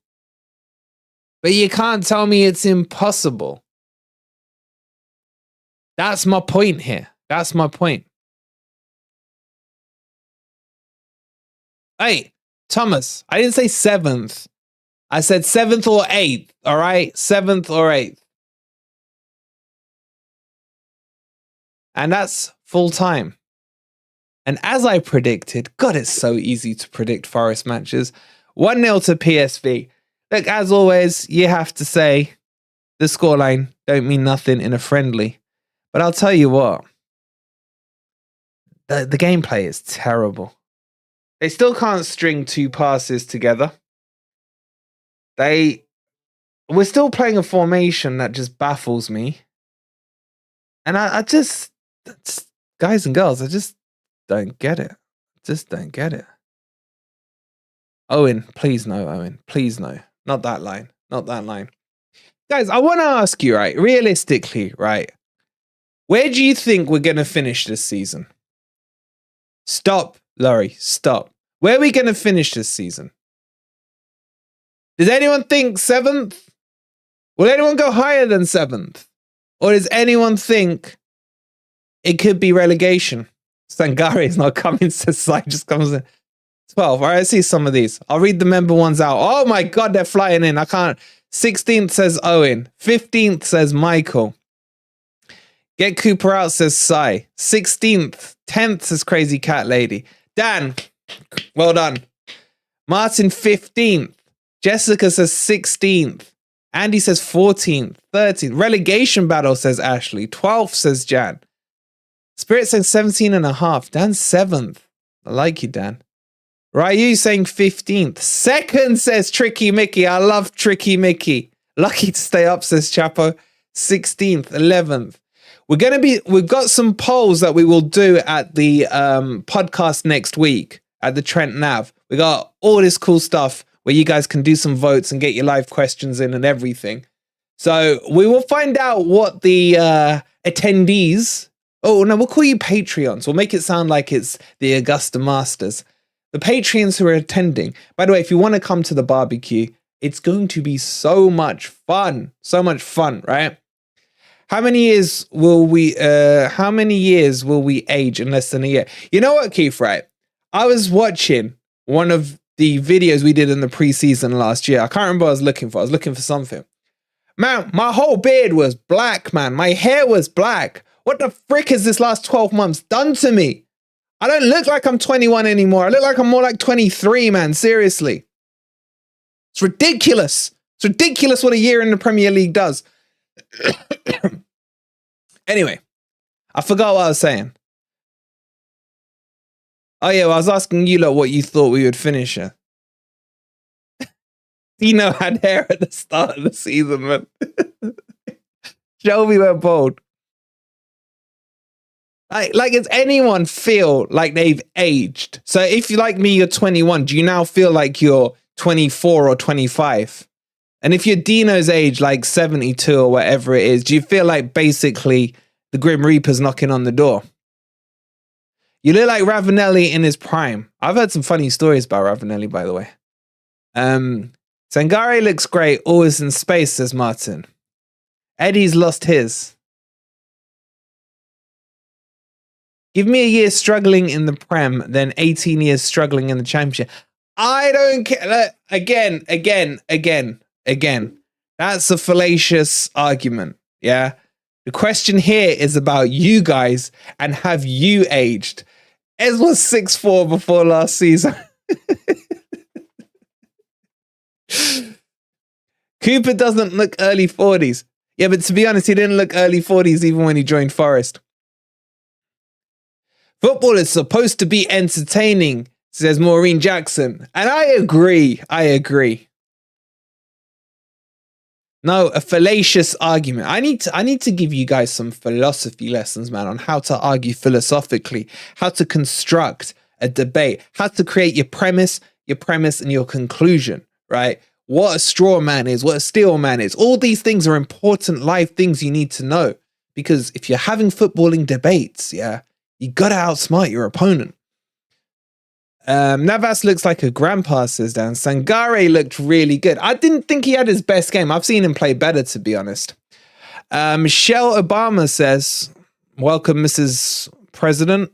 but you can't tell me it's impossible. That's my point here. That's my point. Hey, Thomas, I didn't say 7th. I said 7th or 8th, all right? 7th or 8th. And that's full time. And as I predicted, God, it's so easy to predict Forest matches. 1-0 to PSV. Look, as always, you have to say the scoreline don't mean nothing in a friendly. But I'll tell you what. The gameplay is terrible. They still can't string 2 passes together. We're still playing a formation that just baffles me. And I just, guys and girls, I just don't get it. Don't get it. Owen, please no, Owen. Please no. Not that line. not that line. Guys, I want to ask you, right, realistically, right, where do you think we're going to finish this season? Stop, Laurie, stop. Where are we going to finish this season? Does anyone think 7th? Will anyone go higher than 7th? Or does anyone think it could be relegation? Sangare is not coming, says Sai, just comes in. 12. All right, I see some of these. I'll read the member ones out. Oh my God, they're flying in. I can't. 16th says Owen. 15th says Michael. Get Cooper out, says Sai. 16th. 10th says Crazy Cat Lady. Dan, well done. Martin, 15th. Jessica says 16th. Andy says 14th. 13th. Relegation battle, says Ashley. 12th, says Jan. Spirit says 17.5. Dan's 7th. I like you, Dan. Ryu saying 15th. 2nd, says Tricky Mickey. I love Tricky Mickey. Lucky to stay up, says Chapo. 16th. 11th. We've got some polls that we will do at the podcast next week at the Trent Nav. We got all this cool stuff where you guys can do some votes and get your live questions in and everything. So we will find out what the attendees. Oh no, we'll call you Patreons. We'll make it sound like it's the Augusta Masters. The Patreons who are attending. By the way, if you want to come to the barbecue, it's going to be so much fun. So much fun, right? How many years will we age in less than a year? You know what, Keith, right? I was watching one of the videos we did in the preseason last year. I can't remember what I was looking for. I was looking for something. Man, my whole beard was black, man. My hair was black. What the frick has this last 12 months done to me? I don't look like I'm 21 anymore. I look like I'm more like 23, man. Seriously. It's ridiculous. It's ridiculous what a year in the Premier League does. Anyway, I forgot what I was saying. Oh yeah, well, I was asking you lot what you thought we would finish at. Dino had hair at the start of the season, man. Shelby went bald. Like, does anyone feel like they've aged? So if you like me, you're 21. Do you now feel like you're 24 or 25? And if you're Dino's age, like 72 or whatever it is, do you feel like basically the Grim Reaper's knocking on the door? You look like Ravanelli in his prime. I've heard some funny stories about Ravanelli, by the way. Sangare looks great, always in space, says Martin. Eddie's lost his. Give me a year struggling in the Prem, then 18 years struggling in the Championship. I don't care. Again. That's a fallacious argument, yeah? The question here is about you guys and have you aged? Ez was 6'4" before last season. Cooper doesn't look early 40s. Yeah, but to be honest, he didn't look early 40s even when he joined Forest. Football is supposed to be entertaining, says Maureen Jackson. And I agree. No, a fallacious argument. I need to give you guys some philosophy lessons, man, on how to argue philosophically, how to construct a debate, how to create your premise, and your conclusion, right? What a straw man is, what a steel man is. All these things are important life things you need to know. Because if you're having footballing debates, yeah, you gotta outsmart your opponent. Navas looks like a grandpa, says Dan. Sangare looked really good. I didn't think he had his best game. I've seen him play better, to be honest. Michelle Obama says, welcome, Mrs. President.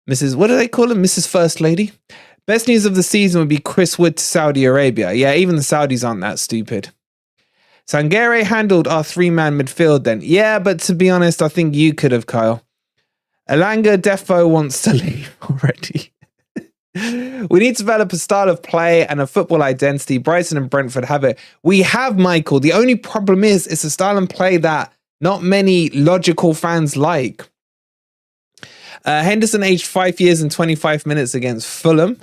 What do they call him? Mrs. First Lady. Best news of the season would be Chris Wood to Saudi Arabia. Yeah, even the Saudis aren't that stupid. Sangare handled our three-man midfield then. Yeah, but to be honest, I think you could have, Kyle. Alanga Defo wants to leave already. We need to develop a style of play and a football identity. Brighton and Brentford have it. We have, Michael. The only problem is it's a style of play that not many logical fans like. Henderson aged 5 years and 25 minutes against Fulham.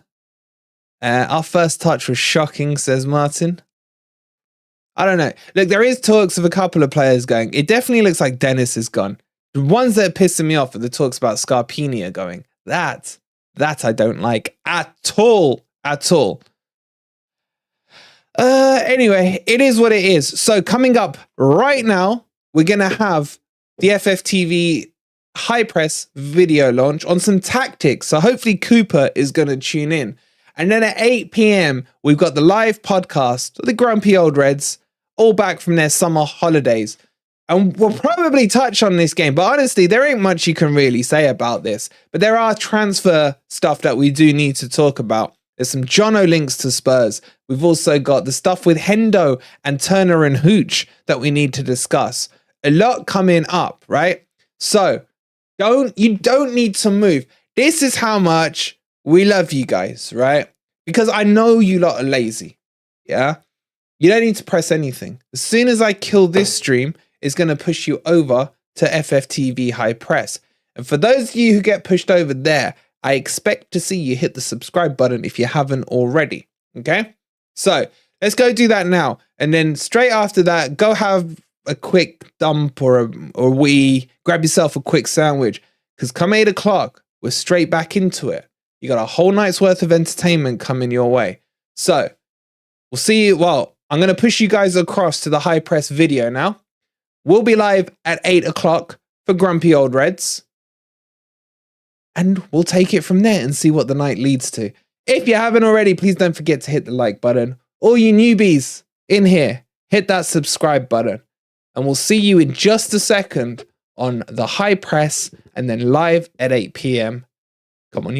Our first touch was shocking, says Martin. I don't know. Look, there is talks of a couple of players going. It definitely looks like Dennis is gone. The ones that are pissing me off are the talks about Scarpini are going. That I don't like at all. Anyway, it is what it is. So coming up right now, we're going to have the FFTV high press video launch on some tactics. So hopefully Cooper is going to tune in. And then at 8 p.m, we've got the live podcast, the Grumpy Old Reds, all back from their summer holidays. And we'll probably touch on this game, but honestly, there ain't much you can really say about this. But there are transfer stuff that we do need to talk about. There's some Jono links to Spurs. We've also got the stuff with Hendo and Turner and Hooch that we need to discuss. A lot coming up, right? So you don't need to move. This is how much we love you guys, right? Because I know you lot are lazy. Yeah. You don't need to press anything. As soon as I kill this stream, it's going to push you over to FFTV High Press. And for those of you who get pushed over there, I expect to see you hit the subscribe button if you haven't already. Okay? So let's go do that now. And then straight after that, go have a quick dump or wee, grab yourself a quick sandwich. Because come 8 o'clock, we're straight back into it. You got a whole night's worth of entertainment coming your way. So we'll see you. Well, I'm going to push you guys across to the high press video now. We'll be live at 8 o'clock for Grumpy Old Reds. And we'll take it from there and see what the night leads to. If you haven't already, please don't forget to hit the like button. All you newbies in here, hit that subscribe button. And we'll see you in just a second on the high press and then live at 8 p.m. Come on.